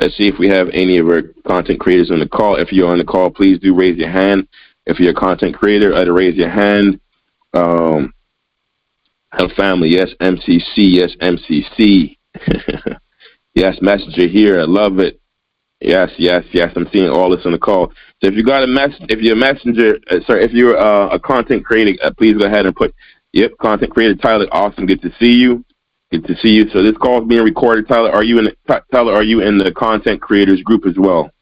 let's see if we have any of our content creators on the call. If you're on the call, please do raise your hand. If you're a content creator, either raise your hand. Have family, yes, MCC, yes, MCC. Yes, messenger here, I love it. Yes, yes, yes, I'm seeing all this on the call. So if you got if you're a messenger, if you're a content creator, please go ahead and put, yep, content creator Tyler, awesome, good to see you. Good to see you. So this call is being recorded. Tyler, are you in the content creators group as well?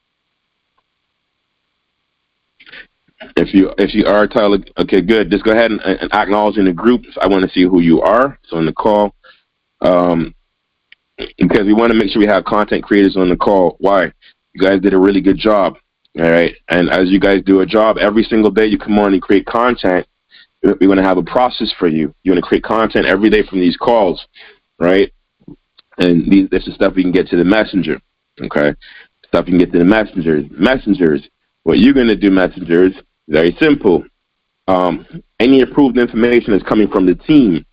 If you are, Tyler, okay, good. Just go ahead and acknowledge in the group. I want to see who you are. So on the call, because we want to make sure we have content creators on the call. Why? You guys did a really good job. All right. And as you guys do a job, every single day you come on and create content, we're going to have a process for you. You're going to create content every day from these calls, right? And this is stuff we can get to the messenger, okay? Stuff you can get to the messengers. Messengers, what you're going to do, messengers, very simple. Any approved information is coming from the team.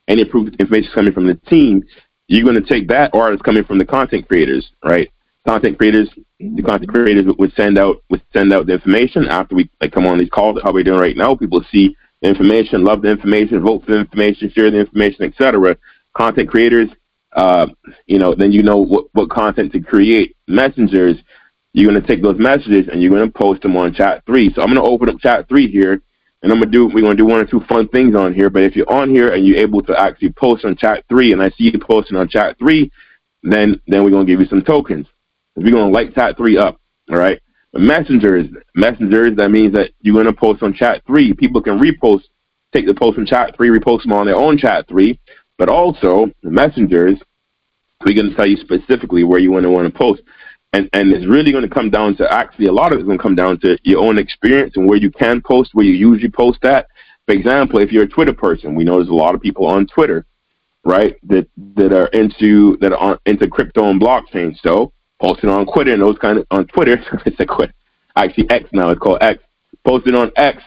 Any approved information is coming from the team. You're going to take that, or it's coming from the content creators, right? The content creators would send out the information after we come on these calls. How we're doing right now, people see the information, love the information, vote for the information, share the information, etc. Content creators, then you know what content to create. Messengers, you're going to take those messages and you're going to post them on chat 3. So I'm going to open up chat 3 here, and we're going to do 1 or 2 fun things on here. But if you're on here and you're able to actually post on chat 3, and I see you posting on chat 3, then we're going to give you some tokens. We're going to light chat 3 up, all right? But messengers, that means that you're going to post on chat 3. People can repost, take the post from chat 3, repost them on their own chat 3. But also, the messengers, we're going to tell you specifically where you want to post. And it's really going to come down to, actually, a lot of it's going to come down to your own experience and where you can post, where you usually post at. For example, if you're a Twitter person, we know there's a lot of people on Twitter, right, that are into crypto and blockchain. So posting on Twitter and those kind of on Twitter, it's a Twitter, actually X now, it's called X. Posting on X,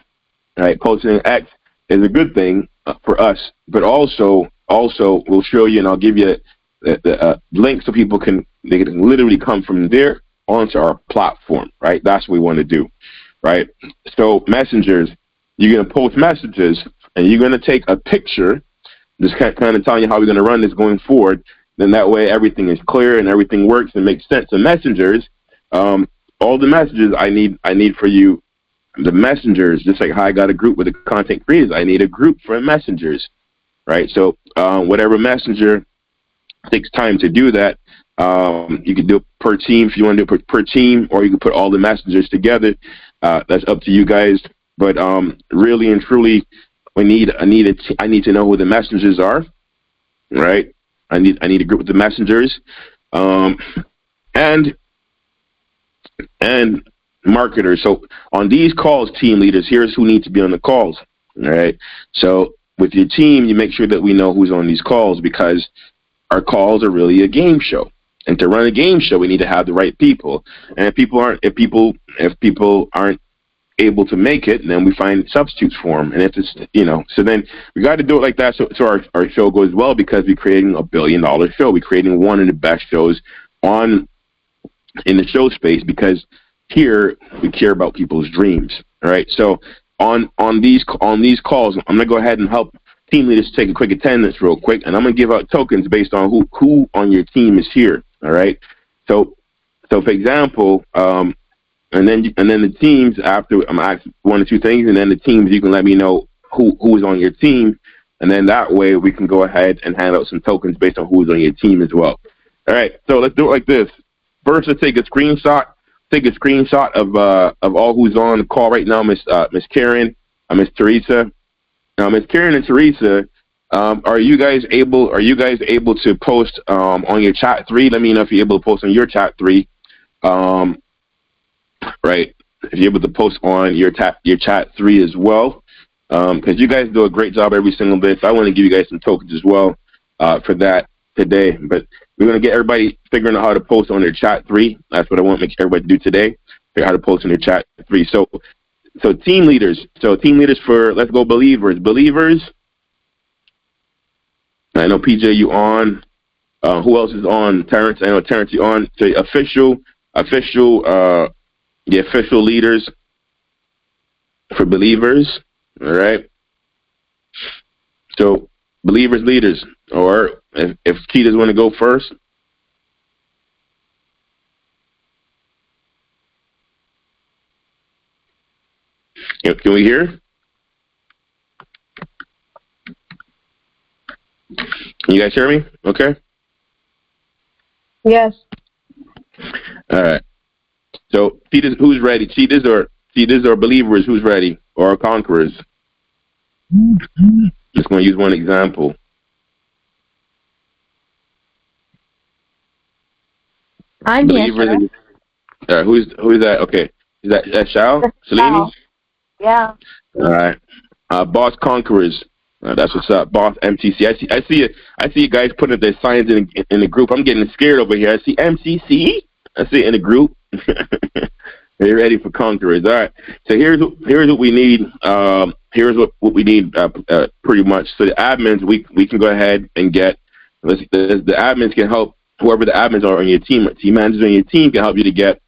right? Posting on X is a good thing for us, but also we'll show you, and I'll give you the link so people can literally come from there onto our platform, right? That's what we want to do, right? So messengers, you're going to post messages, and you're going to take a picture, just kind of telling you how we're going to run this going forward. Then that way everything is clear and everything works and makes sense. So messengers, all the messages I need for you, the messengers, just like how I got a group with the content creators, I need a group for messengers, right? So whatever messenger takes time to do that, you can do it per team if you want to do it per team, or you can put all the messengers together. That's up to you guys. But really and truly, I need to know who the messengers are, right? I need a group with the messengers, and marketers. So on these calls, team leaders, here's who need to be on the calls. All right. So with your team, you make sure that we know who's on these calls, because our calls are really a game show. And to run a game show, we need to have the right people. And if people aren't able to make it, then we find substitutes for them. And if it's, so then we got to do it like that so our show goes well, because we're creating $1 billion show. We're creating one of the best shows in the show space, because here we care about people's dreams. All right. So on these calls, I'm gonna go ahead and help team leaders take a quick attendance real quick, and I'm gonna give out tokens based on who on your team is here. All right. So for example, and then the teams, after I'm asking 1 or 2 things, and then the teams, you can let me know who is on your team, and then that way we can go ahead and hand out some tokens based on who's on your team as well. All right. So let's do it like this. First, let's take a screenshot. Take a screenshot of all who's on the call right now. Miss Karen, Miss Teresa. Now, Miss Karen and Teresa, are you guys able to post on your chat 3? Let me know if you're able to post on your chat 3. Right, if you're able to post on your chat 3 as well, because you guys do a great job every single day. So I want to give you guys some tokens as well for that today. But we're going to get everybody figuring out how to post on their chat 3. That's what I want to make everybody do today. Figure out how to post on their chat 3. So team leaders. So team leaders for Let's Go Believers. Believers. I know PJ, you on. Who else is on? Terrence, I know Terrence, you on? So the official leaders for believers. All right. So believers, leaders, or if Keita's want to go first. Can we hear? Can you guys hear me? Okay. Yes. All right. So, who's ready? Cheaters or believers? Who's ready? Or conquerors? Just going to use one example. I'm believers. Who's that? Okay. Is that Shao? Selene? Yeah. All right. Boss conquerors. That's what's up. Boss MCC. I see you guys putting their signs in the group. I'm getting scared over here. I see MCC. I see it in the group. Are you ready for conquerors? All right. So here's what we need. Here's what we need pretty much. So the admins, we can go ahead and get. The admins can help whoever the admins are on your team. Team managers on your team can help you to get.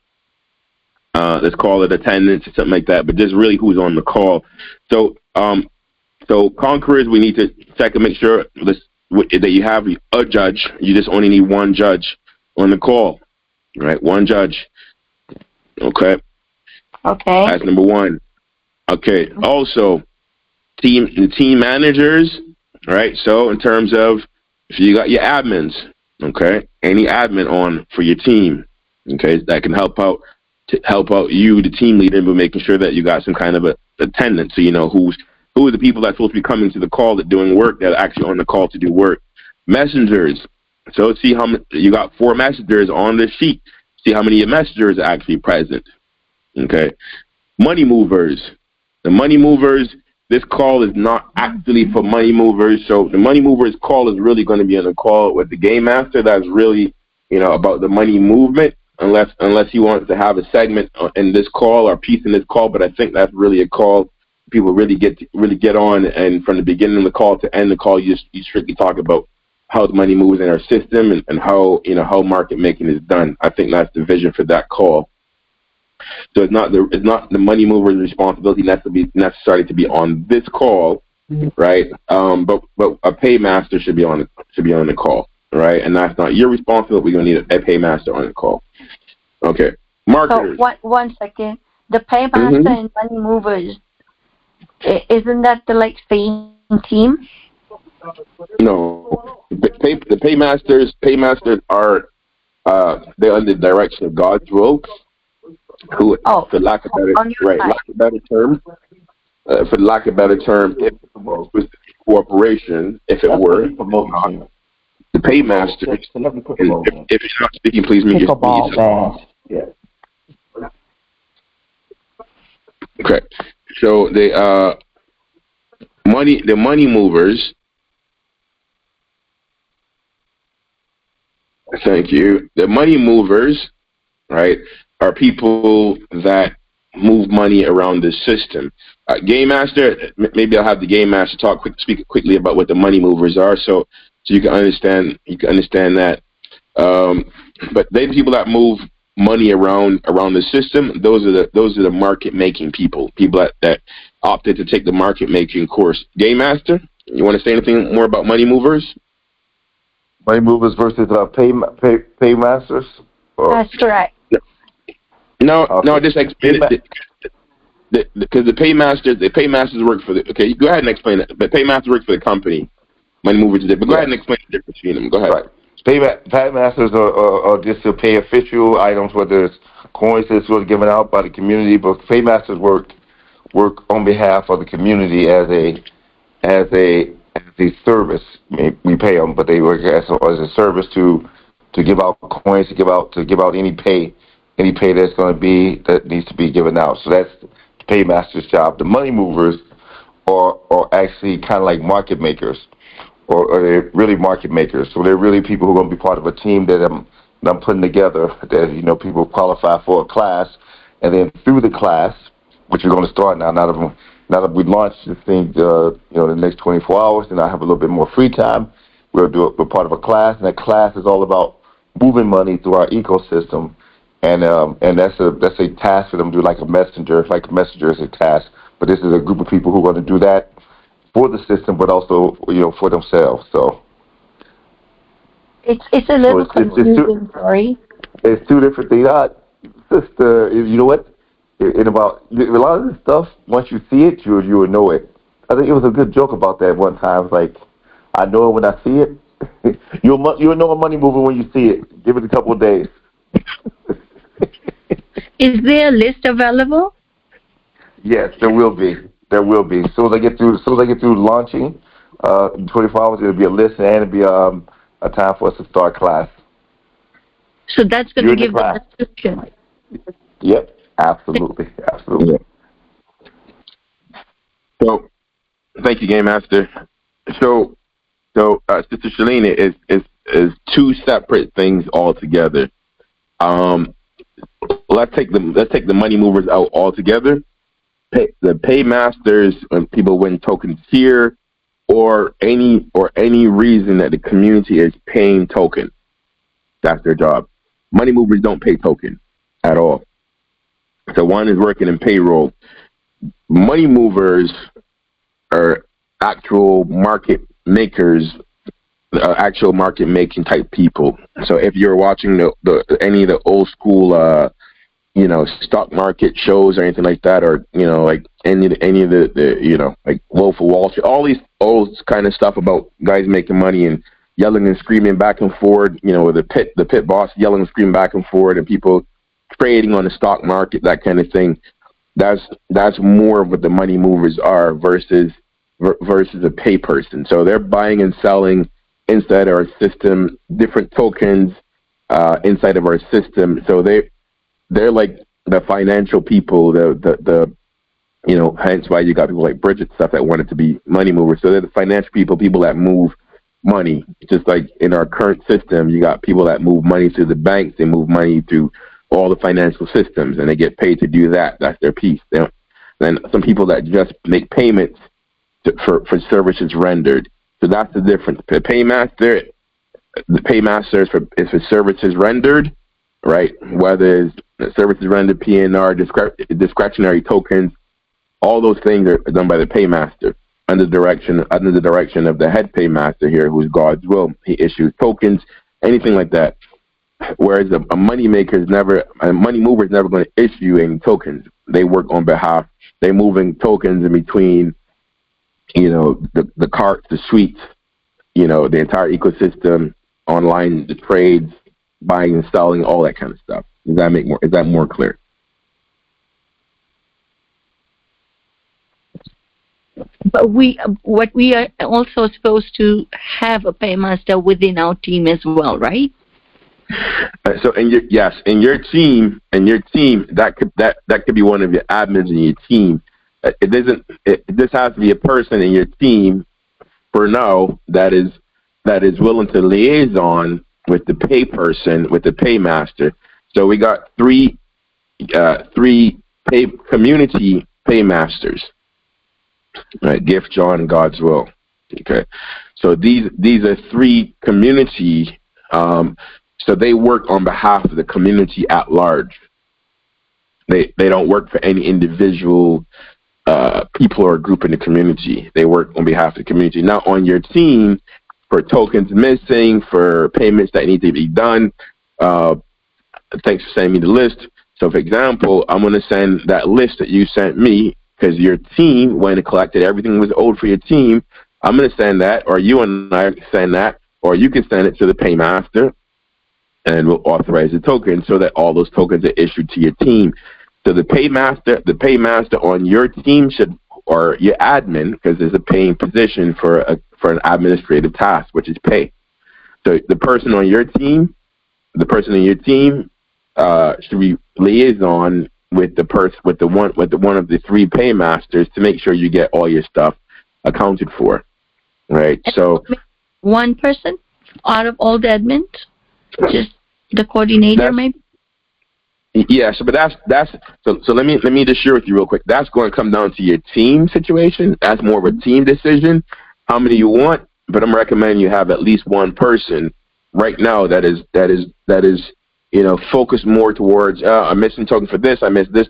Let's call it attendance or something like that. But just really who's on the call. So conquerors, we need to check and make sure that you have a judge. You just only need one judge on the call, right? One judge. Okay. Okay. That's number one. Okay. Also, the team managers, right? So in terms of if you got your admins, okay, any admin on for your team, okay, that can help out you, the team leader, but making sure that you got some kind of a attendance, so you know who are the people that's supposed to be coming to the call that doing work that are actually on the call to do work. Messengers. So see how many, you got 4 messengers on this sheet. See how many messengers are actually present. Okay. Money movers. The money movers, this call is not actually for money movers. So the money movers call is really going to be on a call with the game master that's really, about the money movement, unless he wants to have a segment in this call or a piece in this call. But I think that's really a call people really get on, and from the beginning of the call to end the call, you strictly talk about how the money moves in our system and how market making is done. I think that's the vision for that call. So it's not the money mover's responsibility necessarily to be on this call, right? But a paymaster should be on the call, right? And that's not your responsibility. We're gonna need a paymaster on the call. Okay, marketers. So one second. The paymaster and money movers. Isn't that the same team? No, the paymasters are they're under the direction of God's will. Who, for lack of a better term, if it was a corporation, if it were the paymasters. If you're not speaking, please mute yourself. Yeah. Okay. So the money movers. Thank you. The money movers, right, are people that move money around the system. Game master, maybe I'll have the game master speak quickly about what the money movers are, so you can understand. That. But they're the people that move money around the system. Those are the market making people that opted to take the market making course. Game master, you want to say anything more about money movers? Money movers versus paymasters? That's correct. No, just explain it. Because the paymasters work for the. Okay, go ahead and explain it. But paymasters work for the company. Money movers today. But go ahead and explain the difference between them. Go ahead. Right. Paymasters are just to pay official items, whether it's coins that's sort of given out by the community. But paymasters work on behalf of the community as a service. We pay them, but they work as a service to give out coins, to give out any pay that needs to be given out. So that's the paymaster's job. The money movers are actually kind of like market makers, or they're really market makers. So they're really people who are going to be part of a team that I'm putting together. That people qualify for a class, and then through the class, which we're going to start now. Now that we launched this thing, the next 24 hours, and I have a little bit more free time, we're part of a class, and that class is all about moving money through our ecosystem, and that's a task for them to do, like a messenger is a task. But this is a group of people who are going to do that for the system, but also for themselves. So it's a little confusing. Sorry. It's two different things. Sister, you know what? In about a lot of this stuff, once you see it, you will know it. I think it was a good joke about that one time. It's like, I know it when I see it. You'll know a money mover when you see it. Give it a couple of days. Is there a list available? Yes, there will be. There will be. As soon as I get through launching, in 24 hours, it'll be a list, and it'll be a time for us to start class. So that's going to give the description. Yep, absolutely. Yeah. So, thank you, Game Master. So, Sister Shalina is two separate things altogether. Let's take the money movers out altogether. The Paymasters, when people win tokens here, or any reason that the community is paying tokens. That's their job. Money movers don't pay tokens at all. So one is working in payroll. Money movers are actual market makers, actual market making type people. So if you're watching any of the old school stock market shows or anything like that, or like any of the like Wolf of Wall Street, all these old kind of stuff about guys making money and yelling and screaming back and forth, with the pit boss yelling and screaming back and forth, and people trading on the stock market, that kind of thing. That's more of what the money movers are versus a pay person. So they're buying and selling inside our system different tokens inside of our system. So they're like the financial people, the hence why you got people like Bridget stuff that wanted to be money movers. So they're the financial people that move money. Just like in our current system, you got people that move money through the banks, they move money through all the financial systems, and they get paid to do that. That's their piece. Then some people that just make payments for services rendered. So that's the difference. The Paymasters is for services rendered, right? Whether it's services rendered, PNR, discretionary tokens, all those things are done by the Paymaster under the direction of the head Paymaster here, who's God's will. He issues tokens, anything like that. Whereas a money mover is never going to issue any tokens. They work on behalf. They're moving tokens in between, the carts, the suites, the entire ecosystem, online, the trades, buying and selling, all that kind of stuff. Is that more clear? But we are also supposed to have a Paymaster within our team as well, right? So in your team, that could be one of your admins in your team. This has to be a person in your team for now that is willing to liaison with the pay person, with the Paymaster. So we got three community Paymasters, right? Gift, John, and God's will. Okay, so these are three community. So they work on behalf of the community at large. They don't work for any individual people or group in the community. They work on behalf of the community. Now on your team, for tokens missing, for payments that need to be done, thanks for sending me the list. So for example, I'm going to send that list that you sent me, because your team went and collected everything was owed for your team. I'm going to send that, or you and I send that, or you can send it to the Paymaster, and we'll authorize the token so that all those tokens are issued to your team. So the Paymaster on your team should, or your admin, because there's a paying position for an administrative task, which is pay. So the person on your team, should be liaison with one of the three Paymasters to make sure you get all your stuff accounted for, right? So one person out of all the admins, just the coordinator, maybe. Yeah, so let me just share with you real quick. That's going to come down to your team situation. That's more of a team decision. How many you want? but I'm recommending you have at least one person right now that is focused more towards I'm missing token for this, I missed this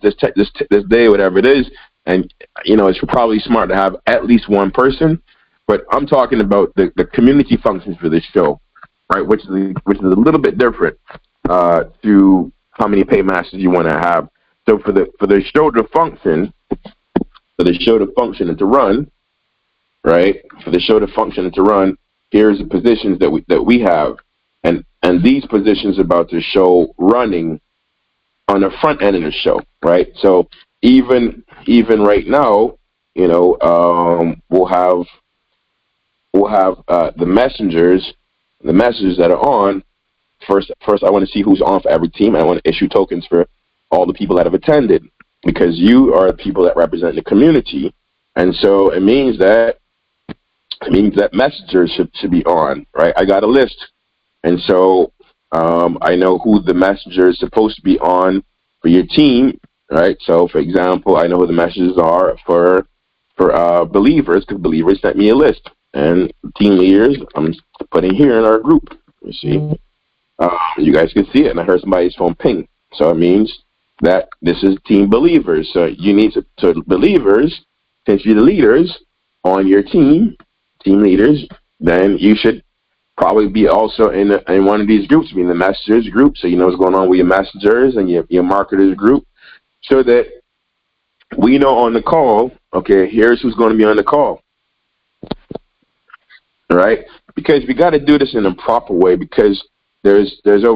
day, whatever it is, and it's probably smart to have at least one person. But I'm talking about the community functions for this show, right? Which is a little bit different to how many paymasters you want to have. So for the show to function, and to run, right? For the show to function and to run, here's the positions that we have, and these positions about the show running on the front end of the show, right? So even right now, we'll have the messengers that are on. First, I want to see who's on for every team. I want to issue tokens for all the people that have attended, because you are the people that represent the community, and so it means that messengers should be on, right? I got a list, and so I know who the messenger is supposed to be on for your team, right? So, for example, I know who the messengers are for believers, because believers sent me a list, and team leaders I'm putting here in our group. You see, you guys can see it, and I heard somebody's phone ping, so it means that this is team believers. So you need to believers, since you're the leaders on your team leaders, then you should probably be also in one of these groups, being the messengers group, so you know what's going on with your messengers and your marketers group, so that we know on the call, okay, here's who's going to be on the call, right? Because we got to do this in a proper way, because there's a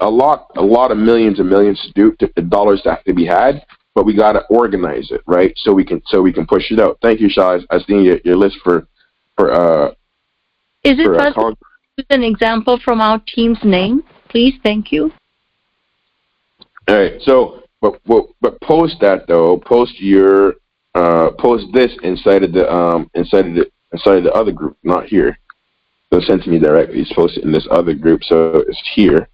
lot of millions and millions of dollars that have to be had, but we got to organize it, right? So we can push it out. Thank you, Shah. I seen your list for Is it possible to use an example from our team's name, please? Thank you. All right. So, but post that though. Post this inside of the other group, not here. So send to me directly. It's posted in this other group, so it's here.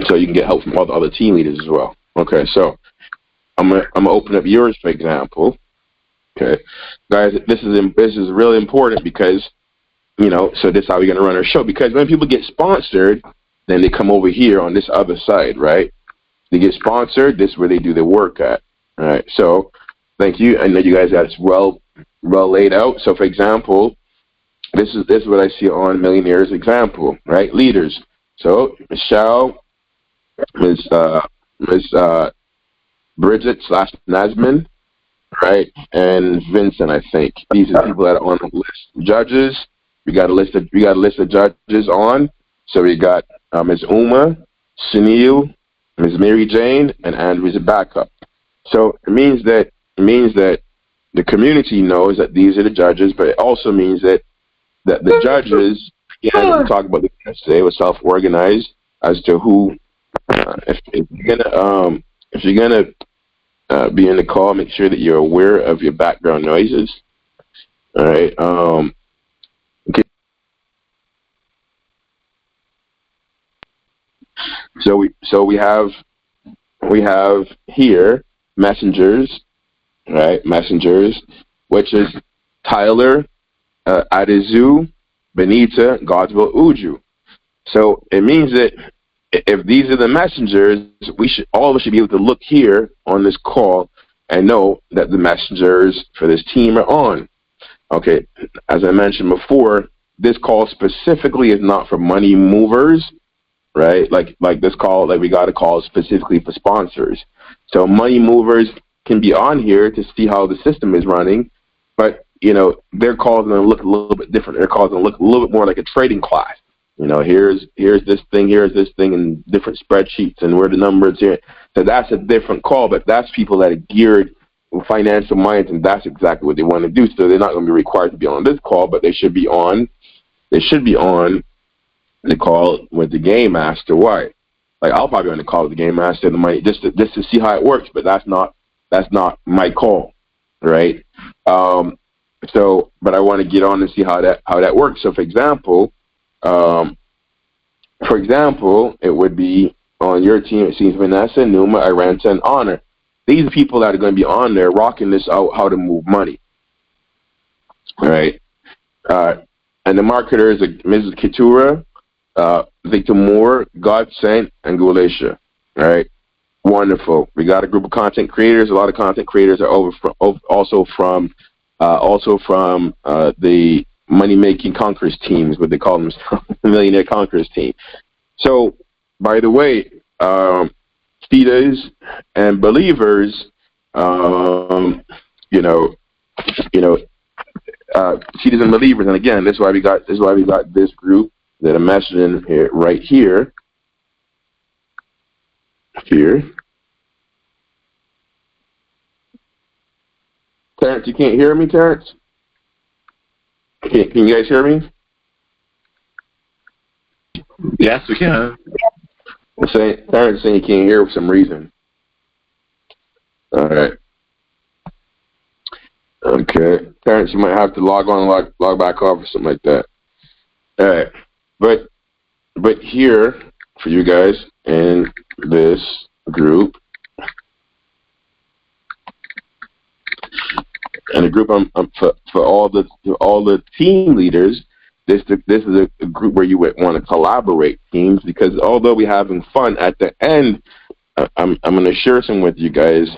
So you can get help from all the other team leaders as well. Okay, so I'm gonna open up yours, for example. Okay, guys, this is really important, because so this is how we're gonna run our show. Because when people get sponsored, then they come over here on this other side, right? They get sponsored. This is where they do their work at. All right. So thank you. I know you guys got it well laid out. So for example, this is what I see on Millionaires example, right? Leaders. So Michelle, Ms. Bridget / Nasman, right? And Vincent, I think. These are the people that are on the list. Judges, we got a list of judges on. So we got Ms. Uma, Sunil, Ms. Mary Jane, and Andrew's a backup. So it means that the community knows that these are the judges, but it also means that the judges, again, we talked about this yesterday, was self-organized as to who. If you're gonna be in the call, make sure that you're aware of your background noises. All right. Okay. So we have here messengers, right? Messengers, which is Tyler, Adizu, Benita, Godswill, Uju. So it means that if these are the messengers, all of us should be able to look here on this call and know that the messengers for this team are on. Okay, as I mentioned before, this call specifically is not for money movers, right? Like this call, we got a call specifically for sponsors. So money movers can be on here to see how the system is running, but their calls are going to look a little bit different. Their calls are going to look a little bit more like a trading class. Here's this thing, and different spreadsheets, and where the numbers here. So that's a different call, but that's people that are geared with financial minds, and that's exactly what they want to do. So they're not going to be required to be on this call, but they should be on the call with the game master. Why? Like, I'll probably be on the call with the game master, the money, just to see how it works, but that's not my call, right? So, but I want to get on and see how that works. So, for example, it would be on your team. It seems Vanessa, Numa, Aranta, and Honor. These are people that are going to be on there rocking this out, how to move money. All right. And the marketers are Mrs. Keturah, Victor Moore, Godsent, and Gulasha. All right. Wonderful. We got a group of content creators. A lot of content creators are also from the money making conquerors teams, what they call them, millionaire conquerors team. So, by the way, cheetahs and believers, cheetahs and believers, and again, this is why we got this group that I'm mentioning here, right here. Terrence, you can't hear me, Terrence? Can you guys hear me? Yes, we can. Terrence saying you can't hear for some reason. All right. Okay. Terrence, you might have to log on and log back off or something like that. All right. But here, for you guys in this group, and the group for all the team leaders, this is a group where you would want to collaborate teams, because although we're having fun at the end, I'm going to share some with you guys,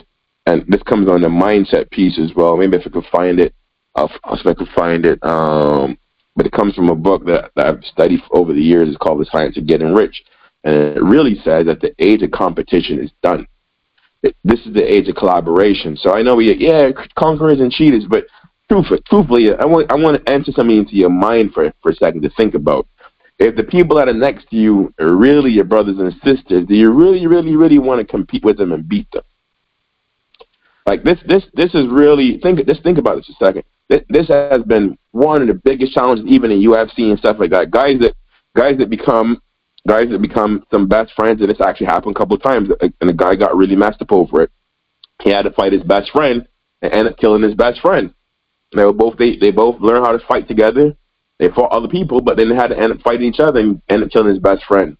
and this comes on the mindset piece as well. Maybe if I could find it, I'll see if I could find it. But it comes from a book that I've studied over the years. It's called The Science of Getting Rich, and it really says that the age of competition is done. This is the age of collaboration. So I know conquerors and cheaters, but truthfully, I want to enter something into your mind for a second to think about. If the people that are next to you are really your brothers and sisters, do you really, really, really want to compete with them and beat them? Like this is really think about this a second. This has been one of the biggest challenges, even in UFC and stuff like that. Guys that become some best friends, and this actually happened a couple of times, and the guy got really messed up over it. He had to fight his best friend and ended up killing his best friend. They both learned how to fight together. They fought other people, but then they had to end up fighting each other and end up killing his best friend.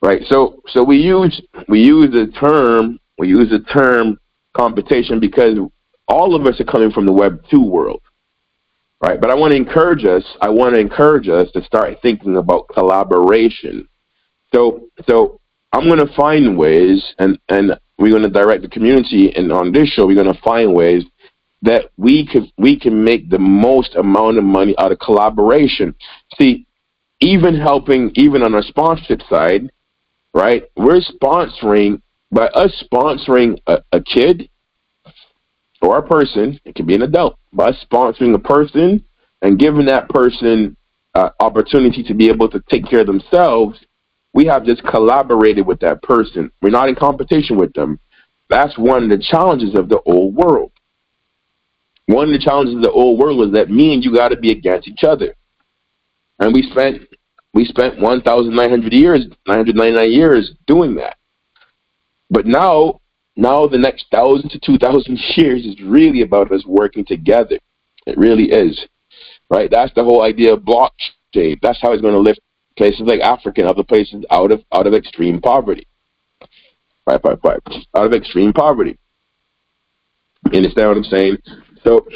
Right? So we use the term competition because all of us are coming from the Web 2 world. Right, but I want to encourage us to start thinking about collaboration. So I'm going to find ways, and we're going to direct the community, and on this show, we're going to find ways that we can make the most amount of money out of collaboration. See, even on our sponsorship side, right, we're sponsoring, by us sponsoring a kid or a person, it can be an adult, by sponsoring a person and giving that person opportunity to be able to take care of themselves, we have just collaborated with that person. We're not in competition with them. That's one of the challenges of the old world. One of the challenges of the old world was that me and you got to be against each other. And we spent 999 years doing that. But now the next 1,000 to 2,000 years is really about us working together. It really is, right? That's the whole idea of blockchain. That's how it's going to lift places like Africa and other places out of extreme poverty. Out of extreme poverty. You understand what I'm saying? So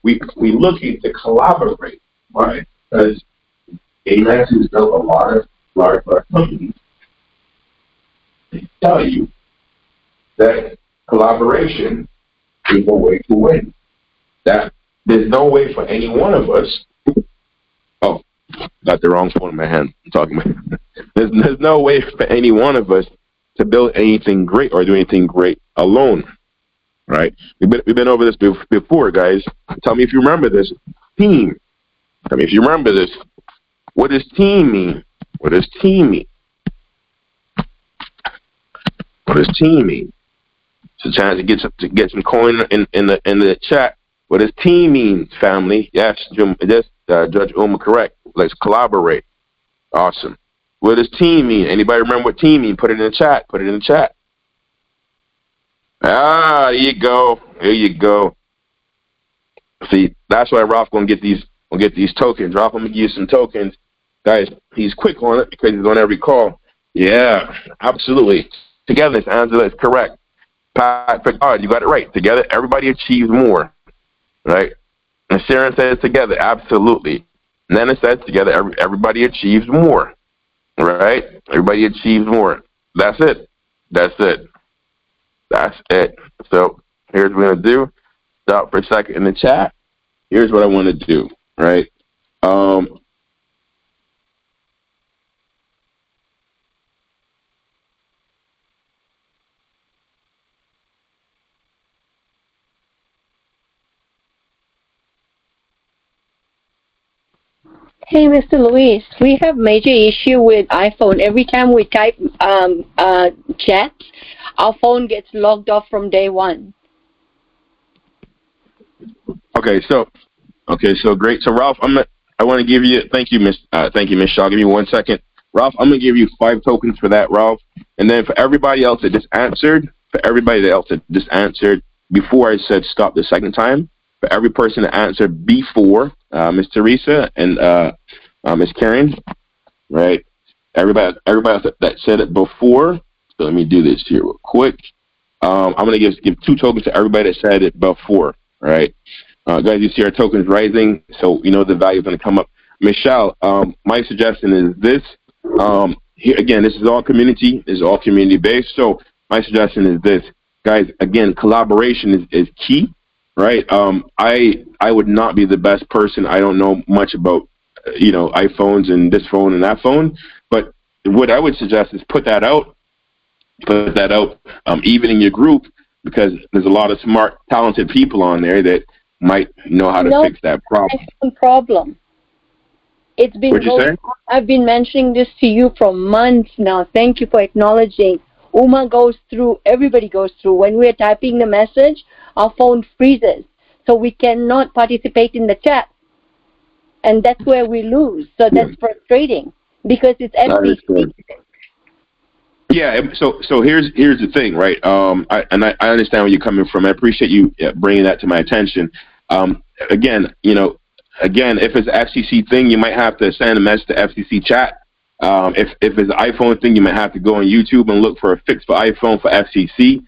we looking to collaborate, right? Because Paymasters has built a lot of companies. They tell you that collaboration is the way to win. That there's no way for any one of us. Oh, got the wrong phone in my hand. I'm talking about. There's no way for any one of us to build anything great or do anything great alone. Right? We've been over this before, guys. Tell me if you remember this. Team. Tell me if you remember this. What does team mean? What does team mean? What does team mean? It's a chance to get some coin in the chat. What does team mean, family? Yes, Judge Uma, correct. Let's collaborate. Awesome. What does team mean? Anybody remember what team mean? Put it in the chat. Put it in the chat. Ah, there you go. There you go. See, that's why Ralph gonna get these tokens. Ralph gonna give you some tokens. Guys, he's quick on it because he's on every call. Yeah, absolutely. Togetherness, Angela, is correct. Pat Picard, you got it right. Together, everybody achieves more, right? And Sharon says together, absolutely. Nana says together, everybody achieves more, right? Everybody achieves more. That's it. That's it. That's it. So here's what we're going to do. Stop for a second in the chat. Here's what I want to do, right? Hey, Mr. Luis, we have major issue with iPhone. Every time we type chat, our phone gets logged off from day one. Okay, so great. So Ralph, I want to give you thank you, Miss Shaw. Give me 1 second. Ralph, I'm gonna give you 5 tokens for that, Ralph. And then for everybody else that just answered, before I said stop the second time, for every person that answered before, Miss Teresa and Miss Karen, right? Everybody else that said it before. So let me do this here real quick. I'm gonna give 2 tokens to everybody that said it before, right? Guys, you see our tokens rising, so you know the value is gonna come up. Michelle, my suggestion is this. Here again, this is all community. This is all community based. So my suggestion is this, guys. Again, collaboration is key, right? I would not be the best person. I don't know much about iPhones and this phone and that phone, but what I would suggest is put that out, even in your group, because there's a lot of smart, talented people on there that might know how to fix that problem. It's been going on. I've been mentioning this to you for months now. Thank you for acknowledging. Uma goes through, everybody goes through. When we're typing the message, our phone freezes. So we cannot participate in the chat. And that's where we lose. So that's frustrating because it's FCC. Yeah, so here's the thing, right? I understand where you're coming from. I appreciate you bringing that to my attention. Again, if it's an FCC thing, you might have to send a message to FCC chat. If it's an iPhone thing, you might have to go on YouTube and look for a fix for iPhone for FCC.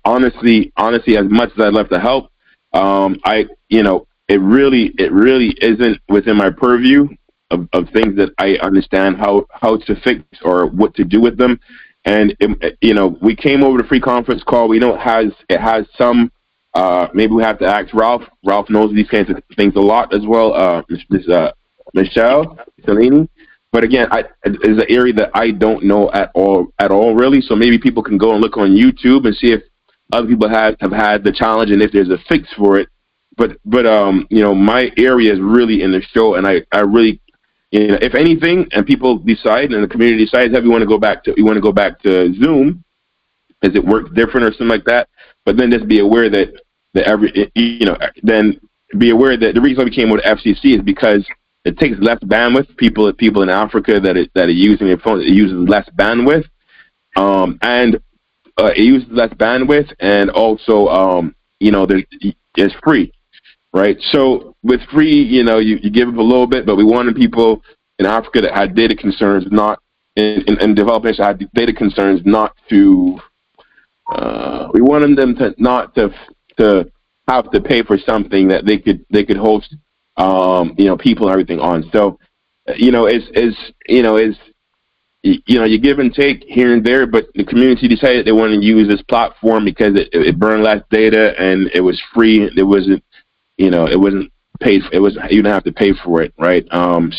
Honestly, as much as I'd love to help, it really isn't within my purview of things that I understand how to fix or what to do with them. And we came over to free conference call. We know it has some. Maybe we have to ask Ralph. Ralph knows these kinds of things a lot as well. Michelle Cellini. But again, it's an area that I don't know at all really. So maybe people can go and look on YouTube and see if other people have had the challenge and if there's a fix for it. But my area is really in the show, and I really, if anything, and people decide and the community decides that we want to go back to Zoom, as it works different or something like that. But then just be aware then be aware that the reason we came with FCC is because it takes less bandwidth. People in Africa that are using their phone, it uses less bandwidth, and it uses less bandwidth, and also it's free, right? So with free, you give up a little bit, but we wanted people in Africa that had data concerns, not in developing nations had data concerns, not to. We wanted them to not to have to pay for something that they could host, people and everything on. So, you give and take here and there, but the community decided they wanted to use this platform because it burned less data and it was free. It wasn't paid. You didn't have to pay for it, right?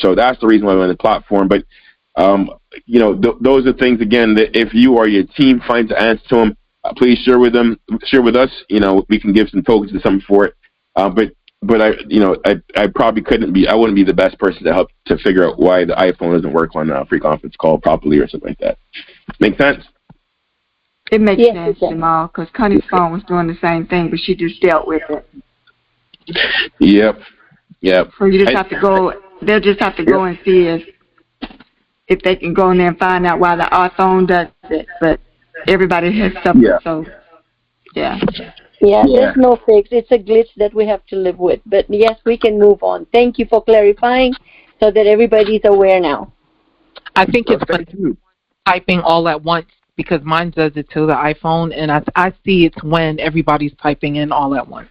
So that's the reason why we're on the platform. But those are things again that if you or your team finds the answer to them, please share with us. We can give some tokens to something for it. But I probably I wouldn't be the best person to help to figure out why the iPhone doesn't work on a free conference call properly or something like that. Make sense? It makes sense, Jamal, because Connie's phone was doing the same thing, but she just dealt with it. Yep. So you just have to go. They'll just have to go and see if they can go in there and find out why the iPhone does it. But everybody has something, so yeah. Yeah, there's no fix. It's a glitch that we have to live with. But yes, we can move on. Thank you for clarifying so that everybody's aware now. I think it's when typing all at once because mine does it to the iPhone, and I see it's when everybody's typing in all at once.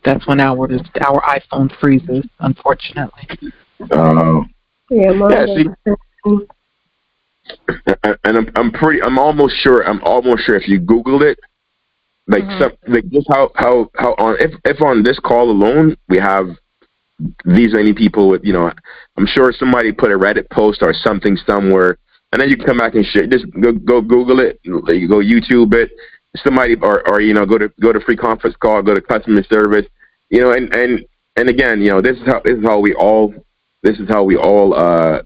That's when our iPhone freezes, unfortunately. See, and I'm almost sure if you Googled it, like just how on if on this call alone we have these many people with, I'm sure somebody put a Reddit post or something somewhere, and then you can come back and share. Just go Google it, you go YouTube it. Somebody or go to free conference call, go to customer service, and again, this is how we all are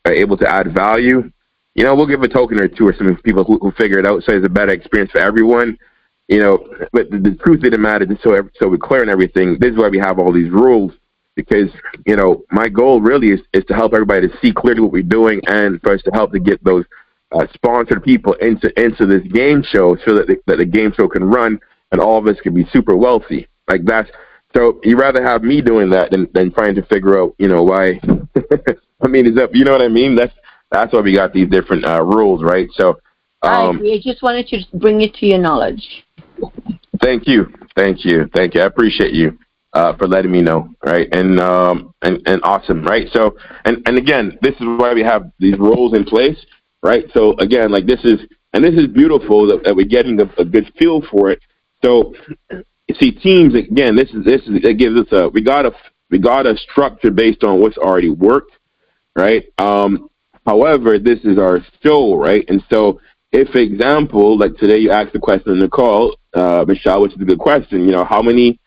able to add value. We'll give a token or two or some people who figure it out, so it's a better experience for everyone. But the truth of the matter is, so we're clear on everything. This is why we have all these rules, because my goal really is to help everybody to see clearly what we're doing, and for us to help to get those sponsored people into this game show, so that the game show can run and all of us can be super wealthy. Like that's so you'd rather have me doing that than trying to figure out why. I mean, is that what I mean? That's why we got these different rules, right? So I agree. I just wanted to bring it to your knowledge. Thank you. I appreciate you for letting me know, right? And awesome, right? So and again, this is why we have these rules in place, right? So again, like this is beautiful that we're getting a good feel for it. So you see, teams again, it gives us we got a structure based on what's already worked, right? However, this is our show, right? And so if, for example, like today you asked the question in the call, Michelle, which is a good question, how many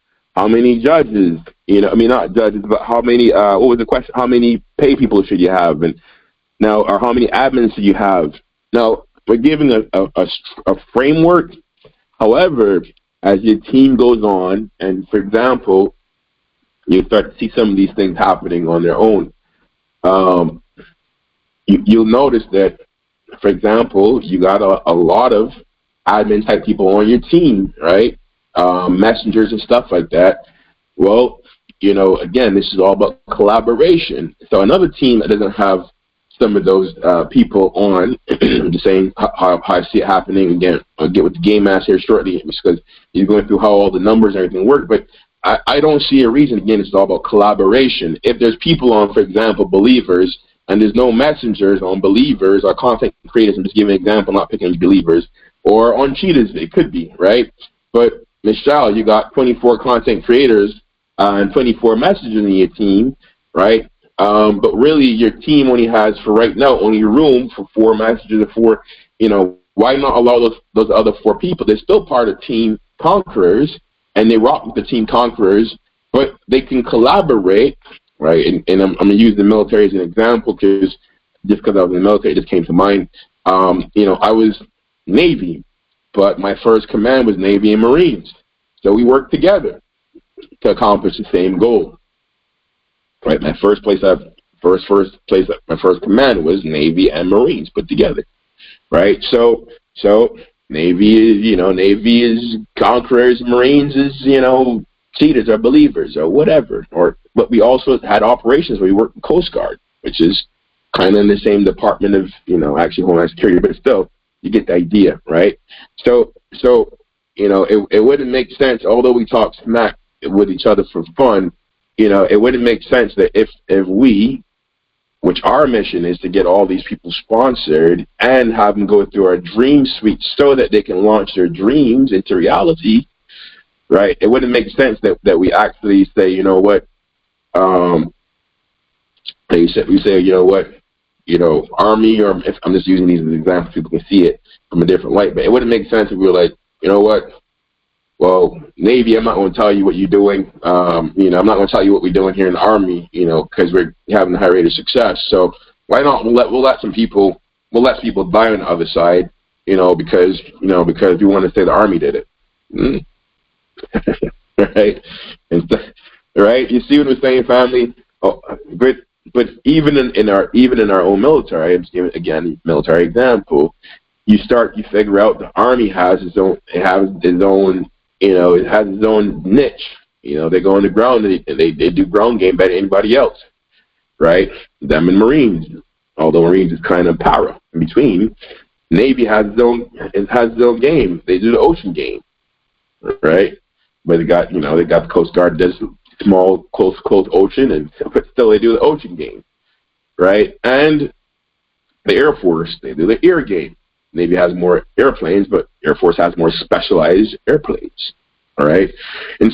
judges, not judges, but how many, what was the question? How many pay people should you have? And now, or how many admins should you have? Now, we're giving a framework. However, as your team goes on, and for example, you start to see some of these things happening on their own, you'll notice that, for example, you got a lot of admin type people on your team, right? Messengers and stuff like that. Well, again, this is all about collaboration. So another team that doesn't have some of those people on, just saying how I see it happening. Again, I'll get with the game master here shortly, because you're going through how all the numbers and everything work. But I don't see a reason. Again, it's all about collaboration. If there's people on, for example, believers, and there's no messengers on believers or content creators, I'm just giving an example, not picking believers, or on cheaters, it could be, right? But Michelle, you got 24 content creators and 24 messengers in your team, right? But really your team only has, for right now, only room for 4 messengers or 4, why not allow those other 4 people? They're still part of Team Conquerors, and they rock with the Team Conquerors, but they can collaborate, right? And I'm going to use the military as an example, because I was in the military, it just came to mind. I was Navy, but my first command was Navy and Marines. So we worked together to accomplish the same goal. Right? My first command was Navy and Marines put together. Right? So Navy is Conquerors, Marines is, cheaters or believers or whatever. But we also had operations where we worked in Coast Guard, which is kind of in the same department of, actually Homeland Security, but still, you get the idea, right? So it wouldn't make sense, although we talk smack with each other for fun, it wouldn't make sense that if we, which our mission is to get all these people sponsored and have them go through our dream suite so that they can launch their dreams into reality, right? It wouldn't make sense that we actually say, Army, or if I'm just using these as examples, people can see it from a different light, but it wouldn't make sense if we were like, well, Navy, I'm not going to tell you what you're doing. I'm not going to tell you what we're doing here in the Army, because we're having a high rate of success. So why not? We'll let people die on the other side, because we want to say the Army did it, right? Right? You see what I'm saying, family? Oh, but even in our own military, I'm just giving again military example. You figure out the Army has its own niche. They go on the ground and they do ground game better than anybody else, right? Them and Marines, although Marines is kind of para in between, Navy has its own game. They do the ocean game, right? But they got the Coast Guard does small, close ocean, but still they do the ocean game, right? And the Air Force, they do the air game. Navy has more airplanes, but Air Force has more specialized airplanes, all right? And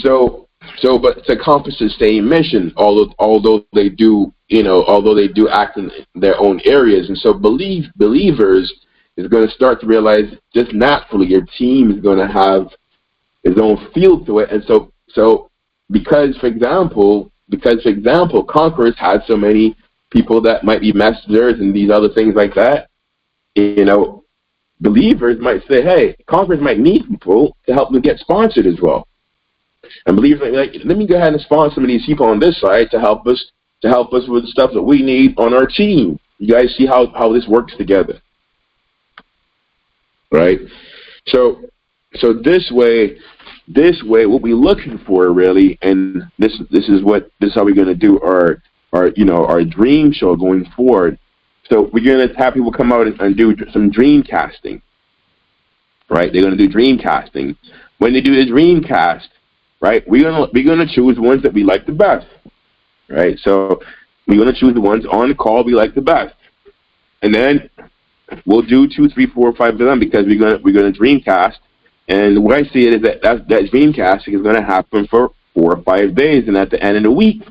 but to accomplish the same mission, although they do act in their own areas, and so believers is going to start to realize just naturally your team is going to have its own feel to it, and so because for example, Conquerors has so many people that might be messengers and these other things like that, believers might say, hey, Conquerors might need people to help them get sponsored as well. And believers like, let me go ahead and sponsor some of these people on this side to help us with the stuff that we need on our team. You guys see how this works together, right? So this way, what we're looking for really, and this is how we're going to do our dream show going forward. So we're going to have people come out and do some dream casting, right? They're going to do dream casting. When they do the dream cast, right, we're gonna choose the ones that we like the best, right? So we're gonna choose the ones on the call we like the best, and then we'll do 2, 3, 4, 5 of them because we're gonna dream cast. And the way I see it is that dream casting is gonna happen for 4 or 5 days, and at the end of the week,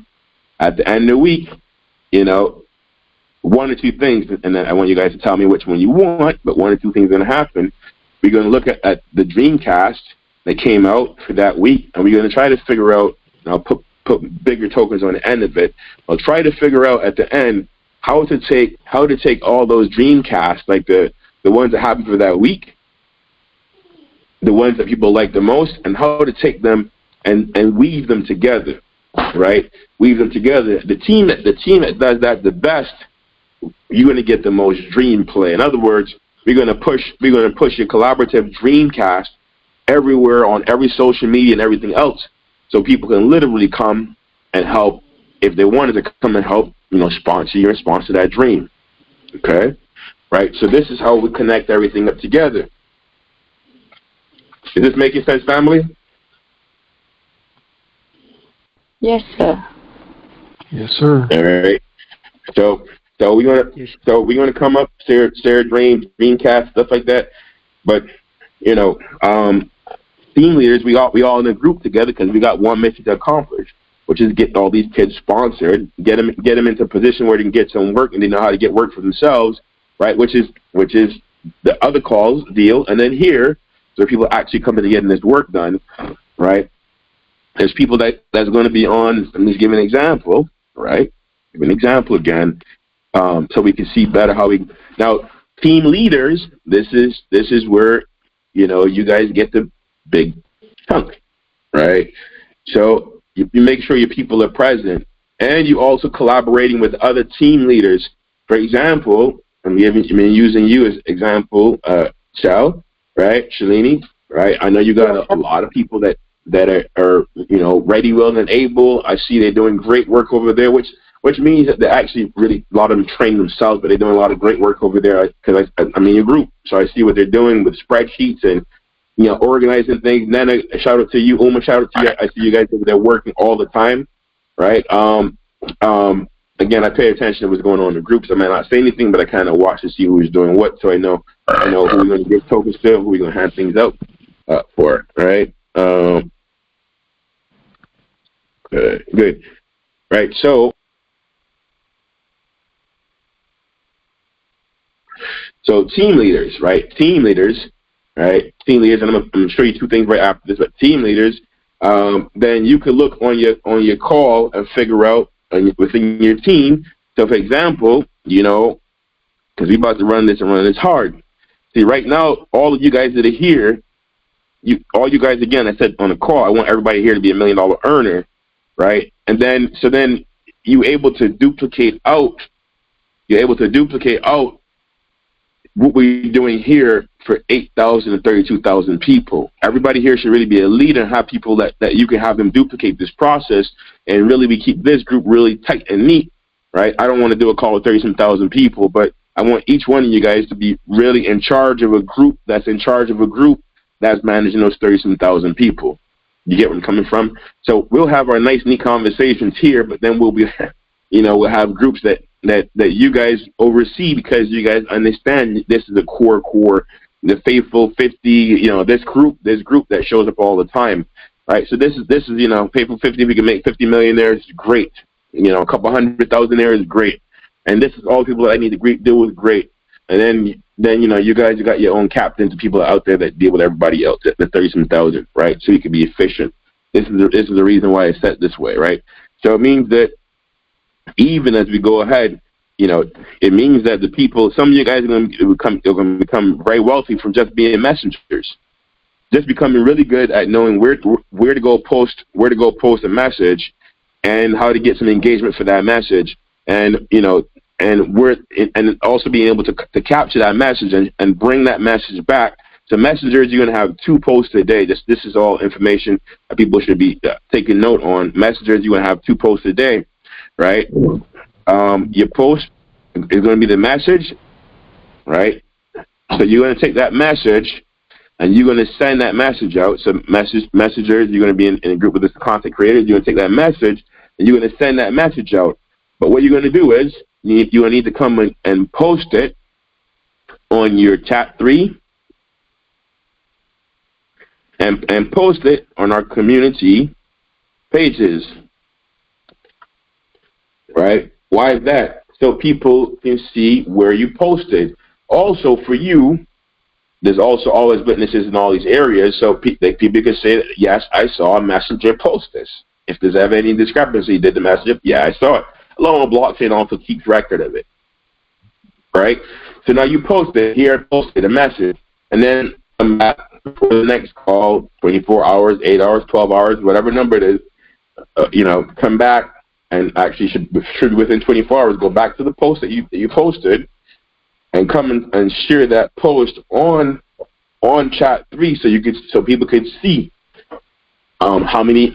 one or two things, and then I want you guys to tell me which one you want, but one or two things are gonna happen. We're gonna look at the dream cast that came out for that week, and we're going to try to figure out, and I'll put bigger tokens on the end of it. I'll try to figure out at the end how to take all those dream casts, like the ones that happened for that week, the ones that people like the most, and how to take them and weave them together, right? Weave them together. The team that does that the best, you're going to get the most dream play. In other words, we're going to push your collaborative dream cast everywhere on every social media and everything else, so people can literally come and help if they wanted to come and help, sponsor you and sponsor that dream. Okay, right? So this is how we connect everything up together. Is this making sense, family? Yes, sir. Yes, sir. All right. So we're gonna come up, share dreamcast, stuff like that, but team leaders, we all in a group together because we got one mission to accomplish, which is get all these kids sponsored, get them into a position where they can get some work and they know how to get work for themselves, right? Which is the other calls deal, and then here, so people actually coming to getting this work done, right? There's people that's going to be on. Let me give an example, right? Give an example again, so we can see better how we now team leaders. This is where you guys get the big chunk, right? So you make sure your people are present, and you also collaborating with other team leaders. For example, I'm using you as example, Shal, right? Shalini, right? I know you got a lot of people that are ready, willing, and able. I see they're doing great work over there, which means that they're actually really, a lot of them train themselves, but they're doing a lot of great work over there because I'm in your group, so I see what they're doing with spreadsheets and organizing things. Nana, shout out to you. Uma, shout out to you. I see you guys over there working all the time, right? Again, I pay attention to what's going on in the groups. I might not say anything, but I kind of watch to see who's doing what, so I know who we're going to give tokens to, who we're going to hand things out for, right? Good. Right, so team leaders, right? Team leaders, and I'm going to show you two things right after this, but team leaders, then you could look on your call and figure out within your team. So, for example, because we're about to run this hard. See, right now, all of you guys that are here, all you guys, again, I said on the call, I want everybody here to be $1 million earner, right? And then, you're able to duplicate out what we're doing here for 8,000 and 32,000 people. Everybody here should really be a leader and have people that you can have them duplicate this process, and really we keep this group really tight and neat, right? I don't want to do a call with 30,000 people, but I want each one of you guys to be really in charge of a group that's in charge of a group that's managing those 37,000 people. You get where I'm coming from? So we'll have our nice, neat conversations here, but then we'll be, we'll have groups that you guys oversee because you guys understand this is a core, the faithful 50, this group that shows up all the time, right? So this is faithful 50. If we can make 50 millionaires, great. A couple 100,000 there is great. And this is all people that I need to deal with, great. And then you guys, you got your own captains, people out there that deal with everybody else, the 37,000, right? So you can be efficient. This is the reason why it's set this way, right? So it means that even as we go ahead, it means that the people, some of you guys are going to become very wealthy from just being messengers, just becoming really good at knowing where to go post a message, and how to get some engagement for that message, and and also being able to capture that message and bring that message back. So messengers, you're going to have 2 posts a day. This is all information that people should be taking note on. Messengers, you're going to have 2 posts a day, right? Your post is going to be the message, right? So you're going to take that message and you're going to send that message out. So messengers, you're going to be in a group with this content creators. You're going to take that message and you're going to send that message out. But what you're going to do is you're going to need to come and post it on your chat 3 and post it on our community pages, right? Why is that? So people can see where you posted. Also, for you, there's also always witnesses in all these areas, so people can say, yes, I saw a messenger post this. If there's ever any discrepancy, did the messenger? Yeah, I saw it. Along with blockchain also keeps record of it, right? So now you post it here, posted a message, and then come back for the next call, 24 hours, 8 hours, 12 hours, whatever number it is, come back, and actually should within 24 hours go back to the post that you posted, and come and share that post on chat 3 so people could see how many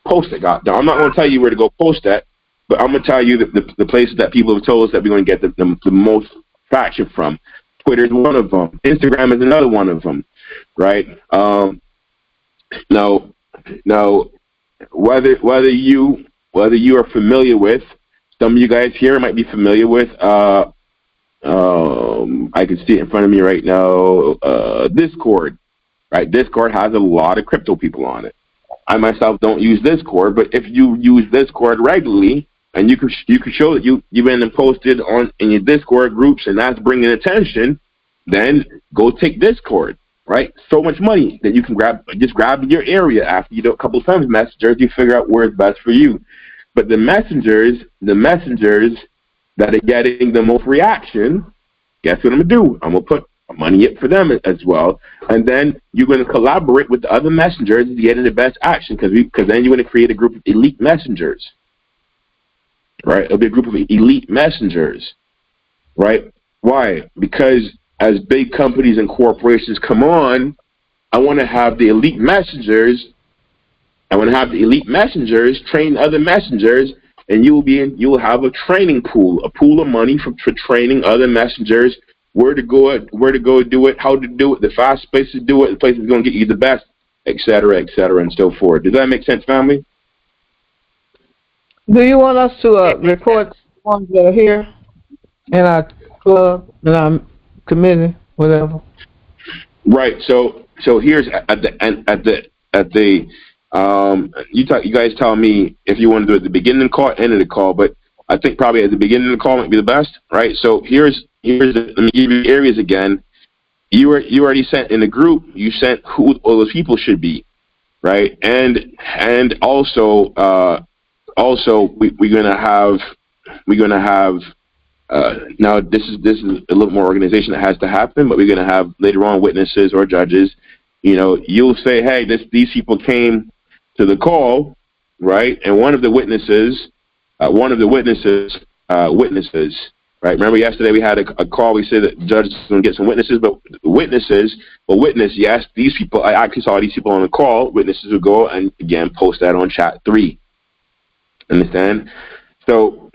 posts they got. Now I'm not going to tell you where to go post that, but I'm going to tell you the places that people have told us that we're going to get the most traction from. Twitter is one of them. Instagram is another one of them, right? Now, whether you are familiar with, some of you guys here might be familiar with, I can see it in front of me right now, Discord, right? Discord has a lot of crypto people on it. I myself don't use Discord, but if you use Discord regularly, and you can show that you've been posted in your Discord groups, and that's bringing attention, then go take Discord, right? So much money that you can grab your area after you do a couple of times messengers, you figure out where it's best for you. But the messengers that are getting the most reaction, guess what I'm gonna do? I'm gonna put money up for them as well, and then you're gonna collaborate with the other messengers to get in the best action, because then you're gonna create a group of elite messengers. Right? It'll be a group of elite messengers, right? Why? Because as big companies and corporations come on, I want to have the elite messengers. I want to have the elite messengers train other messengers, and you will have a training pool, a pool of money for training other messengers, where to go do it, how to do it, the fast place to do it, the place that's going to get you the best, etc., and so forth. Does that make sense, family? Do you want us to report ones that are here in our club, in our committee, whatever? Right. So here's at the you guys tell me if you want to do it at the beginning of the call, end of the call, but I think probably at the beginning of the call might be the best, right? So let me give you areas again. You already sent in the group. You sent who all those people should be, right? And also we're gonna have now this is a little more organization that has to happen, but we're gonna have later on witnesses or judges. You'll say, hey, these people came to the call, right? And one of the witnesses, right? Remember yesterday we had a call. We said that the judge is going to get some witnesses, but yes, these people. I actually saw these people on the call. Witnesses will go and again post that on chat 3. Understand? So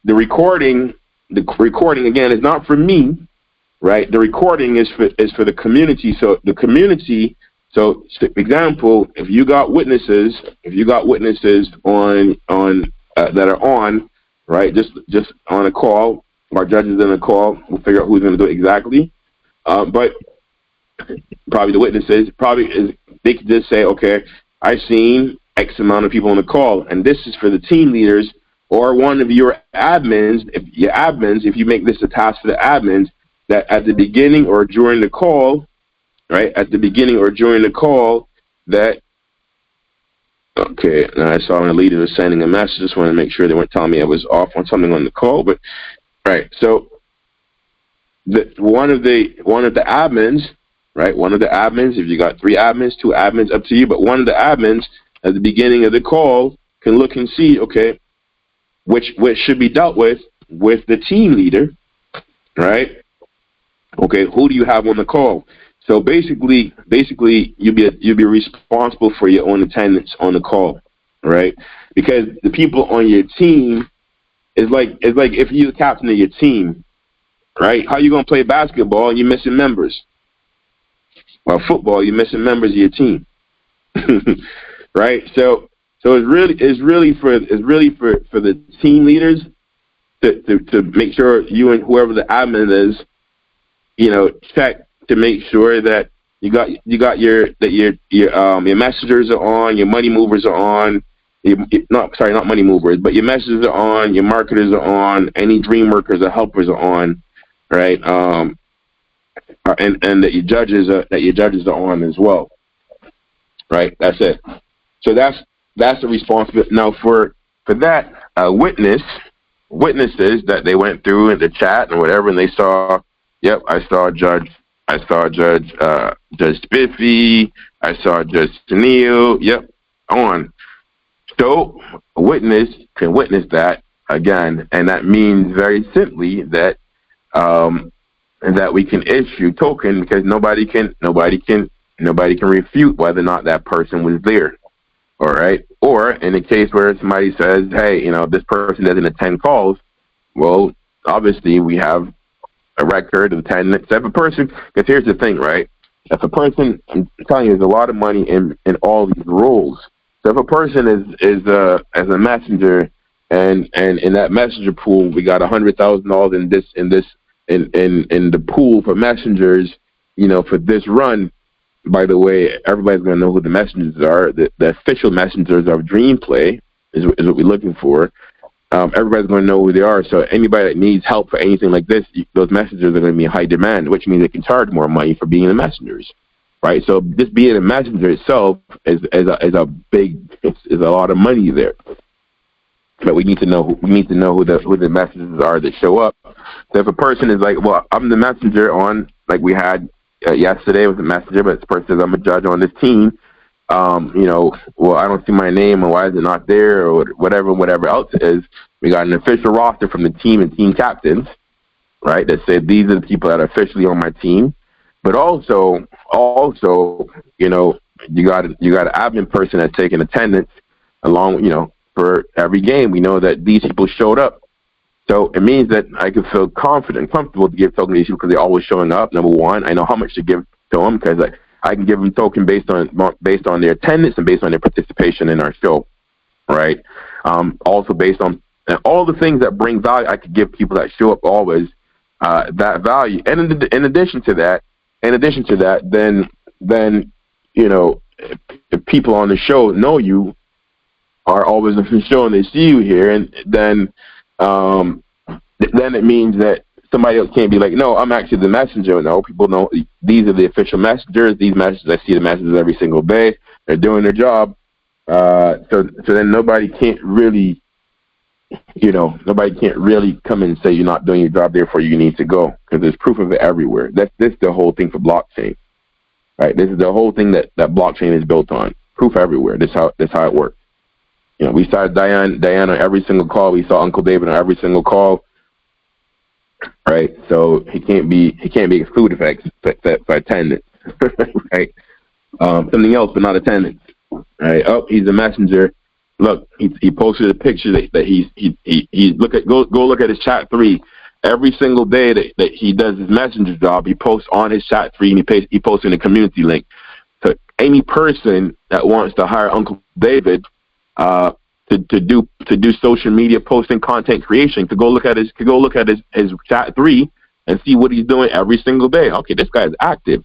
the recording the recording again is not for me, right? The recording is for the community. So the community. So, for example, if you got witnesses on that are on, right? Just on a call, our judges in a call, we'll figure out who's going to do it exactly. But probably the witnesses they could just say, okay, I've seen X amount of people on the call, and this is for the team leaders or one of your admins. If you make this a task for the admins, that at the beginning or during the call. Right at the beginning or during the call, that okay. Now I saw when the leader was sending a message. Just want to make sure they weren't telling me I was off on something on the call. But right, so one of the admins, right? One of the admins. If you got 3 admins, 2 admins, up to you. But one of the admins at the beginning of the call can look and see, okay, which should be dealt with the team leader, right? Okay, who do you have on the call? So basically, you'll be responsible for your own attendance on the call, right? Because the people on your team is like if you're the captain of your team, right? How you gonna play basketball and you're missing members? Well, football, you're missing members of your team, right? So it's really for the team leaders to make sure you and whoever the admin is, check to make sure that you got your messengers are on, your money movers are on, not money movers, but your messengers are on, your marketers are on, any dream workers or helpers are on, right? And that your judges are on as well, right? That's it. So that's the responsibility. Now for that witnesses that they went through in the chat and whatever, and they saw, yep, I saw Judge Spiffy, I saw Judge Neil, yep, on. So a witness can witness that again, and that means very simply that we can issue token, because nobody can refute whether or not that person was there. All right. Or in a case where somebody says, hey, this person doesn't attend calls, well, obviously we have a record of attendance. If a person, because here's the thing, right? If a person, I'm telling you, there's a lot of money in all these roles. So if a person is as a messenger, and in that messenger pool, we got $100,000 in the pool for messengers, for this run. By the way, everybody's going to know who the messengers are. The official messengers of DreamPlay is what we're looking for. Everybody's going to know who they are. So anybody that needs help for anything like this, those messengers are going to be in high demand, which means they can charge more money for being the messengers, right? So just being a messenger itself is a lot of money there. But we need to know who the messengers are that show up. So if a person is like, well, I'm the messenger on, like we had yesterday was a messenger, but this person says I'm a judge on this team. Well, I don't see my name, or why is it not there, or whatever else it is. We got an official roster from the team and team captains, right, that said these are the people that are officially on my team. But also, you got an admin person that's taking attendance along, for every game. We know that these people showed up. So it means that I can feel confident and comfortable to give token to these people because they're always showing up. Number one, I know how much to give to them because I can give them token based on their attendance and based on their participation in our show, right? Also based on all the things that bring value, I could give people that show up always that value. And in addition to that, then if people on the show know you, are always on the show and they see you here, and then it means that somebody else can't be like, no, I'm actually the messenger. No, people know these are the official messengers. These messengers, I see the messages every single day. They're doing their job. So then nobody can't really come in and say you're not doing your job, therefore you need to go, because there's proof of it everywhere. This is the whole thing for blockchain, right? This is the whole thing that blockchain is built on. Proof everywhere. That's how it works. We saw Diane on every single call. We saw Uncle David on every single call, right? So he can't be excluded for attendance, right? Something else, but not attendance, right? Oh, he's a messenger. Look, he posted a picture that he go look at his chat 3. every single day that he does his messenger job, he posts on his chat feed, and he posts in a community link. So any person that wants to hire Uncle David to do social media posting, content creation, to go look at his chat 3 and see what he's doing every single day. Okay, this guy is active.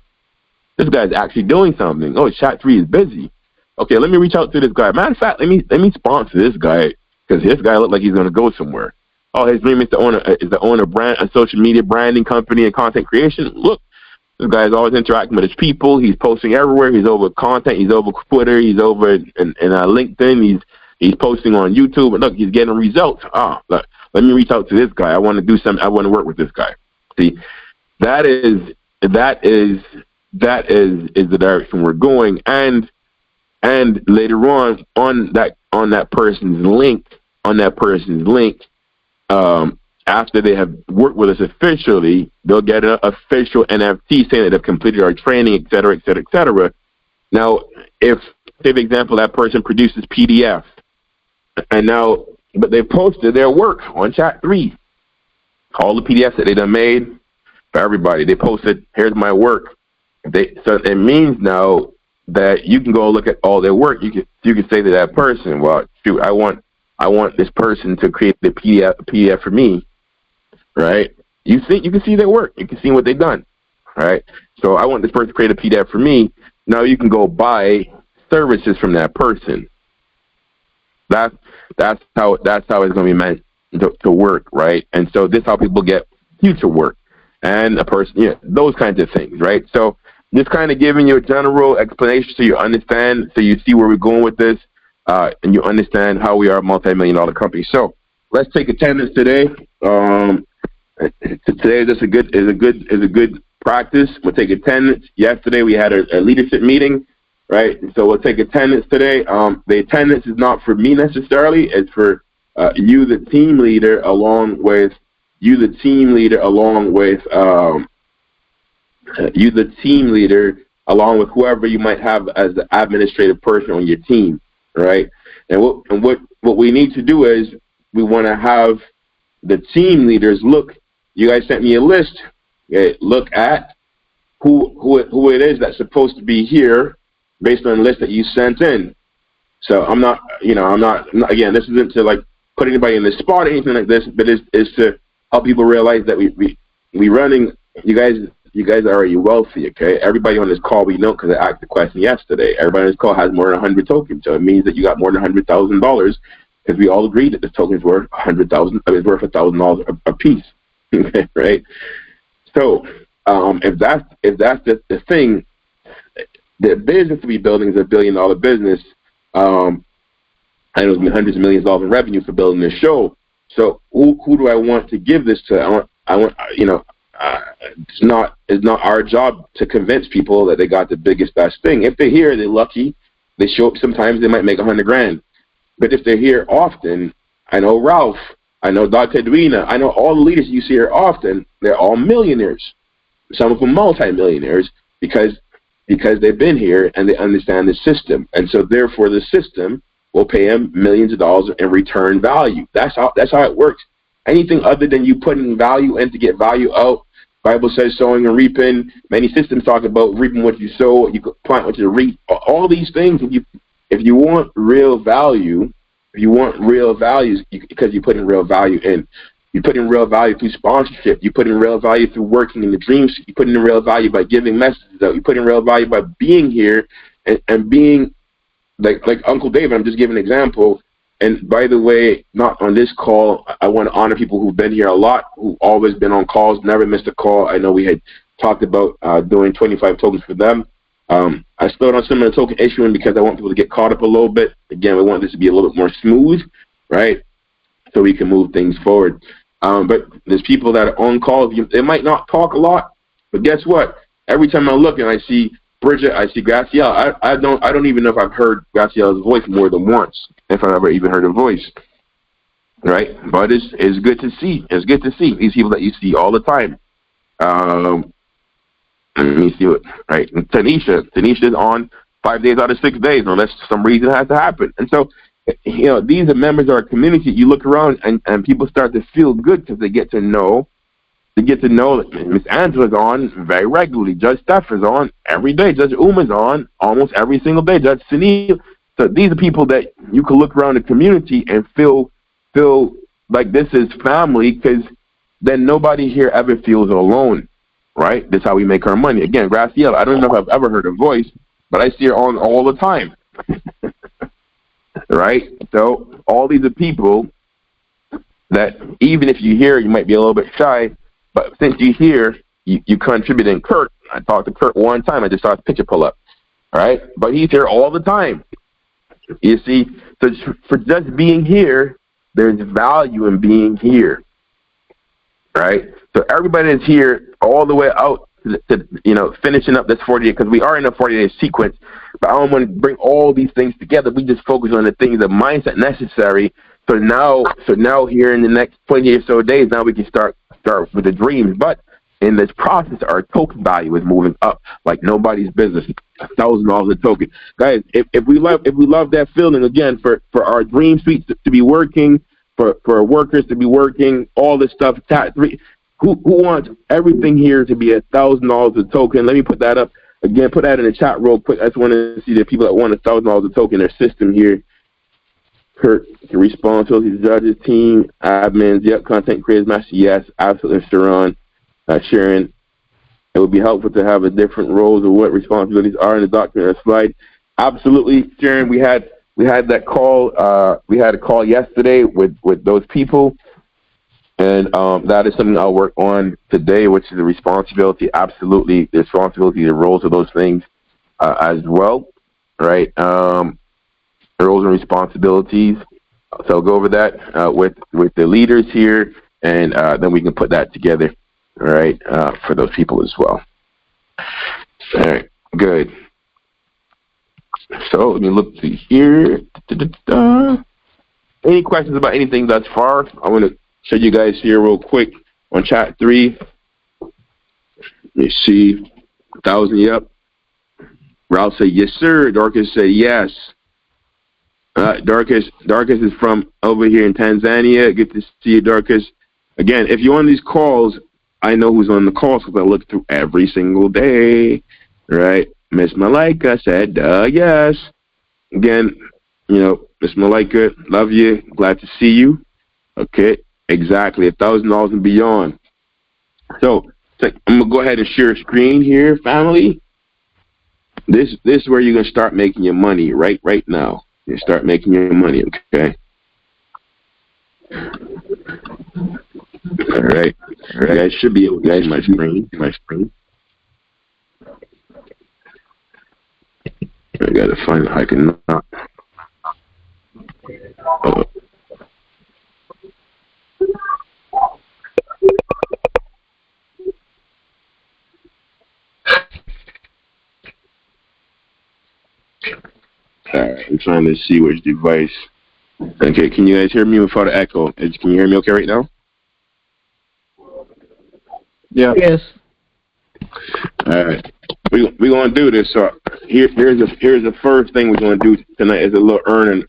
This guy's actually doing something. Oh, his chat 3 is busy. Okay, let me reach out to this guy. Matter of fact, let me sponsor this guy, because this guy looks like he's going to go somewhere. Oh, his dream is to own a brand, a social media branding company and content creation. Look, this guy is always interacting with his people. He's posting everywhere. He's over content. He's over Twitter. He's over in LinkedIn. He's posting on YouTube. And look, he's getting results. Look, let me reach out to this guy. I want to do something. I want to work with this guy. See, that is the direction we're going. And later on that person's link, after they have worked with us officially, they'll get an official NFT saying that they've completed our training, et cetera, et cetera, et cetera. Now, if, say, for example, that person produces PDF, but they posted their work on Chat 3, all the PDFs that they done made for everybody, they posted, here's my work. So it means now that you can go look at all their work. You can say to that person, well, shoot, I want this person to create the PDF for me, right? You can see their work. You can see what they've done, right? So I want this person to create a PDF for me. Now you can go buy services from that person. That's how it's going to be meant to work, right? And so this is how people get future work and a person, those kinds of things, right? So just kind of giving you a general explanation so you understand, so you see where we're going with this, and you understand how we are a multi-million-dollar company. So let's take attendance today. Today is a good practice. We'll take attendance. Yesterday we had a leadership meeting, right? So we'll take attendance today. The attendance is not for me necessarily. It's for you, the team leader, along with whoever you might have as the administrative person on your team, right? And what we need to do is we want to have the team leaders look. You guys sent me a list. Okay, look at who it is that's supposed to be here based on the list that you sent in. So I'm not, again, this isn't to like put anybody in the spot or anything like this, but it's to help people realize that we running. You guys are already wealthy, okay? Everybody on this call we know, because I asked the question yesterday. Everybody on this call has more than 100 tokens, so it means that you got more than $100,000, because we all agreed that the token's worth $100,000. It's worth $1,000 a piece, right? So if that's the thing, the business we're building is $1 billion business. I know it's been hundreds of millions of dollars in revenue for building this show. So who do I want to give this to? It's not our job to convince people that they got the biggest, best thing. If they're here, they're lucky. They show up sometimes, they might make $100,000. But if they're here often, I know Ralph, I know Dr. Edwina, I know all the leaders you see here often, they're all millionaires. Some of them multi-millionaires because they've been here and they understand the system. And so therefore the system will pay them millions of dollars in return value. That's how it works. Anything other than you putting value in to get value out, Bible says sowing and reaping. Many systems talk about reaping what you sow, you plant what you reap. All these things, if you want real value, because you put in real value in. You put in real value through sponsorship. You put in real value through working in the dreams. You put in real value by giving messages out. You put in real value by being here and being like Uncle David. I'm just giving an example. And by the way, not on this call, I want to honor people who've been here a lot, who've always been on calls, never missed a call. I know we had talked about doing 25 tokens for them. I slowed on some of the token issuing because I want people to get caught up a little bit. Again, we want this to be a little bit more smooth, right? So we can move things forward. But there's people that are on calls. They might not talk a lot, but guess what? Every time I look and I see Bridget, I see Graciela. I don't even know if I've heard Graciela's voice more than once, if I've ever even heard her voice, right? But it's good to see. It's good to see these people that you see all the time. Let me see what, right? And Tanisha's on 5 days out of 6 days, unless some reason has to happen. And so, these are members of our community. You look around and people start to feel good because they get to know to get to know Miss Angela's on very regularly. Judge Steph is on every day. Judge Uma's on almost every single day. Judge Sunil. So these are people that you can look around the community and feel like this is family, because then nobody here ever feels alone, right? That's how we make our money. Again, Graciela, I don't know if I've ever heard her voice, but I see her on all the time, right? So all these are people that even if you hear, you might be a little bit shy, but since you hear, you contribute. And Kurt, I talked to Kurt one time, I just saw his picture pull up, right? But he's here all the time. You see, so for just being here, there's value in being here, right? So everybody is here all the way out to finishing up this 40 days, because we are in a 40-day sequence. But I don't want to bring all these things together. We just focus on the things, the mindset necessary. So now here in the next 20 or so days, now we can start with the dreams. But in this process, our token value is moving up like nobody's business. $1,000 a token, guys. If we love that feeling, again, for our dream suites to be working, for workers to be working, all this stuff. Who wants everything here to be $1,000 a token? Let me put that up again. Put that in the chat real quick. I just want to see the people that want $1,000 a token in their system here. Kurt, responsibility, judges, team, admins, yep, content creators, master, yes, absolutely, Sharon. Sharon, it would be helpful to have a different roles of what responsibilities are in the document or slide. Absolutely, Sharon. We had that call. We had a call yesterday with those people, and that is something I'll work on today, which is the responsibility. Absolutely, the responsibility, the roles of those things as well, right? Roles and responsibilities. So I'll go over that with the leaders here, and then we can put that together. All right, for those people as well. All right, good. So let me look through here. Any questions about anything thus far? I want to show you guys here real quick on chat 3. Let me see. 1,000, yep. Ralph said yes, sir. Dorcas said yes. Dorcas is from over here in Tanzania. Good to see you, Dorcas. Again, if you're on these calls, I know who's on the calls because I look through every single day, right? Miss Malika said, yes. Again, Miss Malika, love you. Glad to see you. Okay, exactly. $1,000 and beyond. So I'm going to go ahead and share a screen here, family. This is where you're going to start making your money right now. You start making your money, okay? All right. You guys should be able to get my screen. I gotta find I can not. All right, I'm trying to see which device. Okay, can you guys hear me without an echo? Can you hear me okay right now? Yeah. Yes. All right. We're gonna do this. So here's the first thing we're gonna do tonight is a little learn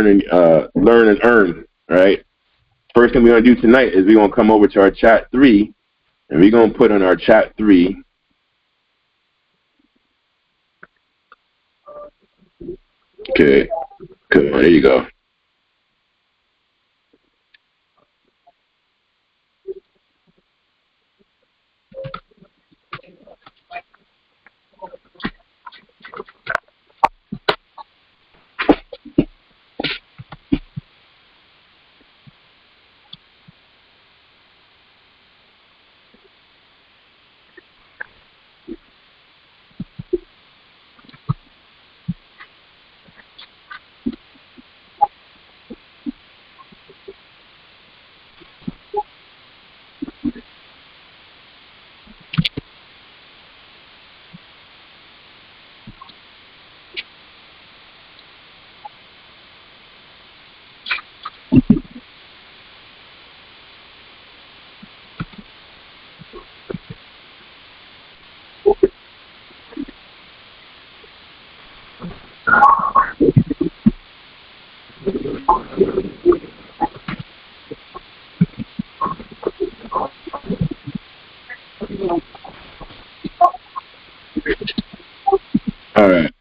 and earn. Right. First thing we're gonna do tonight is we're gonna come over to our chat 3, and we're gonna put on our chat 3. Okay. Come on. There you go. All right.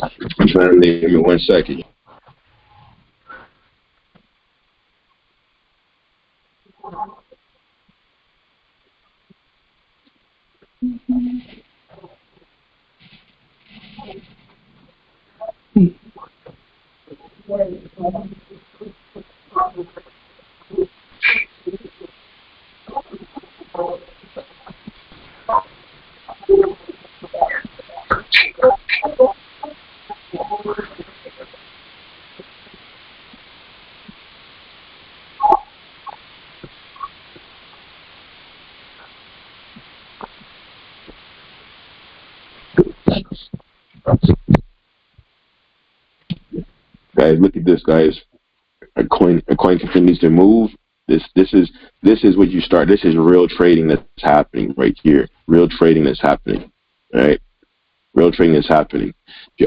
I'm trying to leave. Give me 1 second. Guys, look at this, guys. A coin continues to move. This is what you start. This is real trading that's happening right here. Real trading that's happening, right? Real trading is happening. If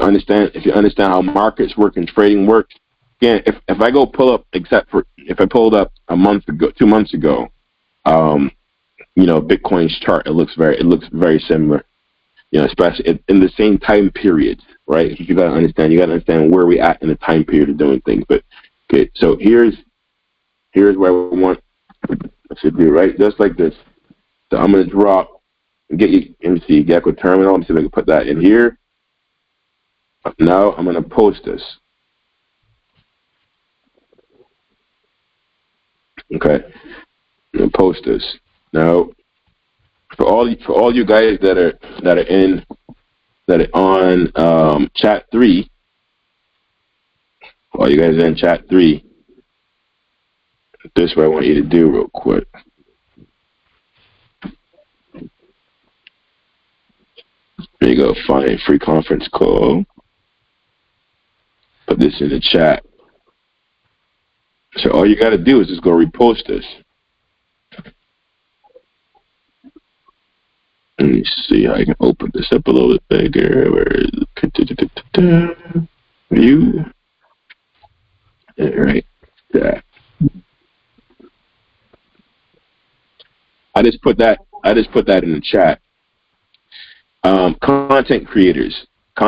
you understand how markets work and trading works, again, if I go pull up, except for if I pulled up a month ago, 2 months ago, Bitcoin's chart, it looks very similar. Especially in the same time period, right? You gotta understand where we at in the time period of doing things. But okay, so here's where we want to do, right? Just like this. So I'm gonna drop and get you. Let me see, Gecko Terminal. Let me see if I can put that in here. Now I'm gonna post this. Okay, I'm gonna post this now. For all you guys that are on chat 3, all you guys are in chat 3, this is what I want you to do real quick. There you go, find free conference call. Put this in the chat. So all you got to do is just go repost this. Let me see how I can open this up a little bit bigger. Where is it? View. Right there. I just put that in the chat. Content creators. I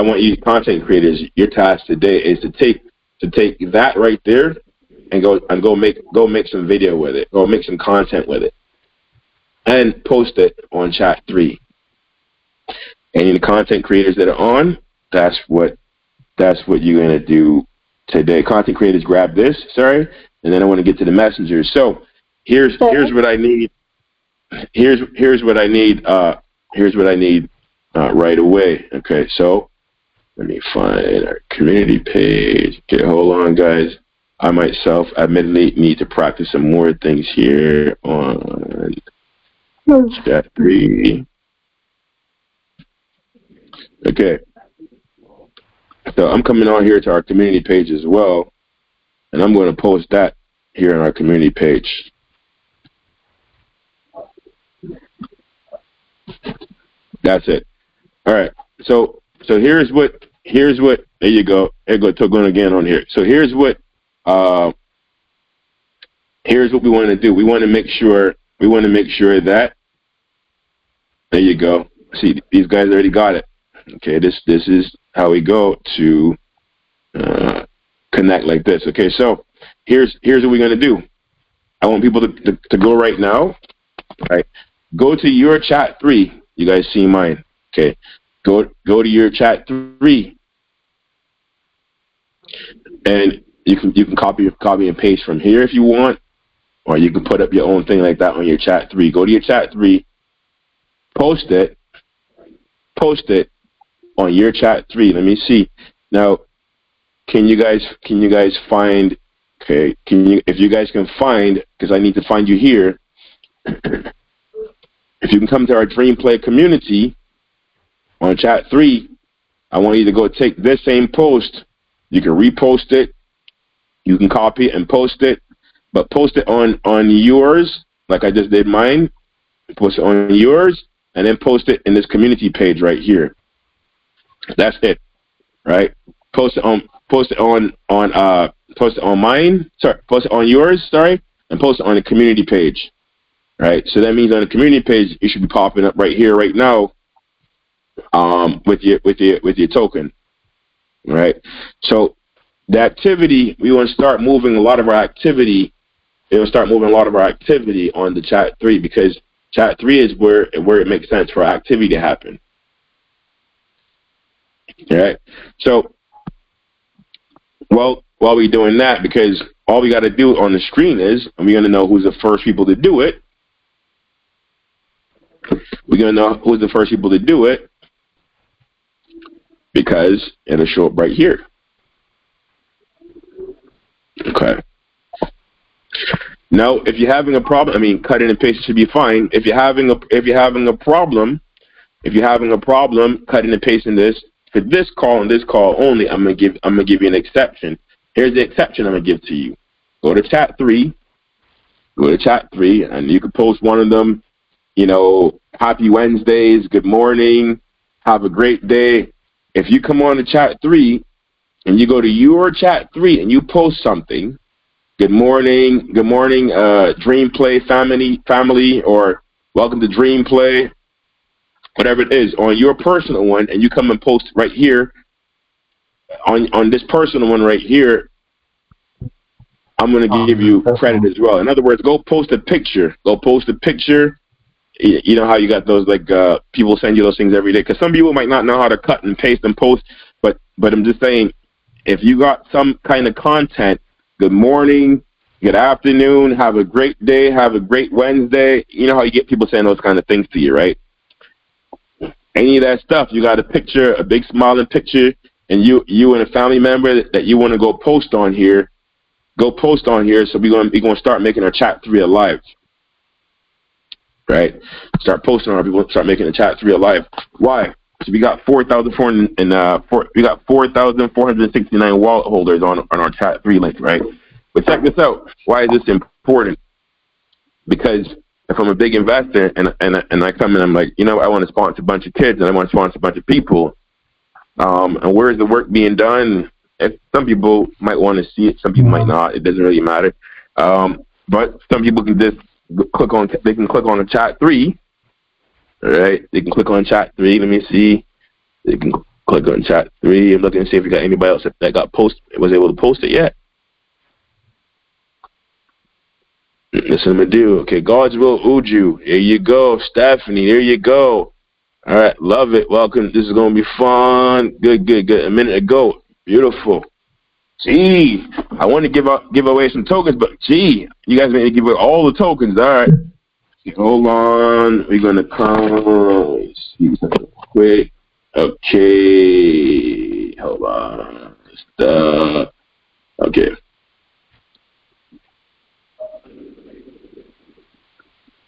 want you content creators. Your task today is to take that right there and go make some video with it. Go make some content with it. And post it on chat 3. And the content creators that are on, that's what you're gonna do today. Content creators, grab this, and then I want to get to the messengers. So here's what I need. Here's what I need. Here's what I need right away. Okay, so let me find our community page. Okay, hold on, guys. I myself, admittedly, need to practice some more things here on chat 3. Okay. So I'm coming on here to our community page as well, and I'm going to post that here on our community page. That's it. All right. So here's what. There you go. There you go. Going again on here. So here's what we want to do. We want to make sure that. There you go. See, these guys already got it. Okay, this is how we go to connect like this. Okay, so here's what we're gonna do. I want people to go right now. All right, go to your chat 3. You guys see mine. Okay, go to your chat 3, and you can copy and paste from here if you want, or you can put up your own thing like that on your chat 3. Go to your chat 3, post it on your chat 3. Let me see. Now, can you guys find? Okay, if you guys can find, because I need to find you here. If you can come to our DreamPlay community on chat 3, I want you to go take this same post. You can repost it. You can copy it and post it, but post it on yours, like I just did mine. Post it on yours, and then post it in this community page right here. That's it, right? Post it on mine. Sorry, post it on yours. Sorry, and post it on the community page. Right. So that means on the community page, it should be popping up right here, right now. with your token, right? So the activity, we want to start moving a lot of our activity. It'll start moving a lot of our activity on the chat 3, because chat 3 is where it makes sense for activity to happen. All right. So while we're doing that, because all we got to do on the screen is, and we're going to know who's the first people to do it. We're going to know who's the first people to do it, because it'll show up right here. Okay. Now, if you're having a problem, I mean, cutting and pasting should be fine. If you're having a problem, cutting and pasting this for this call and this call only, I'm gonna give you an exception. Here's the exception I'm gonna give to you. Go to chat 3. Go to chat 3, and you can post one of them. You know, happy Wednesdays, good morning, have a great day. If you come on to chat 3 and you go to your chat 3 and you post something, good morning, DreamPlay family, or welcome to DreamPlay, whatever it is, on your personal one, and you come and post right here, on this personal one right here, I'm going to give you credit as well. In other words, go post a picture. You know how you got those, like, people send you those things every day, because some people might not know how to cut and paste and post, but I'm just saying, if you got some kind of content, good morning, good afternoon, have a great day, have a great Wednesday, you know how you get people saying those kind of things to you, right? Any of that stuff, you got a picture, a big smiling picture, and you and a family member that you want to go post on here, so we're going to start making our chat 3 alive. Right? Start posting on our people, start making the chat 3 alive. Why? So we got 4,469 wallet holders on our chat 3 link, right? But check this out. Why is this important? Because if I'm a big investor and I come in, I'm like, you know, I want to sponsor a bunch of kids and I want to sponsor a bunch of people. And where is the work being done? If some people might want to see it, some people might not. It doesn't really matter. But some people can just click on the chat 3. All right, they can click on chat 3. Let me see. They can click on chat 3. I'm looking to see if we got anybody else that was able to post it yet. Listen, I'm gonna do. Okay, God's will Uju. Here you go, Stephanie. Here you go. All right, love it. Welcome. This is gonna be fun. Good. A minute ago, beautiful. Gee, I want to give away some tokens, but gee, you guys made me give away all the tokens. All right, hold on. We're gonna come. Let's see something quick. Okay, hold on. Okay.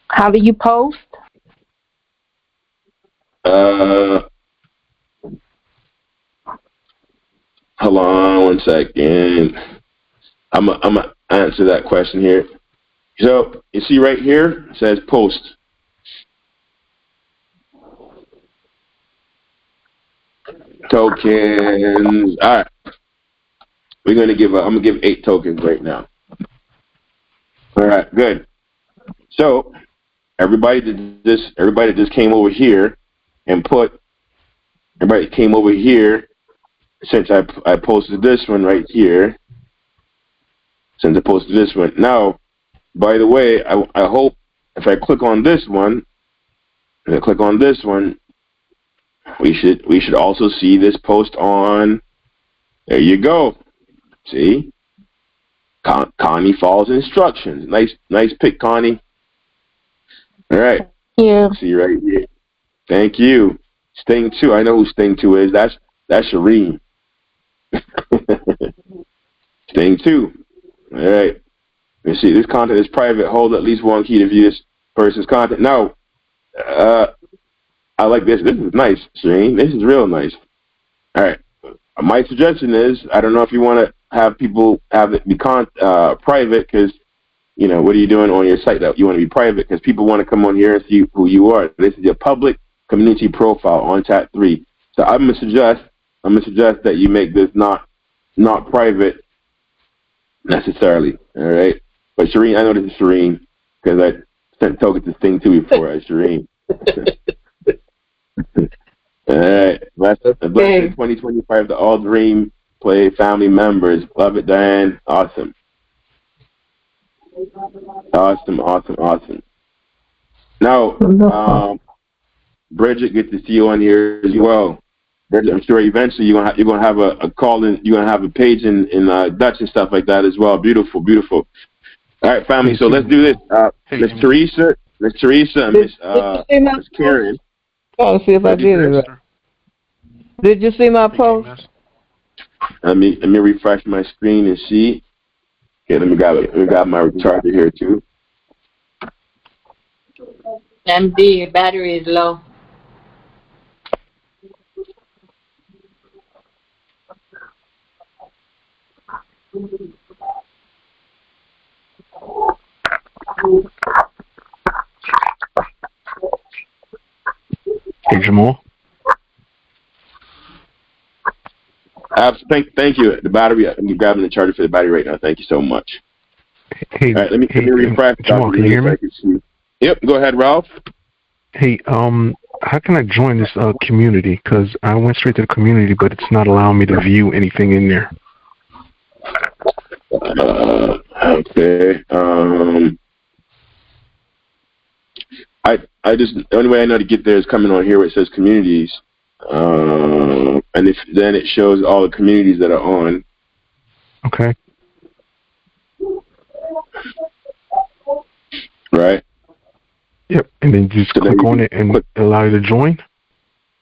How do you post? Hold on 1 second. I'm gonna answer that question here. So you see right here, it says post. Tokens. All right. I'm gonna give 8 tokens right now. All right, good. So everybody that just came over here and everybody came over here, since I posted this one right here. Since I posted this one. Now, by the way, I hope if I click on this one, we should also see this post on. There you go. See? Connie follows instructions. Nice pick, Connie. All right. Yeah. See right here. Thank you. Sting 2. I know who Sting 2 is. That's Shireen. Sting 2. All right. Let's see. This content is private. Hold at least one key to view this person's content. No. I like this. This is nice, Shireen. This is real nice. All right. My suggestion is, I don't know if you want to have people have it be private, because, you know, what are you doing on your site that you want to be private? Because people want to come on here and see who you are. This is your public community profile on chat 3. So I'm gonna suggest that you make this not private necessarily. All right. But Shireen, I know this is Shireen because I sent tokens to Sting 2 before as Shireen. All right. Blessed 2025 to all DreamPlay family members. Love it, Diane. Awesome. Awesome. Now, Bridget, good to see you on here as well. Bridget, I'm sure eventually you're gonna have a call in. You're gonna have a page in Dutch and stuff like that as well. Beautiful. All right, family. So let's do this. Miss Teresa, and Miss Karen. Oh, see if I did it right. Did you see my post? Let me refresh my screen and see. Okay, let me grab my charger here too. MD, battery is low. Hey, Jamal. Thank you. The battery. I'm grabbing the charger for the battery right now. Thank you so much. Hey, all right, let me refresh. Jamal, can you hear me? Yep. Go ahead, Ralph. Hey, how can I join this community? Because I went straight to the community, but it's not allowing me to view anything in there. Okay. I just, the only way I know to get there is coming on here where it says communities. And then it shows all the communities that are on. Okay. Right. Yep. And then just click on it and allow you to join.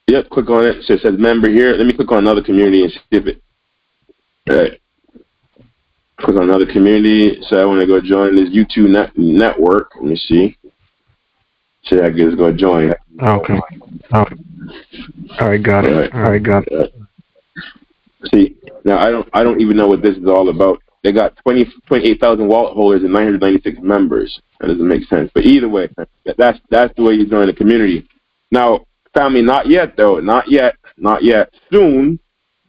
Yep. Click on it. So it says member here. Let me click on another community and see if it. All right. Click on another community. So I want to go join this YouTube network. Let me see. So I guess go join. Okay. All right, got it. See, now I don't even know what this is all about. They got 28,000 wallet holders and 996 members. That doesn't make sense. But either way, that's the way you join the community. Now, family, not yet though. Not yet. Soon.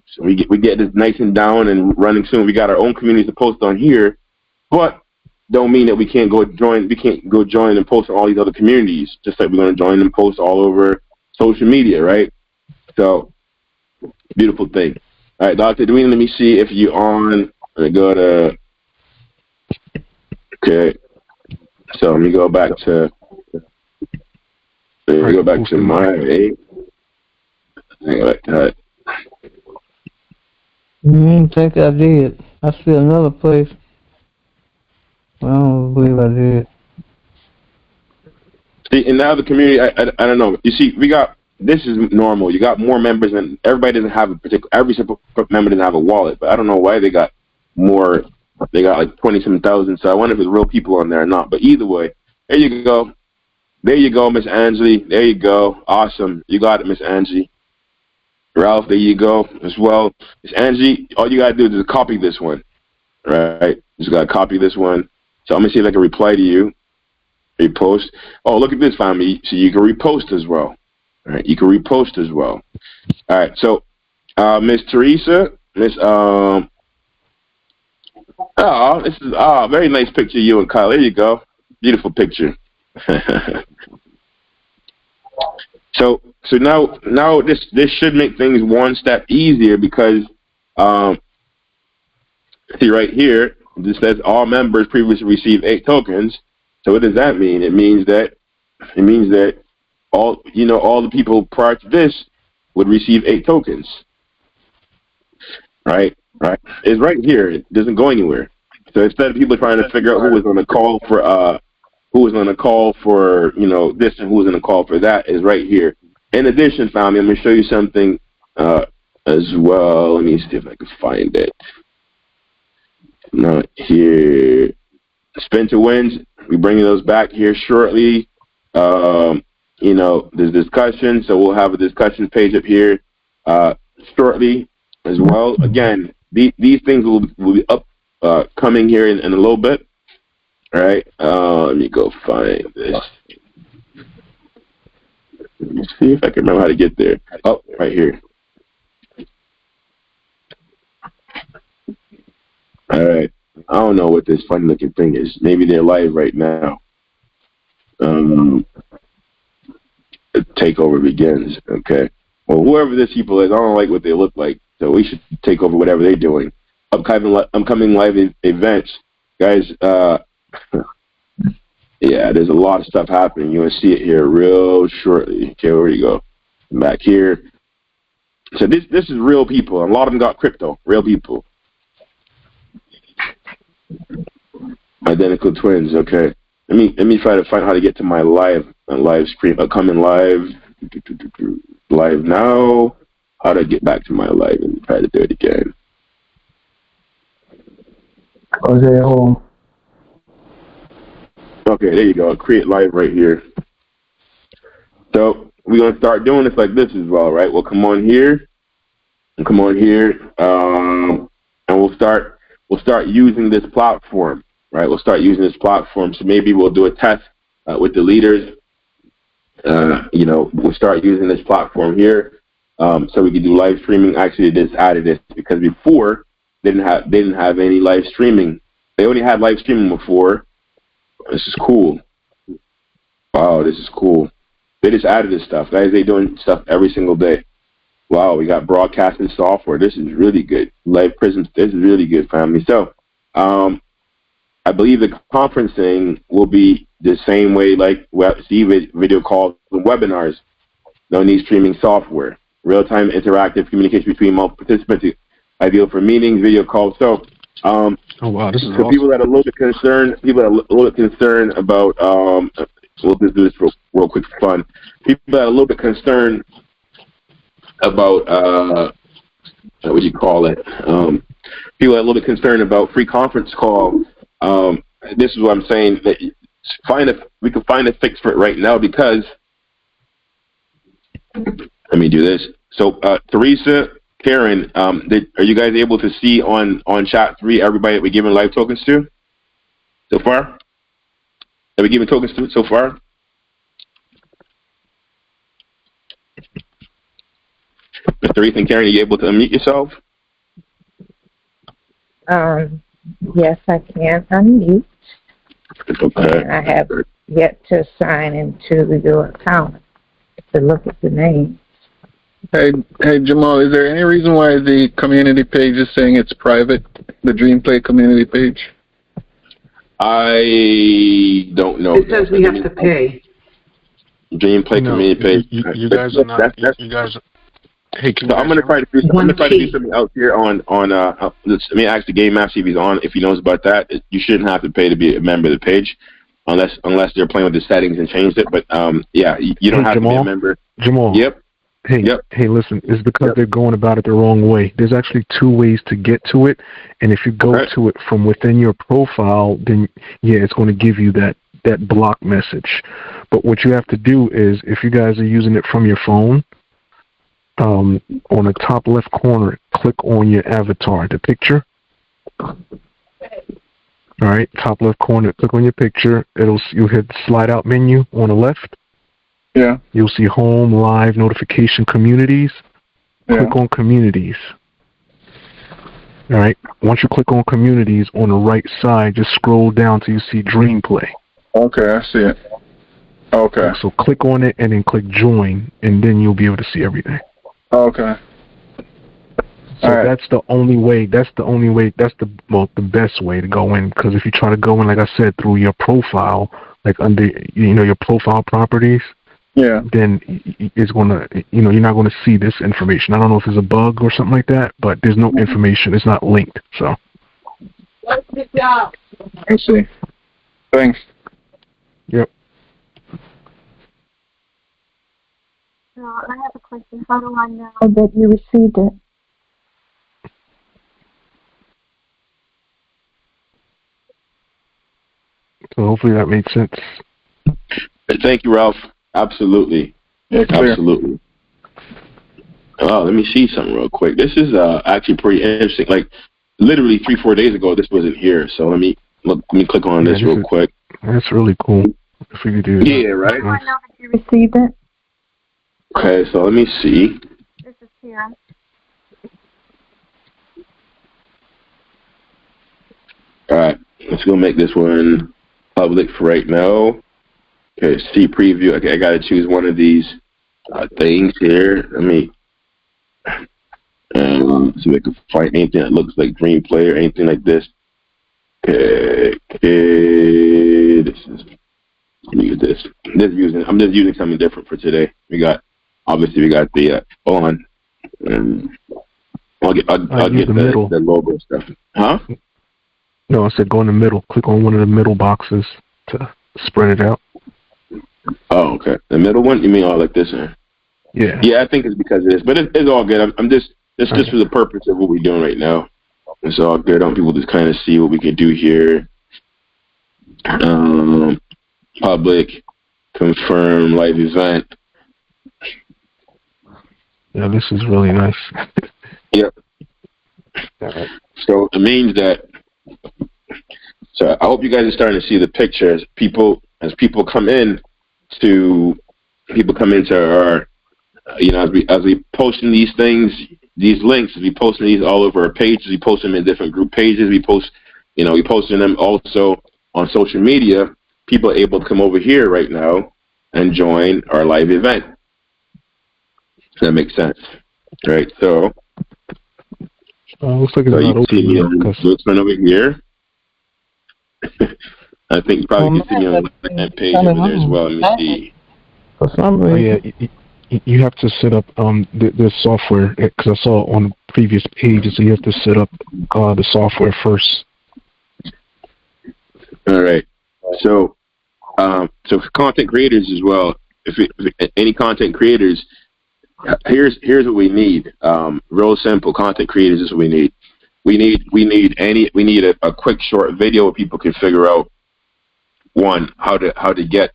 So we get this nice and down and running soon. We got our own communities to post on here, but don't mean that we can't go join. We can't go join and post on all these other communities. Just like we're going to join and post all over social media, right? So, beautiful thing. All right, Dr. Dwayne, let me see if you're on. Let me go to. Okay. So let me go back to. Let me go back to my. Let me go back to that. I think I did. I see another place. I don't believe I did. See, and now the community, I don't know. You see, this is normal. You got more members, and everybody doesn't have every single member doesn't have a wallet, but I don't know why they got more. They got like 20-some thousand, so I wonder if there's real people on there or not. But either way, there you go. There you go, Miss Angie. There you go. Awesome. You got it, Miss Angie. Ralph, there you go as well. Miss Angie, all you got to do is just copy this one. Right? Just got to copy this one. So I'm going to see if I can reply to you. Repost. Oh, look at this, family. So you can repost as well. All right? You can repost as well. All right. So, Miss Teresa, this is very nice picture of you and Kyle. There you go. Beautiful picture. So now this should make things one step easier because see right here, this says all members previously received 8 tokens. So what does that mean? It means that all the people prior to this would receive 8 tokens. Right. It's right here. It doesn't go anywhere. So instead of people trying to figure out who was on the call for this and who was on the call for that, is right here. In addition, family, I'm going to show you something as well. Let me see if I can find it. Not here. Spin to wins. We're bringing those back here shortly. There's discussion, so we'll have a discussion page up here shortly as well. Again, these things will be up coming here in a little bit. All right. Let me go find this. Let me see if I can remember how to get there. Oh, right here. All right. I don't know what this funny looking thing is. Maybe they're live right now. The takeover begins. Okay. or whoever this people is. I don't like what they look like, so we should take over whatever they're doing. Upcoming live events, guys. Yeah, there's a lot of stuff happening. You're gonna see it here real shortly. Okay, where you go? Back here. So this is real people. A lot of them got crypto. Real people. Identical twins. Okay. Let me try to find how to get to my live stream. Upcoming live now. How to get back to my live and try to do it again. Okay, hold on. Okay, there you go. Create live right here. So we're gonna start doing this like this as well, right? We'll come on here, and we'll start using this platform, right? We'll start using this platform. So maybe we'll do a test with the leaders. We'll start using this platform here, so we can do live streaming. Actually, they just added this because before they didn't have any live streaming. They only had live streaming before. This is cool. Wow, this is cool. They just added this stuff, guys. They doing stuff every single day. Wow, we got broadcasting software. This is really good. Live prisons. This is really good, family. So, I believe the conferencing will be the same way like video calls and webinars. No need streaming software. Real-time interactive communication between multiple participants. Ideal for meetings, video calls. So, oh wow, this is so awesome. people that are a little bit concerned about we'll just do this real quick for fun. People that are a little bit concerned about what do you call it? People that are a little bit concerned about free conference call. This is what I'm saying. That we can find a fix for it right now because let me do this. So Teresa, Karen, are you guys able to see on chat 3 everybody that we're giving live tokens to so far? Have we given tokens to so far? Teresa and Karen, are you able to unmute yourself? Yes, I can unmute. Okay. And I have yet to sign into your account to look at the name. Hey, Jamal, is there any reason why the community page is saying it's private, the DreamPlay community page? I don't know. It says we have to pay. DreamPlay community page. You guys are not. You guys. Hey, so I'm gonna try to do something else here on. Let me ask the Game Master if he's on. If he knows about that, you shouldn't have to pay to be a member of the page, unless they're playing with the settings and changed it. But yeah, you don't have to be a member. Jamal. Yep. Hey, listen, it's because they're going about it the wrong way. There's actually 2 ways to get to it, and if you go to it from within your profile, then yeah, it's going to give you that block message. But what you have to do is, if you guys are using it from your phone, on the top left corner, click on your avatar, the picture. All right, top left corner, click on your picture. You'll hit the slide out menu on the left. Yeah. You'll see home, live, notification, communities. Click on communities. All right. Once you click on communities on the right side, just scroll down till you see DreamPlay. Okay, I see it. Okay. So click on it and then click join, and then you'll be able to see everything. Okay. So that's the only way. That's the best way to go in. Because if you try to go in, like I said, through your profile, like under your profile properties. Yeah. Then it's gonna, you're not gonna see this information. I don't know if it's a bug or something like that, but there's no information. It's not linked. So. I see. Thanks. Yep. I have a question. How do I know that you received it? So hopefully that made sense. Thank you, Ralph. Absolutely. Yeah, absolutely. Oh, let me see something real quick. This is actually pretty interesting. Like literally 3-4 days ago, this wasn't here. So let me click on this real quick. That's really cool. If we could do that. Yeah, right. How do I know that you received it? Okay, so let me see. This is here. All right, let's go make this one public for right now. Okay, see preview. Okay, I got to choose one of these things here. Let me So we can find anything that looks like DreamPlay or anything like this. Okay, this is, let me use this. I'm just using something different for today. We got the on, and I'll get the logo stuff. Huh? No, I said go in the middle. Click on one of the middle boxes to spread it out. Oh, okay. The middle one? You mean all like this? Yeah. Yeah, I think it's because of this, but it's all good. I'm just for the purpose of what we're doing right now. It's all good. I want people to kind of see what we can do here. Public, confirm, live event. Yeah, this is really nice. Yep. So it means that. So I hope you guys are starting to see the picture as people come into our, as we posting these things, these links, we posting these all over our pages, we post them in different group pages, we posting them also on social media. People are able to come over here right now and join our live event. Does that make sense? Right, so looks like it's not open. Let's run over here. I think you probably can see me on the page over there as well. Let me see. You have to set up the software, because I saw on the previous pages, so you have to set up the software first. All right. So for content creators as well, if any content creators, here's what we need. Real simple. Content creators is what we need. We need a quick short video where people can figure out, one, how to get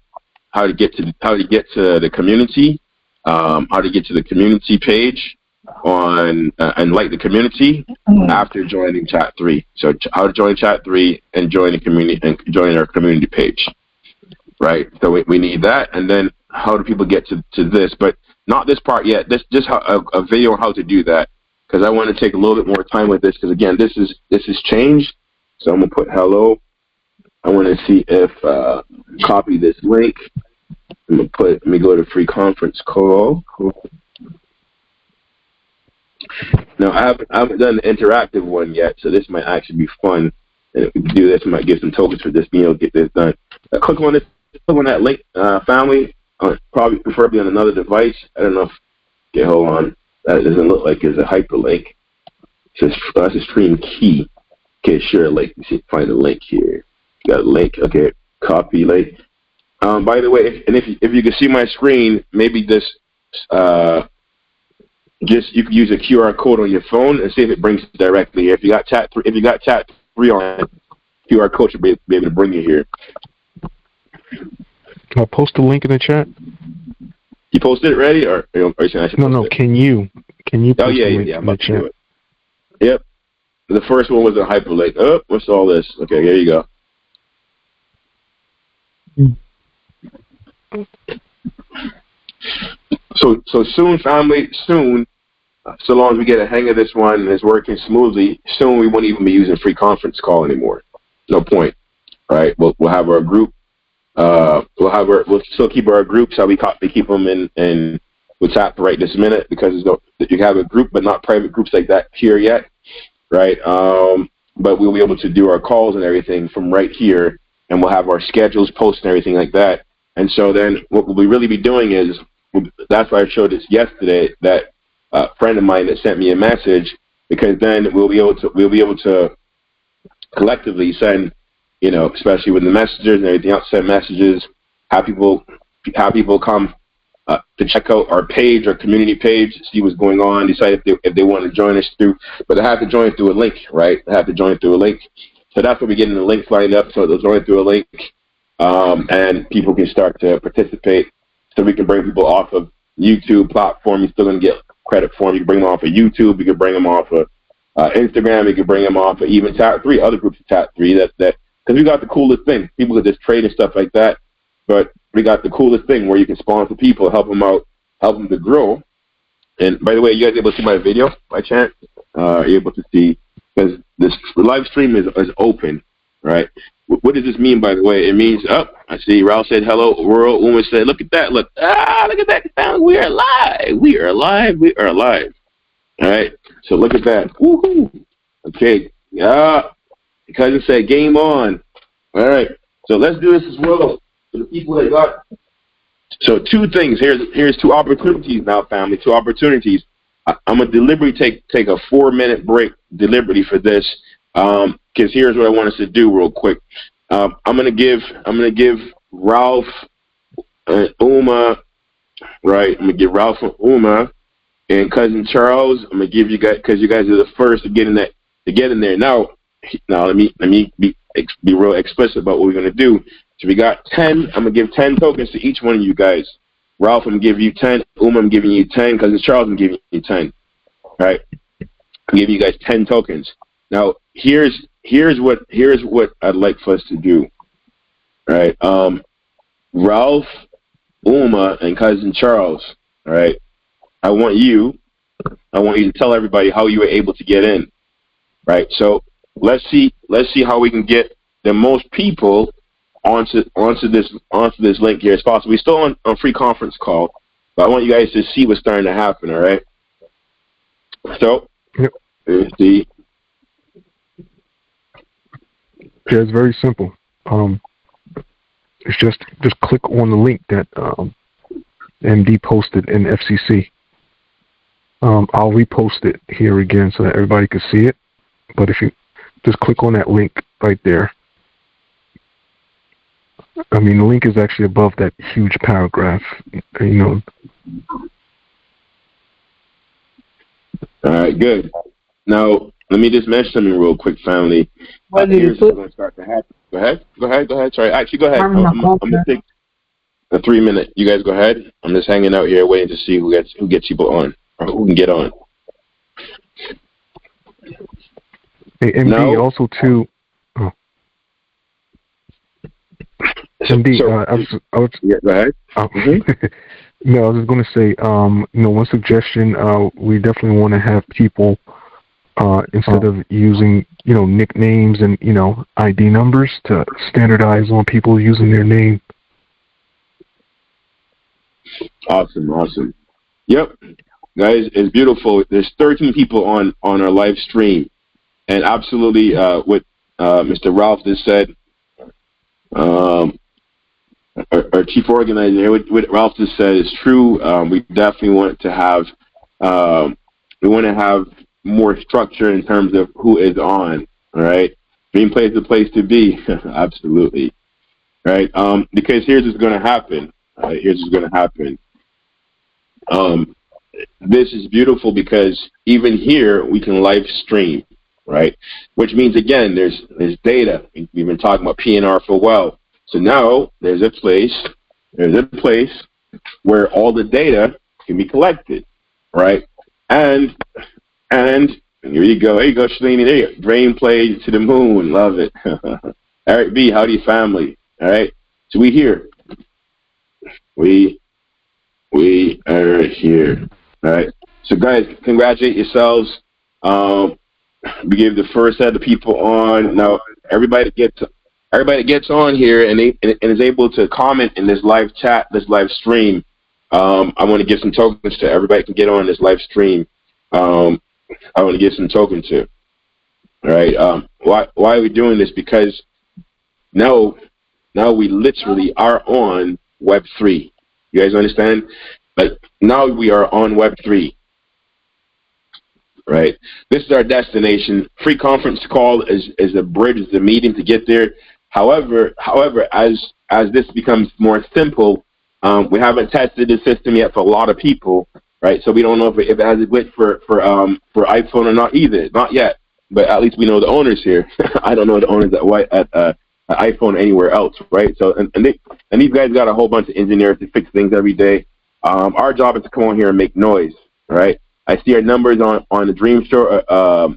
to the community, how to get to the community page on and like the community after joining Chat 3. So how to join Chat 3 and join the community and join our community page, right? So we need that, and then how do people get to this? But not this part yet. This just a video on how to do that, because I want to take a little bit more time with this, because again, this is changed. So I'm gonna put hello. I want to see if copy this link. Let me go to free conference call. Cool. Now I haven't done the interactive one yet, so this might actually be fun. And if we can do this, we might give some tokens for this, get this done. Click on that link, family. Probably preferably on another device. I don't know if. Okay, hold on. That doesn't look like it's a hyperlink. It says that's a stream key. Okay, share a link. Let's see, find a link here. Got a link. Okay, copy link. By the way, if you can see my screen, maybe this you can use a QR code on your phone and see if it brings you directly. If you got Chat 3 on it, QR code should be able to bring you here. Can I post the link in the chat? You posted it already, or you saying I should? No. Can you post the link in the chat? Yep. The first one was a hyperlink. Oh, what's all this? Okay, here you go. So soon, family, soon, so long as we get a hang of this one and it's working smoothly, soon we won't even be using free conference call anymore. No point, right? We'll have our group. We'll still keep our groups how we keep them in WhatsApp right this minute, because you have a group but not private groups like that here yet, right? But we'll be able to do our calls and everything from right here, and we'll have our schedules posted and everything like that. And so then what we'll really be doing is, that's why I showed this yesterday, that friend of mine that sent me a message, because then we'll be able to collectively send, especially with the messengers and everything else, send messages, have people come to check out our page, our community page, see what's going on, decide if they want to join us through, but they have to join through a link, right? They have to join through a link. So that's what we're getting the links lined up, so they'll join through a link, and people can start to participate, so we can bring people off of YouTube platform. You're still going to get credit for them. You can bring them off of YouTube. You can bring them off of Instagram. You can bring them off of even Chat 3, other groups of Chat 3. Because we got the coolest thing. People could just trade and stuff like that, but we got the coolest thing where you can sponsor people, help them out, help them to grow. And by the way, you guys able to see my video by chance? You're able to see, because the live stream is open, right? What does this mean, by the way? It means, I see Ralph said hello, world. Woman said, look at that, look at that. We are live. We are live. We are live. All right. So look at that. Woohoo! Okay. Yeah. Because it said game on. All right. So let's do this as well. For the people that got. So two things. Here's two opportunities now, family. Two opportunities. I'm gonna deliberately take a 4-minute break deliberately for this. Because here's what I want us to do real quick. I'm gonna give Ralph and Uma, right? I'm gonna give Ralph and Uma and cousin Charles. I'm gonna give you guys, because you guys are the first to get in there. Now let me be real explicit about what we're gonna do. So we got 10. I'm gonna give 10 tokens to each one of you guys. Ralph, I'm gonna give you 10. Uma, I'm giving you 10. Cousin Charles, I'm giving you 10. All right, I'm giving you guys 10 tokens. Now here's what I'd like for us to do. All right, Ralph, Uma, and cousin Charles. All right, I want you to tell everybody how you were able to get in. Right. So let's see how we can get the most people onto this link here as possible. We're still on free conference call, but I want you guys to see what's starting to happen. All right. So let's see. Yeah, it's very simple. It's just click on the link that MD posted in FCC. I'll repost it here again so that everybody can see it. But if you just click on that link right there, I mean, the link is actually above that huge paragraph, you know. All right, good. Now, let me just mention something real quick, family. Here's what's going to start to happen. Go ahead. Sorry, actually, go ahead. I'm going to take a 3-minute. You guys go ahead. I'm just hanging out here waiting to see who gets people on, or who can get on. Hey, MD, now, also too. Oh. MD, yeah, go ahead. No, I was just going to say, one suggestion. We definitely want to have people, instead of using, nicknames and, ID numbers, to standardize on people using their name. Awesome. Yep. Guys, it's beautiful. There's 13 people on our live stream. And absolutely what Mr. Ralph just said, our chief organizer, what Ralph just said is true. We definitely want to have more structure in terms of who is on. All right, DreamPlay is the place to be. Absolutely, right? Because here's what's going to happen. This is beautiful because even here we can live stream, right? Which means, again, there's data. We've been talking about PNR for a while. So now there's a place where all the data can be collected, right? And here you go, Shalini, there you go. DreamPlay to the moon, love it. Eric B, howdy family, all right? So we here. We are here, all right? So guys, congratulate yourselves. We gave the first set of people on. Now everybody that gets on here and is able to comment in this live chat, this live stream. I want to give some tokens to everybody can get on this live stream. I want to give some tokens to. All right. Why are we doing this? Because now we literally are on Web3. You guys understand? Like now we are on Web3. Right. This is our destination. Free conference call is a bridge, is a medium to get there. However, as this becomes more simple, we haven't tested the system yet for a lot of people, right? So we don't know if it has a glitch for iPhone or not either, not yet. But at least we know the owners here. I don't know the owners at iPhone anywhere else, right? So and these guys got a whole bunch of engineers to fix things every day. Our job is to come on here and make noise, right? I see our numbers on the Dream Show. I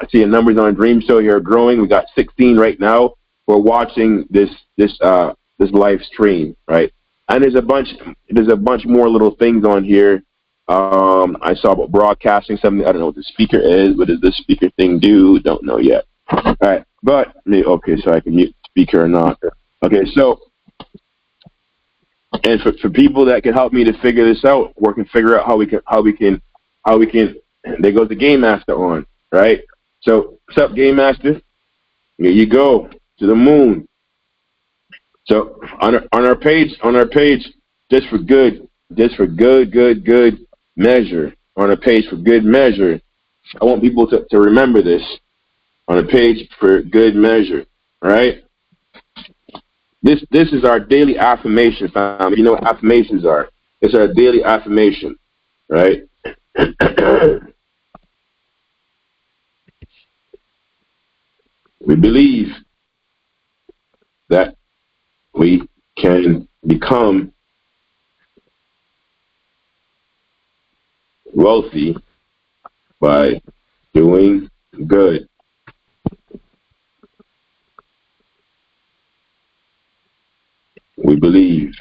see our numbers on Dream Show here are growing. We got 16 right now. We're watching this live stream, right? And there's a bunch more little things on here. I saw about broadcasting something. I don't know what the speaker is. What does this speaker thing do? Don't know yet. All right, but okay, so I can mute speaker or not. Okay, so and for people that can help me to figure this out, we can figure out how we can there goes the Game Master on, right? So, what's up, Game Master? Here you go, to the moon. So, on our page, just for good measure, on a page for good measure, I want people to remember this, on a page for good measure, right? This is our daily affirmation, family. You know what affirmations are? It's our daily affirmation, right? We believe that we can become wealthy by doing good. We believe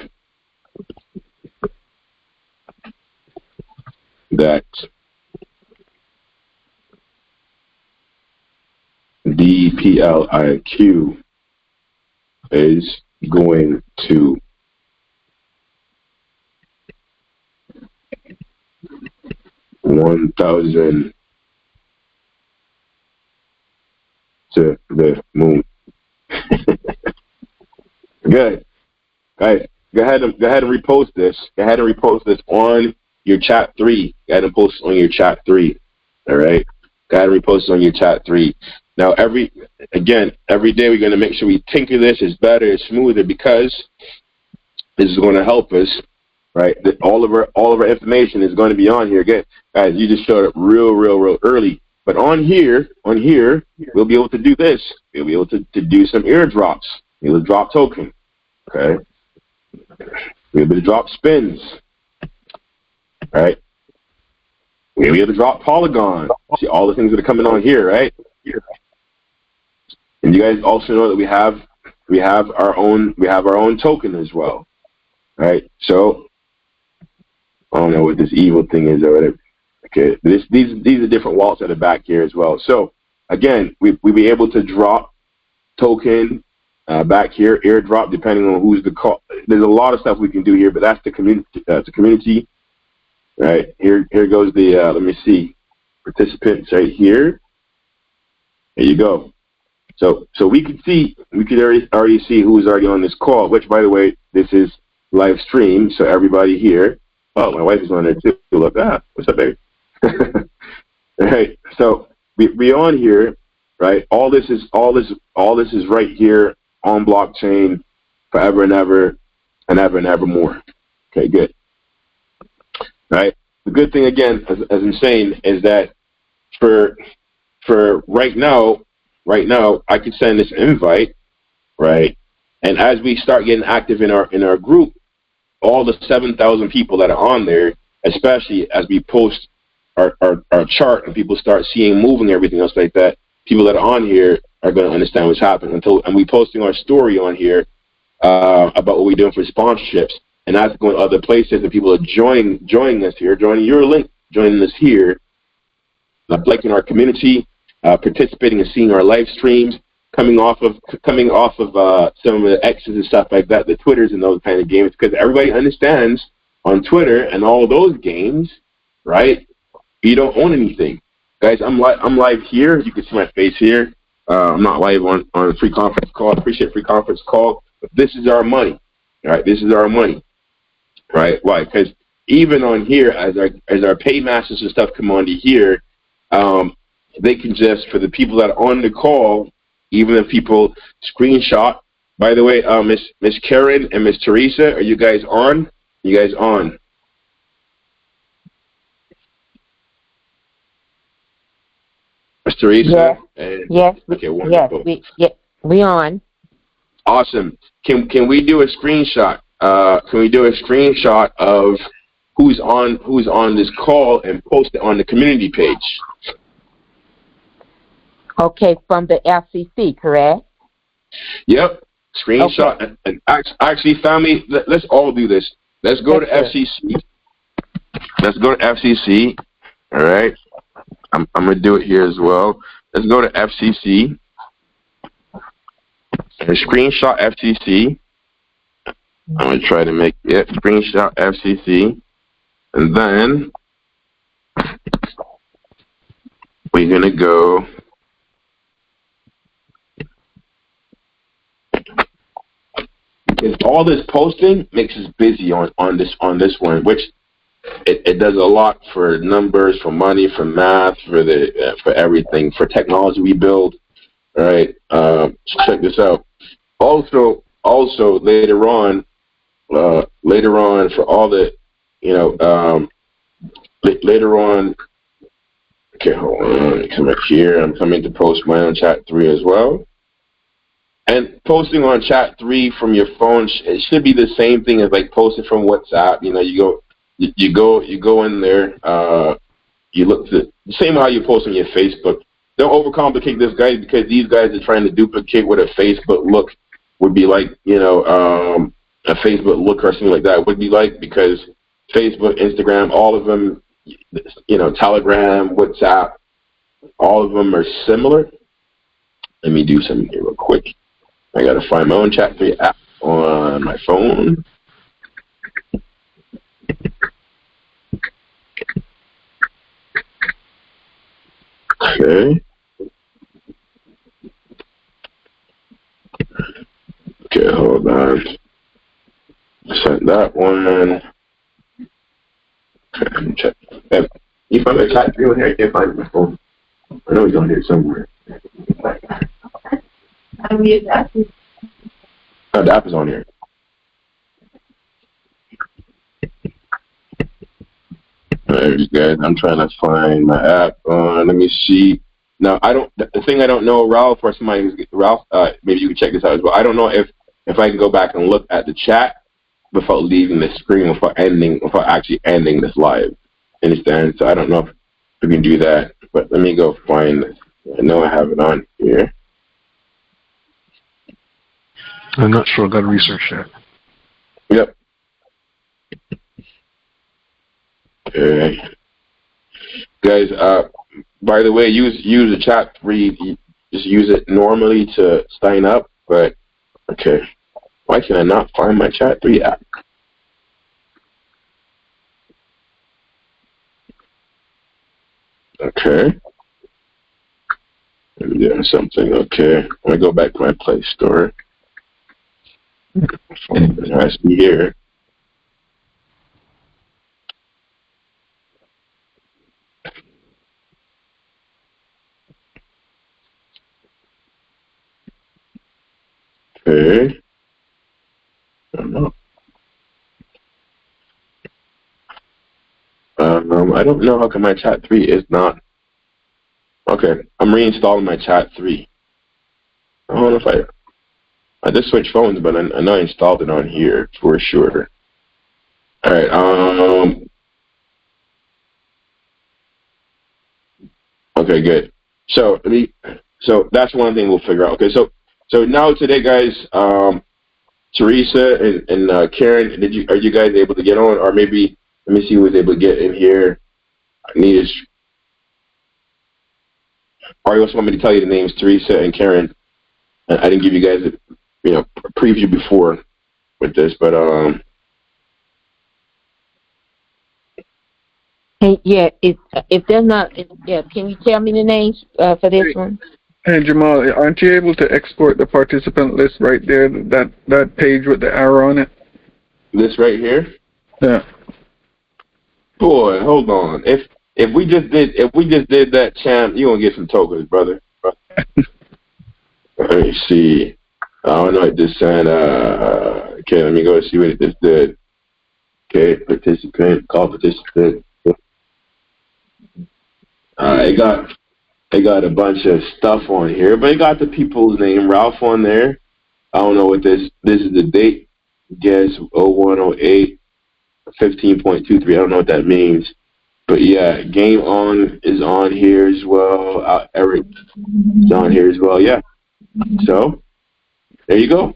that DPLIQ is going to $1,000 to the moon. Good. Guys, go ahead and repost this. Go ahead and repost this on your chat 3. Go ahead and post it on your chat 3. All right. Go ahead and repost it on your chat 3. Now, every day we're going to make sure we tinker this. It's better, it's smoother, because this is going to help us, right? All of our information is going to be on here. Again, guys, you just showed up real early. But on here, we'll be able to do this. We'll be able to do some airdrops. We'll drop token. Okay. We'll be able to drop spins. Right? We'll be able to drop Polygon. See all the things that are coming on here, right? And you guys also know that we have our own token as well. Right? So I don't know what this evil thing is or whatever. Okay. These are different wallets that are back here as well. So again, we'll be able to drop token back here, airdrop, depending on who's the call. There's a lot of stuff we can do here, but that's the community. Community. Right here goes the let me see, participants right here. There you go. So we could already see who's already on this call. Which, by the way, this is live stream, so everybody here. Oh, my wife is on there too. Look, what's up, baby? All right. So we on here, right? All this is right here on blockchain forever and ever more. Okay, good. Right. The good thing, again, as I'm saying, is that for right now, I could send this invite, right? And as we start getting active in our group, all the 7,000 people that are on there, especially as we post our chart and people start seeing moving everything else like that, people that are on here are going to understand what's happening. And we posting our story on here about what we're doing for sponsorships. And that's going to other places, and people are joining us here, joining your link, joining us here, liking our community, participating and seeing our live streams, coming off of some of the X's and stuff like that, the Twitters and those kind of games, because everybody understands on Twitter and all of those games, right? You don't own anything, guys. I'm live here. You can see my face here. I'm not live on a free conference call. I appreciate free conference call, but this is our money, all right? This is our money. Right? Why? Because even on here, as our Paymasters and stuff come onto here, they can just, for the people that are on the call, even if people screenshot. By the way, Miss Karen and Miss Teresa, are you guys on? You guys on? Miss Teresa? Yes. Okay, wonderful. Yes, we on. Awesome. Can we do a screenshot? Can we do a screenshot of who's on this call and post it on the community page? Okay, from the FCC, correct? Yep. Screenshot. Okay. And actually, family, let's all do this. Let's go to FCC. Let's go to FCC. All right. I'm going to do it here as well. Let's go to FCC. And screenshot FCC. I'm going to try to make it screenshot FCC. And then gonna go. Because all this posting makes us busy on this one, which it does a lot for numbers, for money, for math, for everything, for technology we build. All right, check this out. Also later on for all the, later on. Okay, hold on. Come back here. I'm coming to post mine on Chat 3 as well. And posting on Chat 3 from your phone, it should be the same thing as like posting from WhatsApp. You go in there. You look the same how you post on your Facebook. Don't overcomplicate this, guys, because these guys are trying to duplicate what a Facebook look would be like. A Facebook look or something like that would be like, because Facebook, Instagram, all of them, Telegram, WhatsApp, all of them are similar. Let me do something here real quick. I gotta find my own Chat 3 app on my phone. Okay. Okay, hold on. Send that one. Okay, check. Hey, you find my Chat 3 on here? I can't find my phone. I know he's on here somewhere. Oh, the app is on here. Alright, guys, I'm trying to find my app. Let me see. Now, the thing I don't know, Ralph, or somebody, Ralph, maybe you can check this out as well. I don't know if I can go back and look at the chat without leaving the screen, without actually ending this live. Understand? So I don't know if we can do that, but let me go find this. I know I have it on here. I'm not sure. I've got to research that. Yep. Okay. Guys, by the way, use the Chat 3. Just use it normally to sign up, but okay. Why can I not find my Chat 3 app? Okay. I'm doing something. Okay. I'm going to go back to my Play Store. It has to be here. Okay. I don't know. I don't know how come my Chat 3 is not. Okay, I'm reinstalling my Chat 3. I don't know if I just switched phones, but I know I installed it on here for sure. All right. Okay, good. So that's one thing we'll figure out. Okay, so now today, guys, Teresa and Karen, are you guys able to get on? Or maybe let me see who was able to get in here. Or you also want me to tell you the names, Teresa and Karen? I didn't give you guys a preview before with this, but yeah, if they're not, can you tell me the names for this one? Hey Jamal, aren't you able to export the participant list right there? That page with the arrow on it. This right here. Yeah. Boy, hold on. If we just did that, champ, you gonna get some tokens, brother. Let me see. I don't know what this said. Okay, let me go see what this did. Okay, participant, call participant. It got a bunch of stuff on here, but it got the people's name, Ralph, on there. I don't know what this is the date. Guess 0108 15.23. I don't know what that means. But yeah, Game On is on here as well. Eric is on here as well. Yeah. So there you go.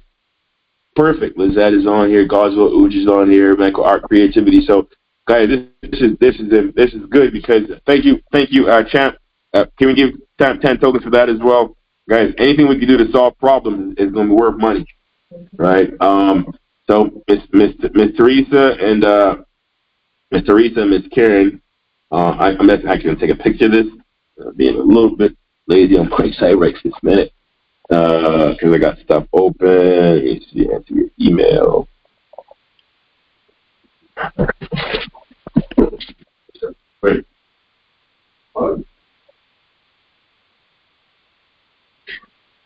Perfect. Lizette is on here. Goswell Uj is on here. Michael Art Creativity. So guys, this is good because thank you, champ. Can we give 10 tokens for that as well, guys? Anything we can do to solve problems is going to be worth money, right? So Miss Teresa and Miss Karen. I'm actually going to take a picture of this being a little bit lazy on my side right this minute because I got stuff open. Let me see, answer your email. Wait.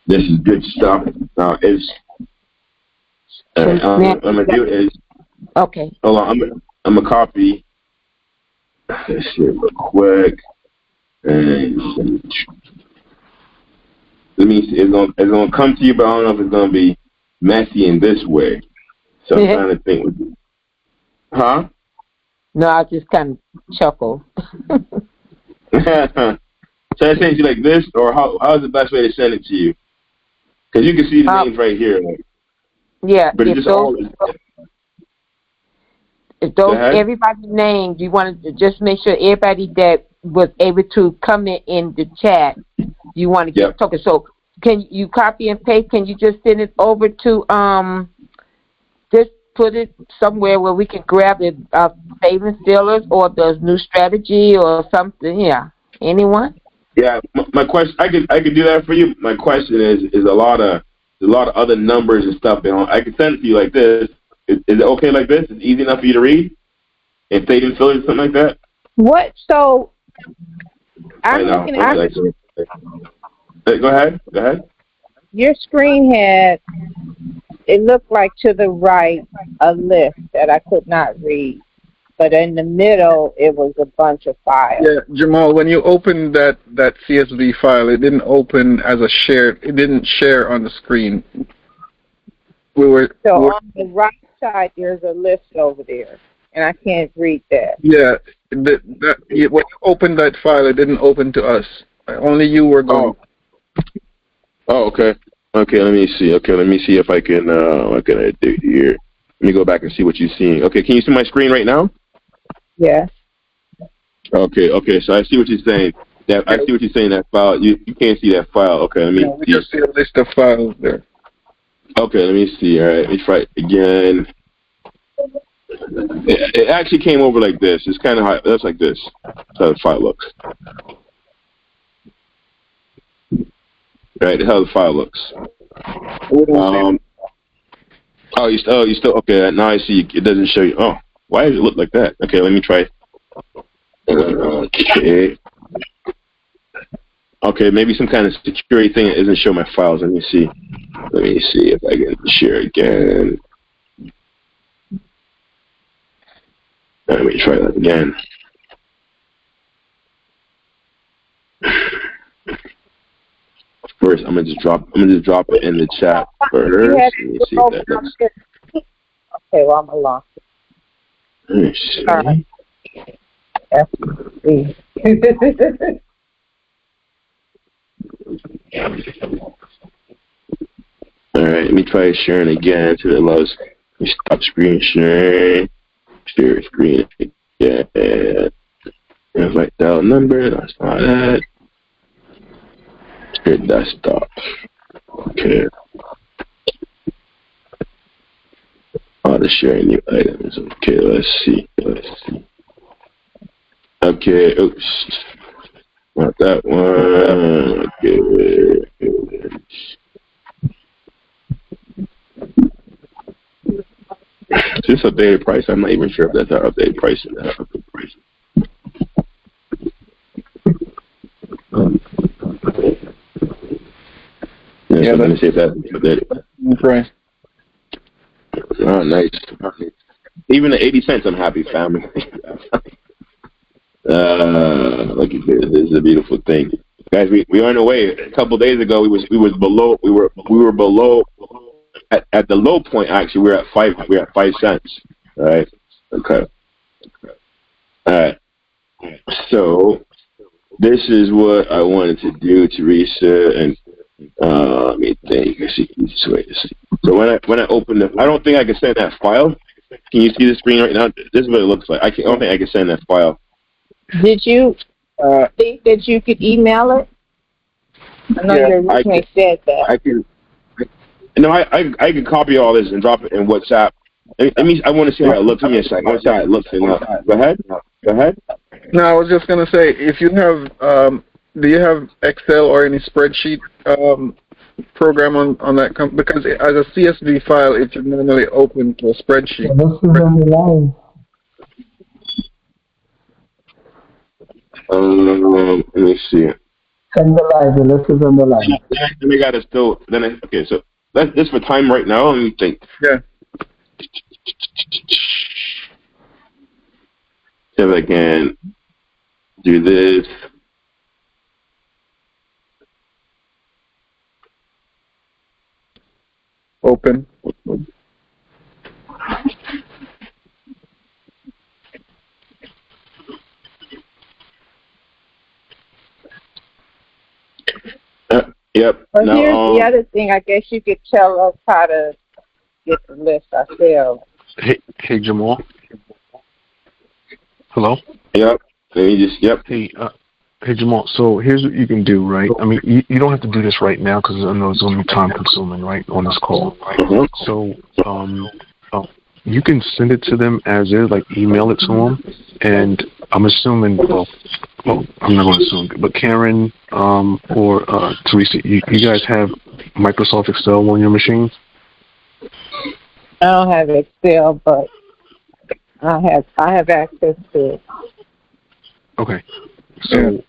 This is good stuff. Now I'm gonna do is okay. Hold on, I'm gonna copy this shit real quick, and let me see. It's gonna come to you, but I don't know if it's gonna be messy in this way. So I'm trying to think. Huh? No, I just kind of chuckle. Should I send it to you like this, or how is the best way to send it to you? Because you can see the names right here. Like, yeah. But it's just if those everybody's names, you want to just make sure everybody that was able to comment in the chat, you want to get talking. So can you copy and paste? Can you just send it over to just put it somewhere where we can grab it, savings fillers or the new strategy or something? Yeah. Anyone? Yeah, my question, I could do that for you. My question is a lot of other numbers and stuff. I can send it to you like this. Is it okay like this? Is it easy enough for you to read? And savings fillers, something like that? What? So I'm looking at. Go ahead. Your screen had. It looked like to the right a list that I could not read, but in the middle it was a bunch of files. Yeah, Jamal, when you opened that CSV file, it didn't open as a shared. It didn't share on the screen. On the right side there's a list over there, and I can't read that. Yeah, when you opened that file, it didn't open to us. Only you were going. Oh, okay. Okay, let me see. Okay, let me see if I can. What can I do here? Let me go back and see what you're seeing. Okay, can you see my screen right now? Yes. Okay. So I see what you're saying. I see what you're saying. That file. You can't see that file. Okay, let me. No, we just see a list of files there. Okay, let me see. All right, let me try it again. It actually came over like this. It's kind of high. That's like this. That's how the file looks. Right, that's how the file looks. You still okay? Now I see. It doesn't show you. Oh, why does it look like that? Okay, let me try it. Okay, maybe some kind of security thing that isn't showing my files. Let me see. Let me see if I can share again. Let me try that again. First, I'm gonna just drop it in the chat first. Let me see if that looks. Okay, well I'm along. Let me see. All right. All right, let me try sharing again to the lowest. Let me stop screen sharing. Share screen again. There's like dial number. That's not that. Share desktop. Okay. Auto sharing new items. Okay, let's see. Okay, oops. Not that one. Okay. Is this updated price? I'm not even sure if that's our updated price or not updated price. Yeah, let me see if that's updated price. Oh, nice. Even at 80 cents, I'm happy, family. Look at this. This is a beautiful thing, guys. We are on the way. A couple of days ago, we were below at the low point. Actually, we're at 5 cents. All right. Okay. All right. So this is what I wanted to do, Teresa, and let me think. So when I open I don't think I can send that file. Can you see the screen right now? This is what it looks like. I don't think I can send that file. Did you think that you could email it? I know you originally said that. I can. No, I can copy all this and drop it in WhatsApp. I want to see how it looks. Give me a second. I want to see how it looks. Go ahead. No, I was just gonna say, if you have Excel or any spreadsheet program on that? Because as a CSV file, it should normally open to a spreadsheet. This is on the line. Let me see. Send the line. This is on the line. Then we got to still. Okay, so that's just for time right now. Let me think. Yeah. See if I can do this. Open. Yep. But now, here's the other thing. I guess you could tell us how to get the list ourselves. Hey, Jamal. Hello? Yep. Let me just, yep. Hey, Jamal, so here's what you can do, right? I mean, you don't have to do this right now because I know it's going to be time-consuming, right, on this call. Mm-hmm. So you can send it to them as is, like email it to them, and I'm assuming, well I'm not going to assume, but Karen or Teresa, you guys have Microsoft Excel on your machine? I don't have Excel, but I have access to it. Okay. So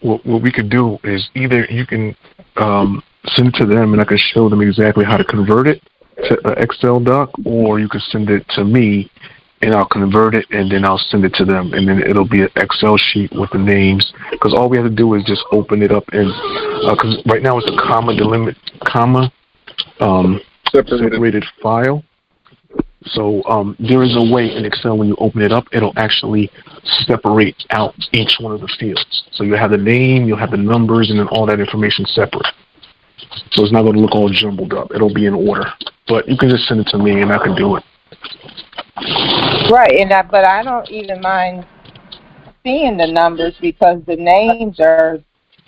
what we could do is either you can send it to them and I can show them exactly how to convert it to an Excel doc, or you can send it to me and I'll convert it and then I'll send it to them, and then it'll be an Excel sheet with the names, because all we have to do is just open it up, and because right now it's a separated file. So there is a way in Excel when you open it up, it'll actually separate out each one of the fields. So you have the name, you'll have the numbers, and then all that information separate. So it's not going to look all jumbled up. It'll be in order. But you can just send it to me and I can do it. Right, but I don't even mind seeing the numbers because the names are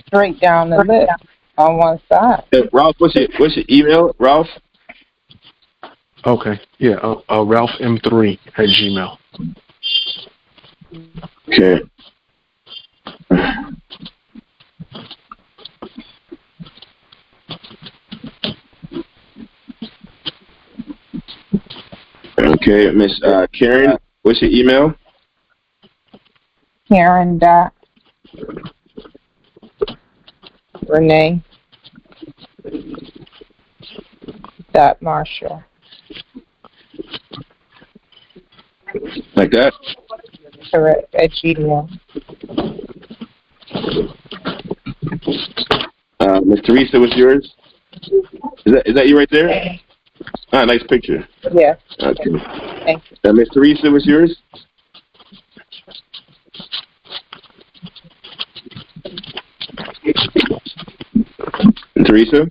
straight down the list on one side. Hey, Ralph, what's your email, Ralph? Okay, yeah, Ralph M3 at Gmail. Okay. Okay, Miss Karen, what's your email? Karen Renee Marshall. Like that? Correct, at Gmail. Miss Teresa, what's yours? Is that you right there? Ah, nice picture. Yes. Okay. Thank you. Miss Teresa, what's yours? Teresa?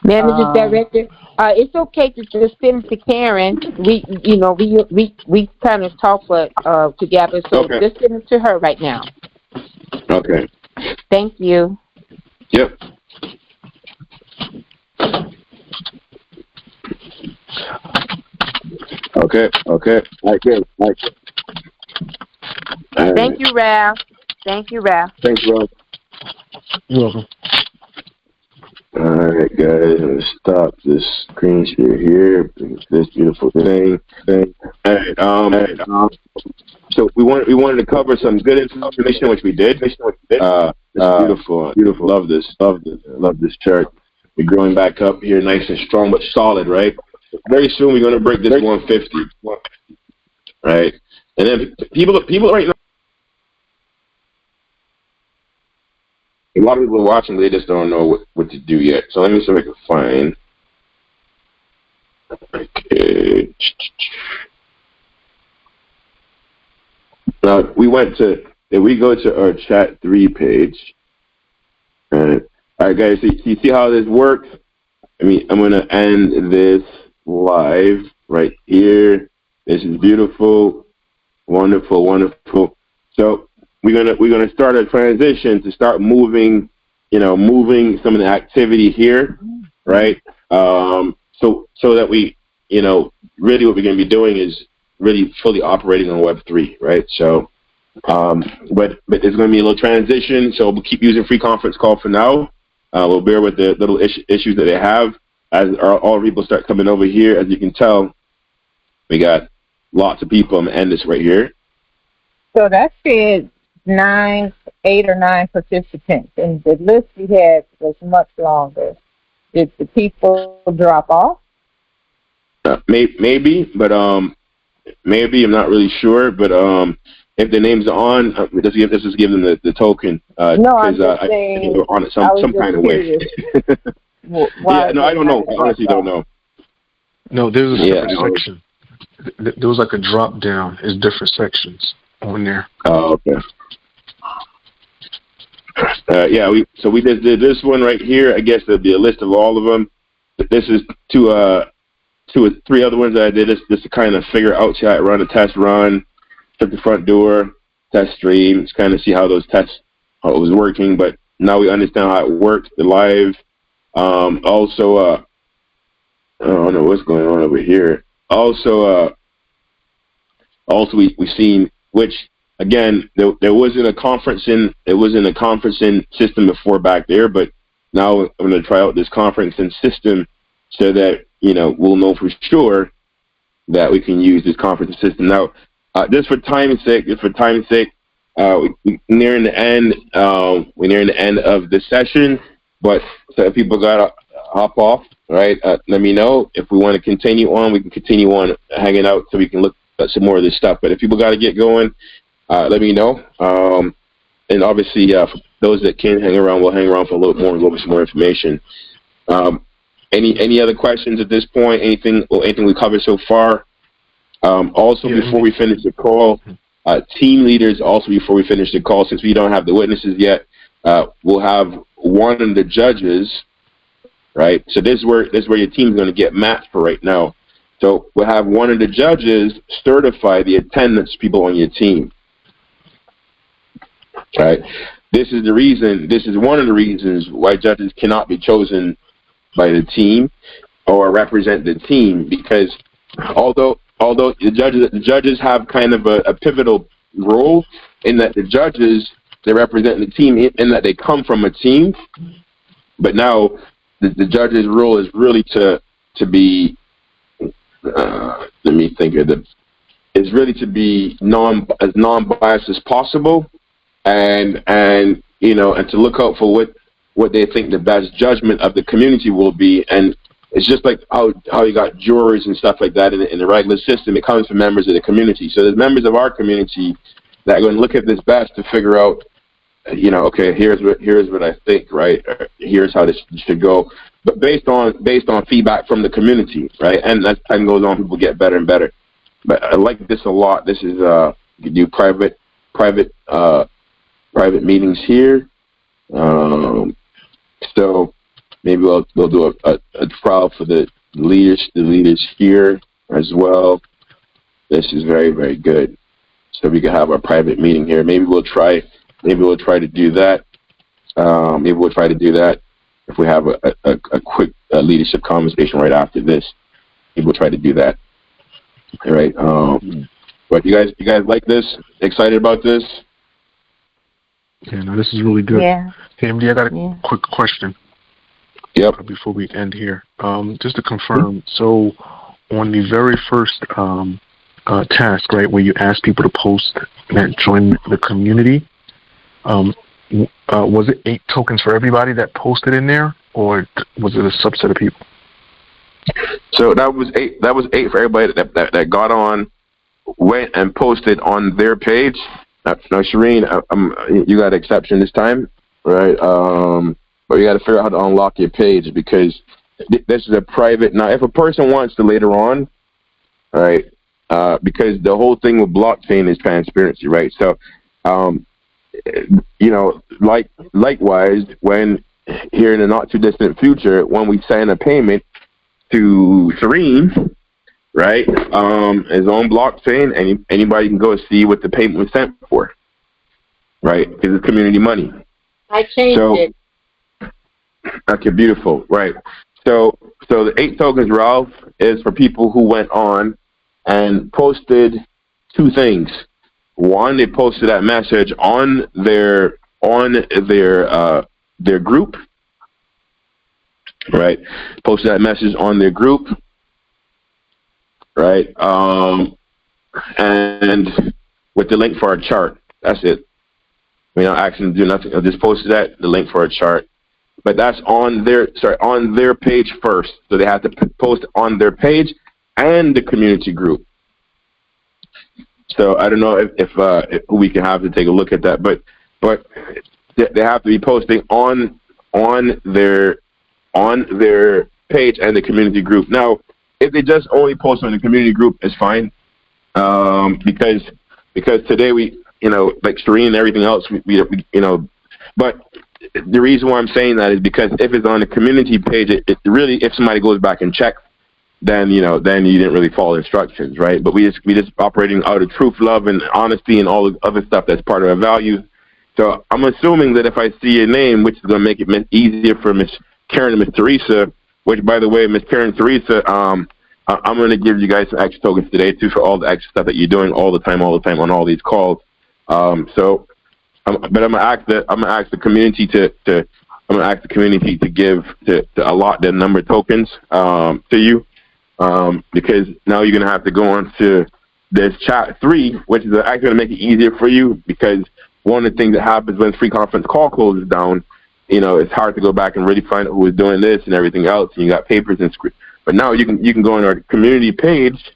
Manager Director, it's okay to just send it to Karen. We kind of talk together, so okay. Just send it to her right now. Okay. Thank you. Yep. Okay. All right, good. All right. Thank you, Ralph. Thanks, Ralph. You're welcome. Alright guys, I'm gonna stop this screen share here. This beautiful thing. Alright, so we wanted to cover some good information, which we did. It's beautiful. Love this chart. We're growing back up here, nice and strong but solid, right? Very soon we're gonna break this 150. Right? And then people right now, a lot of people are watching, they just don't know what to do yet. So let me see if I can find. Okay. Now, if we go to our chat 3 page, all right, guys, you see how this works? I mean, I'm going to end this live right here. This is beautiful, wonderful. So we're gonna start a transition to start moving some of the activity here, right? So that we, really what we're gonna be doing is really fully operating on Web3, right? So But there's going to be a little transition, so we'll keep using free conference call for now. We'll bear with the little issues that they have as all people start coming over here. As you can tell, we got lots of people. I'm going to end this right here. So that said 8 or 9 participants, and the list we had was much longer. Did the people drop off? Maybe, but maybe, I'm not really sure. But if the names are on, let's just give them the token. No, I'm just saying. They're on it some kind of way. Yeah, no, I don't know. I honestly don't know. No, there's a separate section. There was like a drop down. There's different sections on there. Oh, okay. We just did this one right here. I guess there'll be a list of all of them. But this is 2 or 3 other ones that I did. This to kind of figure out how I run a test run, shut the front door, test stream, just kind of see how those tests, how it was working. But now we understand how it worked, the live. Also, I don't know what's going on over here. Also, we've seen which. Again, there wasn't a conferencing system before back there, but now I'm going to try out this conferencing system so that we'll know for sure that we can use this conferencing system. Now, just for time's sake, we're nearing the end. We're nearing the end of the session, but so if people gotta hop off, right? Let me know if we want to continue on. We can continue on hanging out so we can look at some more of this stuff. But if people got to get going. Let me know. And obviously, for those that can hang around, we'll hang around for a little bit more information. Any other questions at this point? Anything we covered so far? Before we finish the call, team leaders. Also, before we finish the call, since we don't have the witnesses yet, we'll have one of the judges. Right. So this is where your team's going to get matched for right now. So we'll have one of the judges certify the attendance people on your team. Right. This is one of the reasons why judges cannot be chosen by the team or represent the team, because although the judges have kind of a pivotal role in that the judges, they represent the team in that they come from a team, but now the judge's role is really to be let me think of it. Is really to be as non-biased as possible, and to look out for what they think the best judgment of the community will be. And it's just like how you got jurors and stuff like that in the regular system. It comes from members of the community. So there's members of our community that are going to look at this best to figure out, okay, here's what I think, right? Here's how this should go. But based on feedback from the community, right? And as time goes on, people get better and better. But I like this a lot. This is you can do private meetings here. So maybe we'll do a trial for the leaders here as well. This is very, very good. So we can have our private meeting here. Maybe we'll try to do that. Maybe we'll try to do that if we have a quick leadership conversation right after this. Maybe we'll try to do that. All right. But you guys like this? Excited about this? Yeah, no, this is really good. Yeah. Hey, MD, I got a quick question. Yep. Before we end here, just to confirm, so on the very first task, right, where you ask people to post that join the community, was it 8 tokens for everybody that posted in there, or was it a subset of people? So that was 8. That was 8 for everybody that got on, went and posted on their page. Now, Shireen, you got an exception this time, right? But you got to figure out how to unlock your page, because this is a private. Now, if a person wants to later on, right? Because the whole thing with blockchain is transparency, right? So, likewise, when here in the not too distant future, when we send a payment to Shireen, right, is on blockchain, anybody can go see what the payment was sent for, right? Because it's community money. I changed it. Okay, beautiful, right? So the 8 tokens, Ralph, is for people who went on and posted 2 things. one, they posted that message on their group, right? Posted that message on their group, right? And with the link for our chart. That's it. We're not asking to do nothing. I just posted that, the link for our chart. But that's on their page first. So they have to post on their page and the community group. So I don't know if we can have to take a look at that, but they have to be posting on their page and the community group. Now, if they just only post on the community group, it's fine. Because today we, like Serene and everything else, we but the reason why I'm saying that is because if it's on the community page, it really, if somebody goes back and checks, then you didn't really follow instructions, right? But we just operating out of truth, love, and honesty, and all the other stuff that's part of our values. So I'm assuming that if I see your name, which is going to make it easier for Miss Karen and Miss Teresa, which, by the way, Miss Karen and Teresa, I'm going to give you guys some extra tokens today too for all the extra stuff that you're doing all the time on all these calls. But I'm gonna ask the community to allot their number of tokens to you, because now you're gonna have to go on to this chat 3, which is actually gonna make it easier for you, because one of the things that happens when free conference call closes down, it's hard to go back and really find out who was doing this and everything else, and you got papers and scripts. But now you can go on our community page,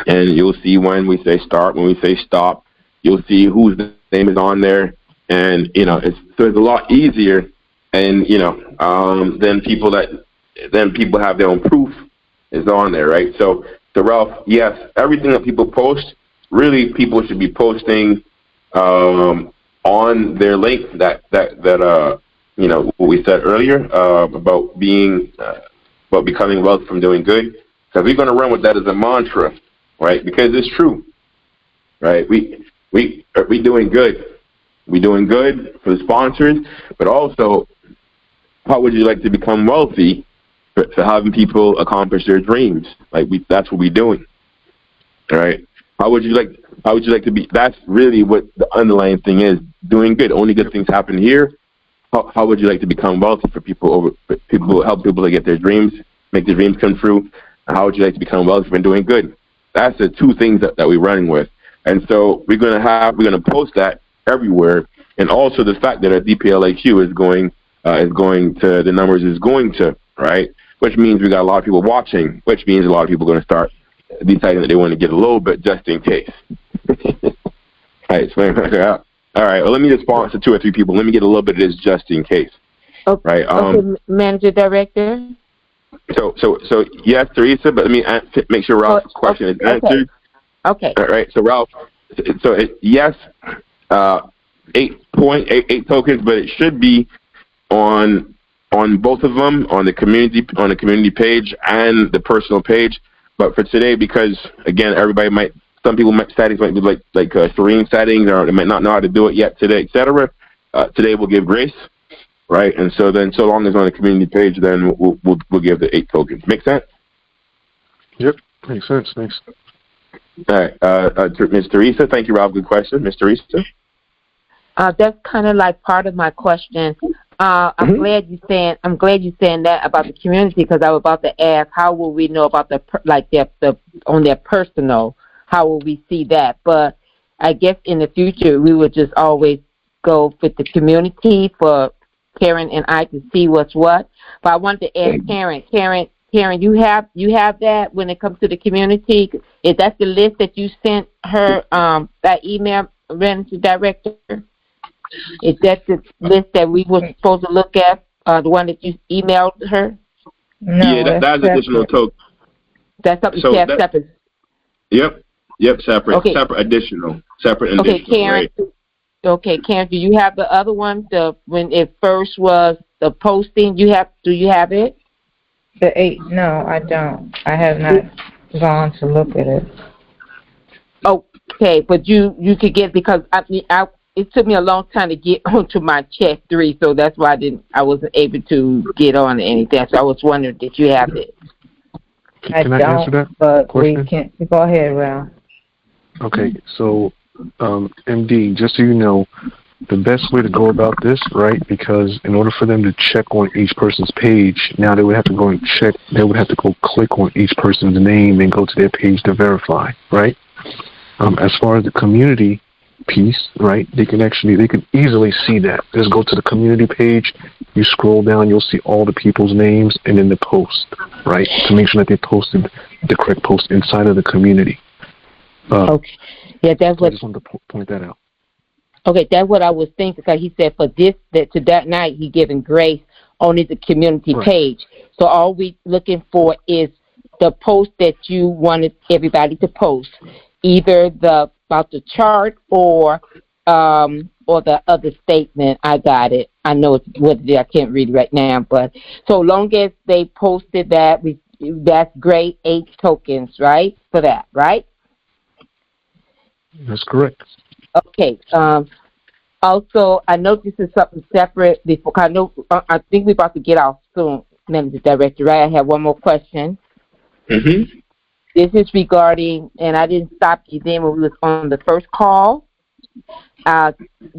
and you'll see when we say start, when we say stop. You'll see whose name is on there, and it's a lot easier, and then people have their own proof is on there, right? So Ralph, yes, everything that people post, really people should be posting on their link that what we said earlier about becoming wealthy from doing good, because we're going to run with that as a mantra, right? Because it's true, right? We doing good. We doing good for the sponsors, but also, how would you like to become wealthy for having people accomplish their dreams? That's what we're doing, all right? How would you like to be? That's really what the underlying thing is. Doing good. Only good things happen here. How would you like to become wealthy for people? Help people to get their dreams, make their dreams come true. How would you like to become wealthy from doing good? That's the two things that we're running with. And so we're gonna post that everywhere, and also the fact that our DPLAQ is going to the numbers is going to, right, which means we got a lot of people watching, which means a lot of people are going to start deciding that they want to get a little bit just in case. All right. Well, let me just sponsor 2 or 3 people. Let me get a little bit of this just in case. Okay. Right. Okay, Manager Director. So yes, Teresa, but let me make sure Ralph's question is answered. Okay. All right. So Ralph, yes, 8.88 tokens, but it should be on both of them, on the community page and the personal page. But for today, because again, some people settings might be like Serene settings, or they might not know how to do it yet today, etc. Today we'll give grace, right? And so long as on the community page, then we'll give the 8 tokens. Make sense? Yep, makes sense. Thanks. All right, Ms. Teresa, thank you, Rob. Good question, Ms. Teresa. That's kind of like part of my question. I'm glad you're saying that about the community, because I was about to ask, how will we know about on their personal? How will we see that? But I guess in the future we would just always go with the community for Karen and I to see what's what. But I wanted to ask Karen, you have that when it comes to the community? Is that the list that you sent her, that email, Manager Director? Is that the list that we were supposed to look at, the one that you emailed her? No, yeah, that's additional token. That's something separate. Yep, separate. Okay. Separate additional. Okay, Karen. Right? Okay, Karen, do you have the other one? When it first was the posting, do you have it? The 8? No, I don't. I have not gone to look at it. Okay, but you could get, because it took me a long time to get onto my check 3, so that's why I wasn't able to get on to anything. So I was wondering, did you have it? Can I answer that but question? we can't. Go ahead, Ralph. Okay, so MD, just so you know, the best way to go about this, right? Because in order for them to check on each person's page, now they would have to go and check. They would have to go click on each person's name and go to their page to verify, right? As far as the community piece, right? They can easily see that. Just go to the community page. You scroll down, you'll see all the people's names and then the post, right? To make sure that they posted the correct post inside of the community. Okay. Yeah, that's what. I just wanted to point that out. Okay, that's what I was thinking, because he said for this, that night, he giving grace only the community page. So all we looking for is the post that you wanted everybody to post, either about the chart or the other statement. I got it. I know it's what it is. I can't read it right now, but so long as they posted that, that's great. 8 tokens, right? For that, right? That's correct. Okay. Also, I know this is something separate. Before I think we're about to get off soon, Manager Director. Right? I have one more question. Mm-hmm. This is regarding, and I didn't stop you then when we was on the first call.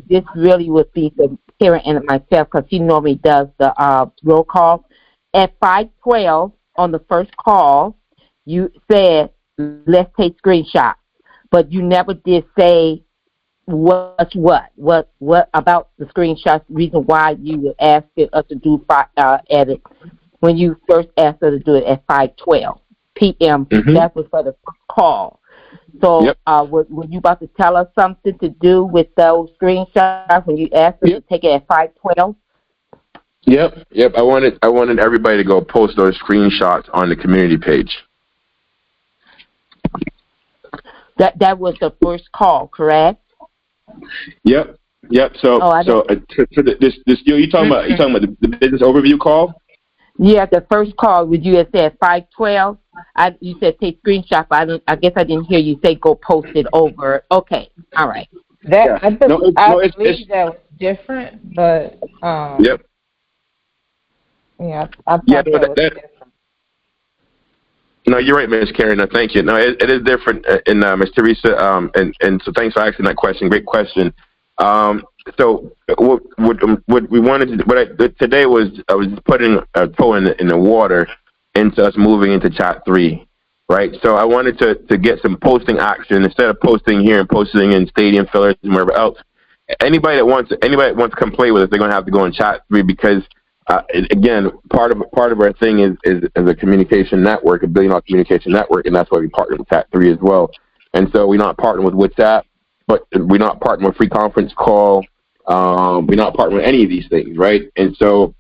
This really would be for Karen and myself, because he normally does the roll call. At 5:12 on the first call, you said, let's take screenshots. But you never did say what about the screenshots, reason why you were asking us to do edit when you first asked us to do it at 5:12 p.m. Mm-hmm. That was for the first call. So yep. Were you about to tell us something to do with those screenshots when you asked us to take it at 5:12? Yep. I wanted everybody to go post those screenshots on the community page. That was the first call, correct? Yep. So you talking about the business overview call? Yeah, the first call. Would you have said 5:12? You said take screenshot, but I guess I didn't hear you say go post it over. Okay, all right. I believe that was different, but yep. Yeah, I thought that was different. No, you're right, Ms. Karen. No, thank you. No, it is different, Ms. Teresa. And so thanks for asking that question. Great question. So what we wanted to today was I was putting a toe in the water into us moving into chat 3, right? So I wanted to get some posting action instead of posting here and posting in stadium fillers and wherever else. Anybody that wants to come play with us, they're going to have to go in chat 3 because. Again, part of our thing is a communication network, a billion-dollar communication network, and that's why we partner with Chat3 as well. And so we're not partnering with WhatsApp, but we're not partnering with free conference call. We're not partnering with any of these things, right? And so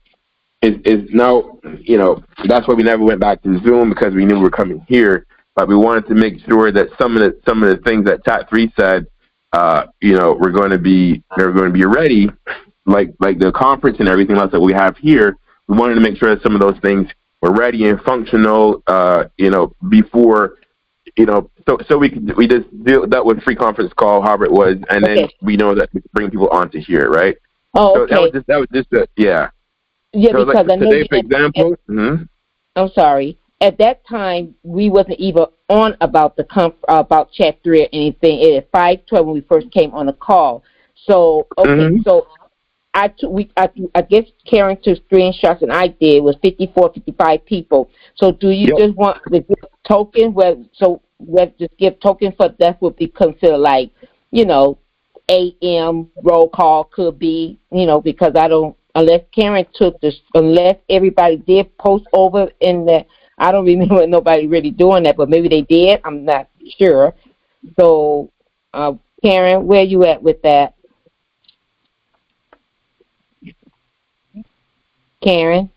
is now, that's why we never went back to Zoom, because we knew we were coming here. But we wanted to make sure that some of the things that Chat3 said, they're going to be ready. Like the conference and everything else that we have here, we wanted to make sure that some of those things were ready and functional, before, so we just deal that with free conference call, however it was, and then we know that we can bring people onto here, right? Oh, okay. So that was just yeah. Yeah, so because I know today, for example. I'm sorry. At that time, we wasn't even on about about Chat 3 or anything. It at 5:12 when we first came on the call. So so. I guess Karen took screenshots and I did was 55 people. So do you just want to give token? Just give token for that would be considered like, AM roll call could be, because I don't, unless Karen took this, unless everybody did post over in the, I don't remember nobody really doing that, but maybe they did. I'm not sure. So, Karen, where you at with that? Karen?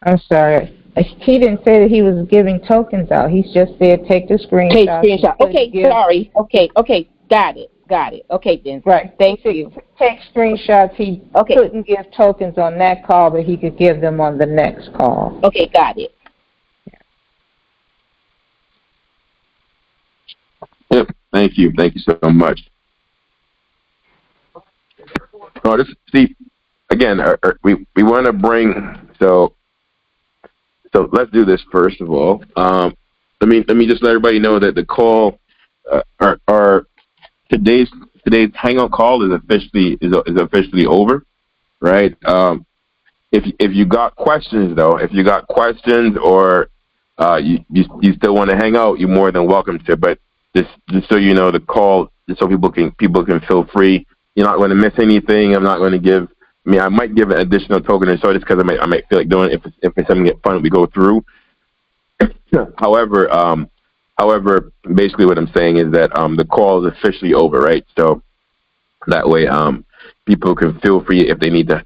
I'm sorry. He didn't say that he was giving tokens out. He just said take the screenshot. Take screenshot. Okay, sorry. Okay. Got it. Okay, then. Right. Thank you. Take screenshots. He couldn't give tokens on that call, but he could give them on the next call. Okay, got it. Yep. Thank you so much. Again, we want to bring so let's do this first of all. Let me just let everybody know that the call today's hangout call is officially over, right? If you got questions though, or you still want to hang out, you're more than welcome to. But just so you know, the call, just so people can feel free. You're not going to miss anything. I'm not going to give. I mean, I might give an additional token or so, just because I might feel like doing it if it's something get fun we go through. However, basically what I'm saying is that the call is officially over, right? So that way, people can feel free if they need to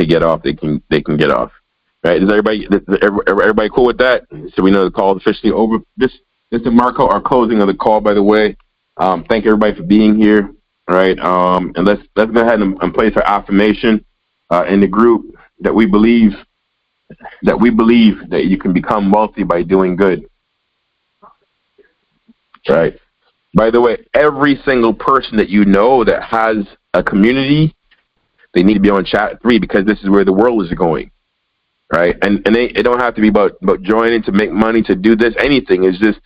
get off, they can get off. Right? Is everybody cool with that? So we know the call is officially over. This is to mark out our closing of the call, by the way. Thank everybody for being here. Right? And let's go ahead and place our affirmation in the group that we believe that you can become wealthy by doing good. Right? By the way, every single person that you know that has a community, they need to be on chat 3, because this is where the world is going. Right? And it don't have to be about joining to make money, to do this, anything. It's just,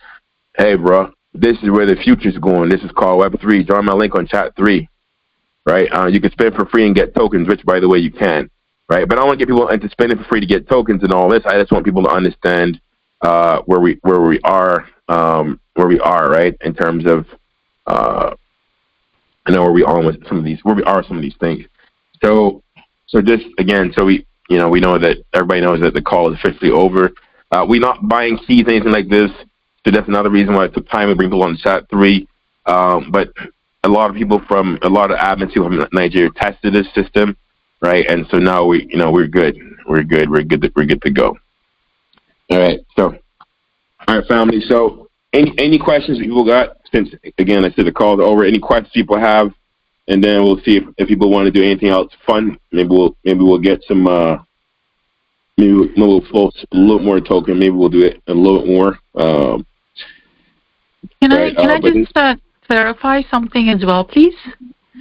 hey, bro, this is where the future's going. This is called Web3. Join my link on chat 3. Right? You can spend for free and get tokens, which, by the way, you can. Right? But I don't want to get people into spending for free to get tokens and all this. I just want people to understand where we are, right? In terms of where we are with some of these things. So just again, so we know that everybody knows that the call is officially over. We're not buying keys, anything like this. So that's another reason why it took time to bring people on chat 3. But a lot of people from a lot of admins who from Nigeria tested this system, right? And so now we're good. We're good to go. All right. So, all right, family. So any questions that people got? Since again, I said the call's over. Any questions people have? And then we'll see if people want to do anything else fun. Maybe we'll get some. Maybe we'll flow a little more token. Maybe we'll do it a little bit more. Can I just clarify something as well, please?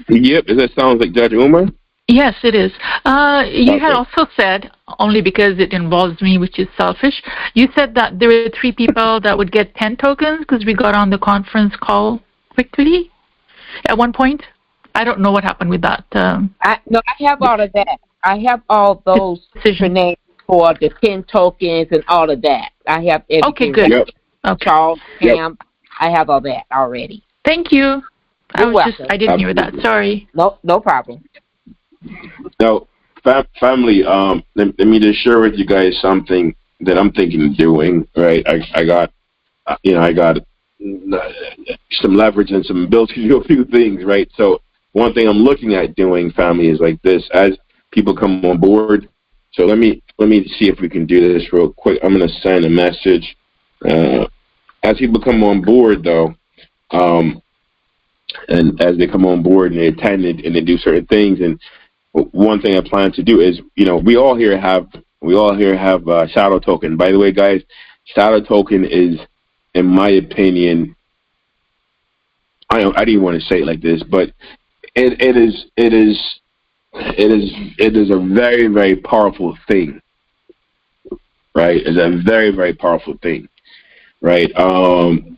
Yep. Does that sound like Judge Umar? Yes, it is. You had also said, only because it involves me, which is selfish, you said that there were 3 people that would get 10 tokens because we got on the conference call quickly at one point. I don't know what happened with that. I have all of that. I have all those names for the 10 tokens and all of that. I have everything. Okay, good. Yep. Okay. Charles, Cam, I have all that already. Thank you. I didn't hear that. Sorry. No problem. Now, family, let me just share with you guys something that I'm thinking of doing. Right, I got some leverage and some ability to do a few things. Right, so one thing I'm looking at doing, family, is like this: as people come on board. So let me see if we can do this real quick. I'm going to send a message. As people come on board, though, and as they come on board and they attend and they do certain things, and one thing I plan to do is, we all here have shadow token. By the way, guys, shadow token is, in my opinion, I didn't want to say it like this, but it is a very, very powerful thing, right? It's a very, very powerful thing, right? One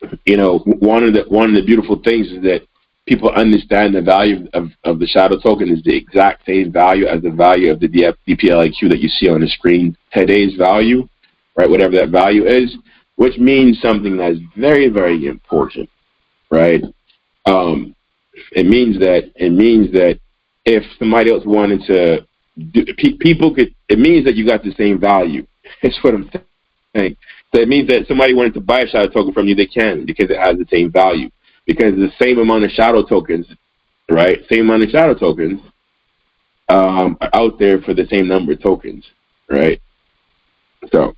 of the beautiful things is that people understand the value of the shadow token is the exact same value as the value of the DPLIQ that you see on the screen. Today's value, right? Whatever that value is, which means something that's very, very important, right? It means that if somebody else wanted to do, it means that you got the same value. That's what I'm saying. So it means that somebody wanted to buy a shadow token from you, they can, because it has the same value. Because the same amount of shadow tokens, right? Same amount of shadow tokens are out there for the same number of tokens, right? So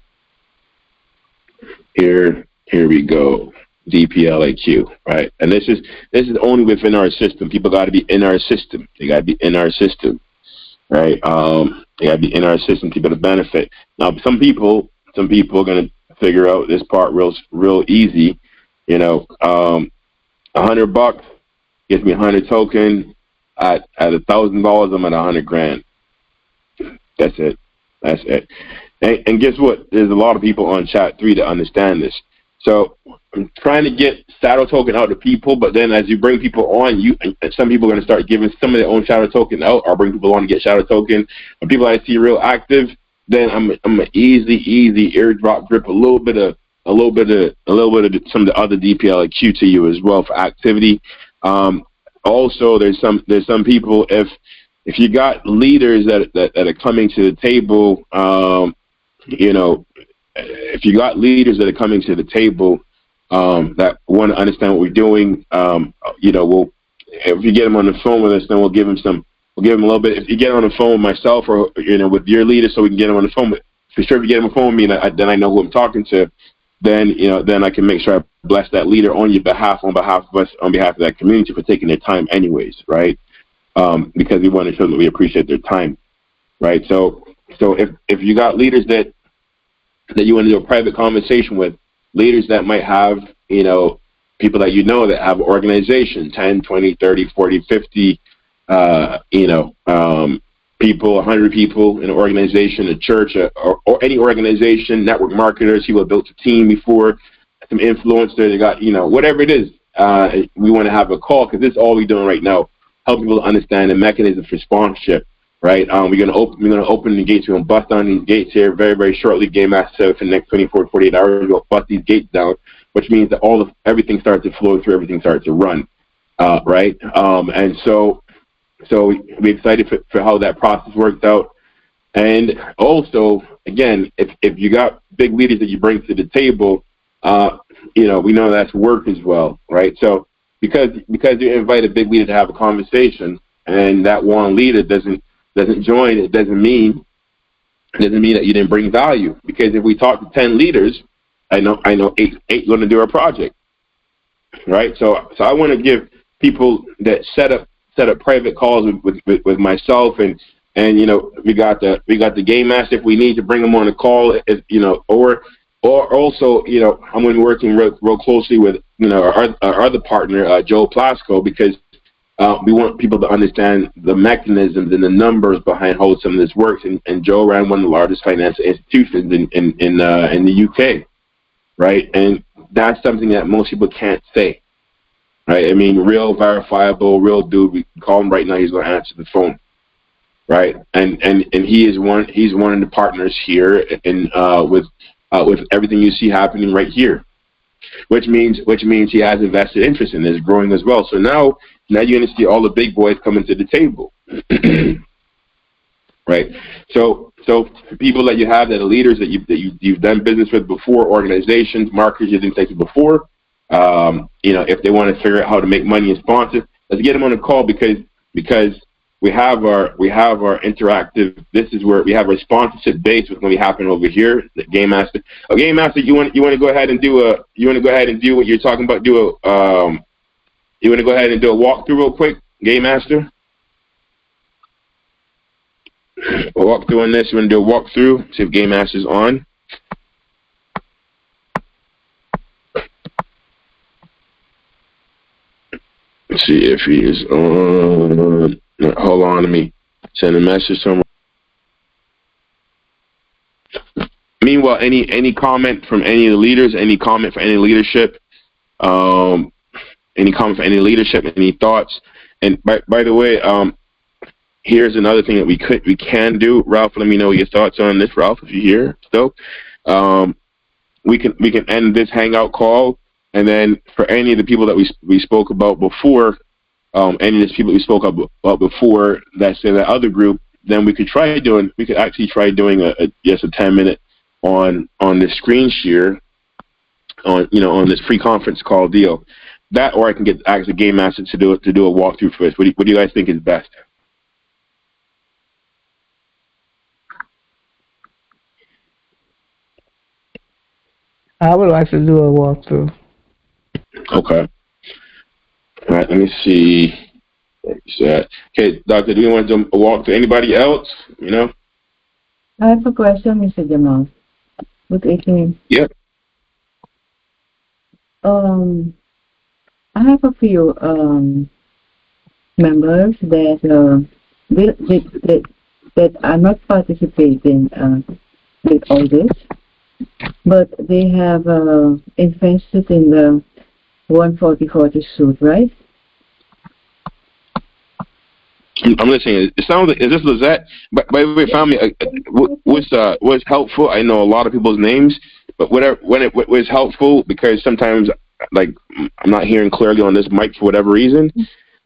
here we go. DPLAQ, right? And this is only within our system. People got to be in our system. They got to be in our system, right? They got to be in our system to be able to benefit. Now, some people are going to figure out this part real easy. $100 gives me 100 token. At $1,000, I'm at 100 grand. That's it. And guess what? There's a lot of people on chat 3 that understand this. So trying to get shadow token out to people, but then as you bring people on, some people are going to start giving some of their own shadow token out, or bring people on to get shadow token. When people I see real active, then I'm an easy airdrop drip a little bit of some of the other DPLQ to you as well for activity. Also, there's some people, if you got leaders that are coming to the table, if you got leaders that are coming to the table that want to understand what we're doing, if you get them on the phone with us, then we'll give them a little bit. If you get on the phone with myself or with your leader, so we can get them on the phone. But for sure, if you get them on the phone with me, then I know who I'm talking to. Then I can make sure I bless that leader on your behalf, on behalf of us, on behalf of that community for taking their time, anyways, right? Because we want to show that we appreciate their time, right? So if you got leaders that you want to do a private conversation with, leaders that might have, people that that have an organization, 10, 20, 30, 40, 50, people, 100 people in an organization, a church, or any organization, network marketers, people have built a team before, some influencers, they got, whatever it is, we want to have a call, because this is all we're doing right now, help people to understand the mechanism for sponsorship. Right, we're gonna open the gates. We're gonna bust down these gates here very, very shortly. Game Master for the next 24 to 48 hours. We'll bust these gates down, which means that everything starts to flow through. Everything starts to run, right? And so we're excited for how that process works out. And also, again, if you got big leaders that you bring to the table, we know that's work as well, right? So because you invite a big leader to have a conversation, and that one leader doesn't join, it doesn't mean that you didn't bring value. Because if we talk to 10 leaders, I know eight going to do our project, right? So I want to give people that set up private calls with myself, and we got the Game Master if we need to bring them on a call, or also I'm going to be working real closely with our other partner, Joe Plasko, because we want people to understand the mechanisms and the numbers behind how some of this works. And Joe ran one of the largest financial institutions in the UK, right? And that's something that most people can't say, right? I mean, real verifiable, real dude. We can call him right now. He's going to answer the phone, right? And he's one of the partners here, and with everything you see happening right here, which means he has a vested interest in this growing as well. So now you're going to see all the big boys coming to the table, right? So people that you have that are leaders that you've done business with before, organizations, marketers you didn't take it before, if they want to figure out how to make money and sponsor, let's get them on a call, because we have our interactive. This is where we have our sponsorship base, what's going to be happening over here. The Game Master. Oh, Game Master, you want to go ahead and do what you're talking about? You want to go ahead and do a walkthrough real quick, Game Master? A walkthrough on this. You want to do a walkthrough? See if Game Master's on. Let's see if he is on. Hold on, let me send a message somewhere. Meanwhile, any comment from any of the leaders? Any comment for any leadership? Any comment for any leadership? Any thoughts? And by the way, here's another thing that we can do. Ralph, let me know your thoughts on this. Ralph, if you're here still, we can end this hangout call, and then for any of the people that we spoke about before, any of the people we spoke about before that's in that other group, then we could actually try doing just a 10-minute on this screen share on this free conference call deal. That, or I can ask the Game Master to do a walkthrough for us. What do you guys think is best? I would like to do a walkthrough. Okay. All right, let me see. Okay, Doctor, do you want to do a walkthrough? Anybody else? I have a question, Mr. Jamal. Good evening. Yep. I have a few members that are not participating with all this. but they have invested in the 140/40 suit, right? I'm listening. It sounds like, is this Lizette? By the way, family, what's helpful? I know a lot of people's names, but what was helpful, because sometimes, like, I'm not hearing clearly on this mic for whatever reason.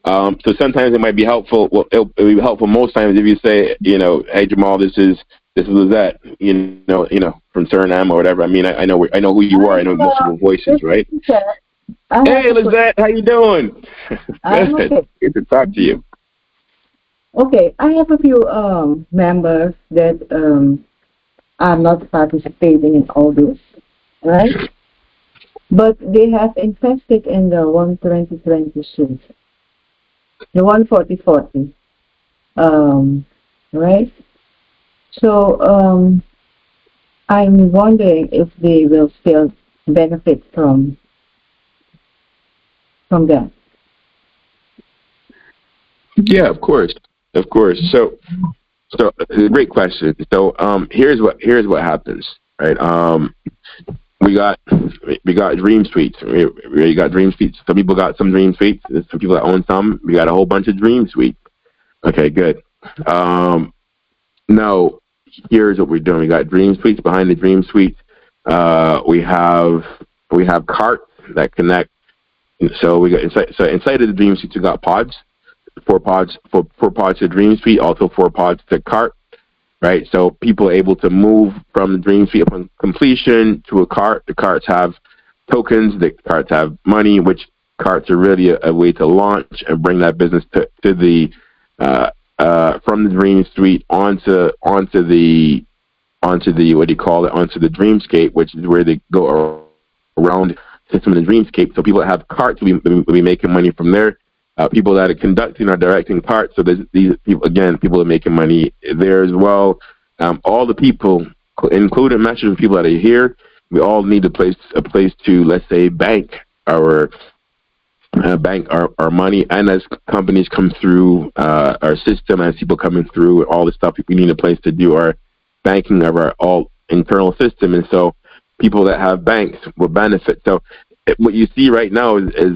So sometimes it might be helpful. Well, it'll be helpful most times if you say, hey Jamal, this is Lizette, from Suriname or whatever. I mean, I know who you are. I know multiple voices, right? Hey Lizette, how you doing? Good. Good to talk to you. Okay, I have a few members that are not participating in all this, right? But they have invested in the 120/20 suit, the 140/40, right? So I'm wondering if they will still benefit from that. Yeah, of course. So great question. So here's what happens, right? We got Dream Suites. We got Dream Suites. Some people got some Dream Suites. There's some people that own some. We got a whole bunch of Dream Suites. Okay, good. Now here's what we're doing. We got Dream Suites. Behind the Dream Suites, we have carts that connect. So we got inside of the Dream Suites, we got pods. Four pods to Dream Suite, also 4 pods to cart, right? So people are able to move from the Dream Suite upon completion to a cart. The carts have tokens, the carts have money, which carts are really a way to launch and bring that business to the from the Dream Suite onto the onto the Dreamscape, which is where they go around system in the Dreamscape. So people that have carts will be making money from there. People that are conducting or directing parts, so there's these people, again, people are making money there as well. All the people, including masters, people that are here, we all need a place to, let's say, bank our money. And as companies come through our system, as people coming through all this stuff, we need a place to do our banking of our all internal system. And so people that have banks will benefit. So what you see right now is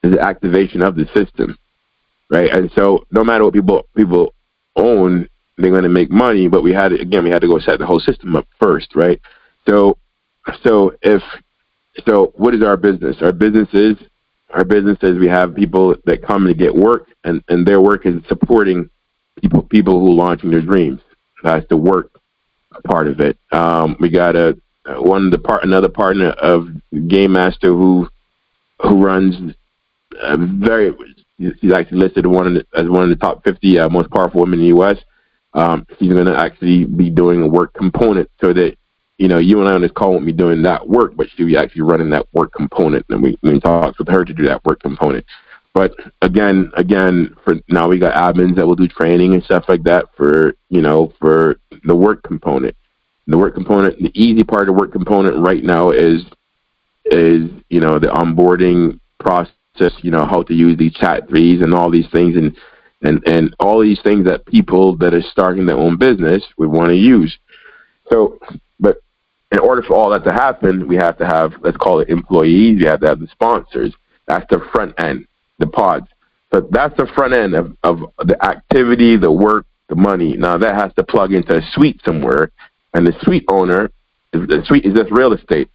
the activation of the system, right? And so no matter what people own, they're going to make money. But we had to go set the whole system up first, right? So what is our business? Our business is we have people that come to get work, and their work is supporting people who are launching their dreams. That's the work part of it. We got another partner of Game Master who runs. She's actually listed as one of the top 50 most powerful women in the U.S. She's going to actually be doing a work component, so that you and I on this call won't be doing that work, but she'll be actually running that work component, and we talk with her to do that work component. But again, for now we got admins that will do training and stuff like that for the work component. The work component, the easy part of the work component right now is the onboarding process. How to use these chat trees and all these things, and all these things that people that are starting their own business would want to use. So, but in order for all that to happen, we have to have, let's call it employees. We have to have the sponsors. That's the front end, the pods. So that's the front end of the activity, the work, the money. Now that has to plug into a suite somewhere, and the suite owner, the suite is just real estate.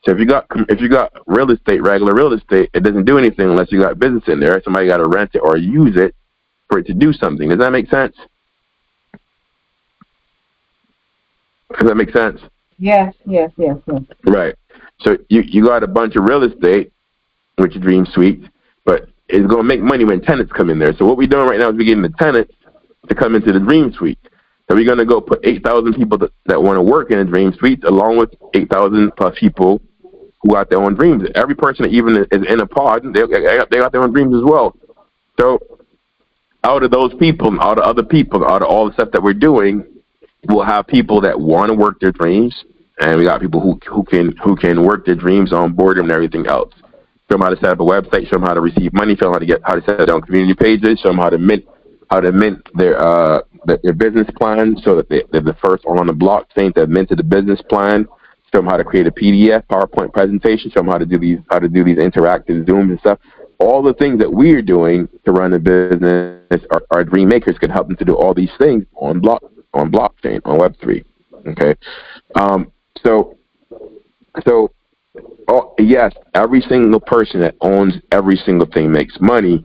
So if you got real estate, regular real estate, it doesn't do anything unless you got business in there. Somebody got to rent it or use it for it to do something. Does that make sense? Does that make sense? Yes. Right. So you got a bunch of real estate, which is Dream Suites, but it's going to make money when tenants come in there. So what we're doing right now is we're getting the tenants to come into the Dream Suite. So we're going to go put 8,000 people that want to work in a Dream Suite, along with 8,000 plus people who got their own dreams. Every person that even is in a pod, they got their own dreams as well. So out of those people, out of other people, out of all the stuff that we're doing, we'll have people that want to work their dreams, and we got people who can work their dreams on board and everything else. Show them how to set up a website, show them how to receive money, show them how to set it on community pages, show them how to mint their business plan, so that they're the first on the blockchain that minted the business plan. show them how to create a PDF, PowerPoint presentation, show them how to do these interactive Zooms and stuff. All the things that we're doing to run a business, our dream makers can help them to do all these things on blockchain, on Web3. Okay, yes, every single person that owns every single thing makes money.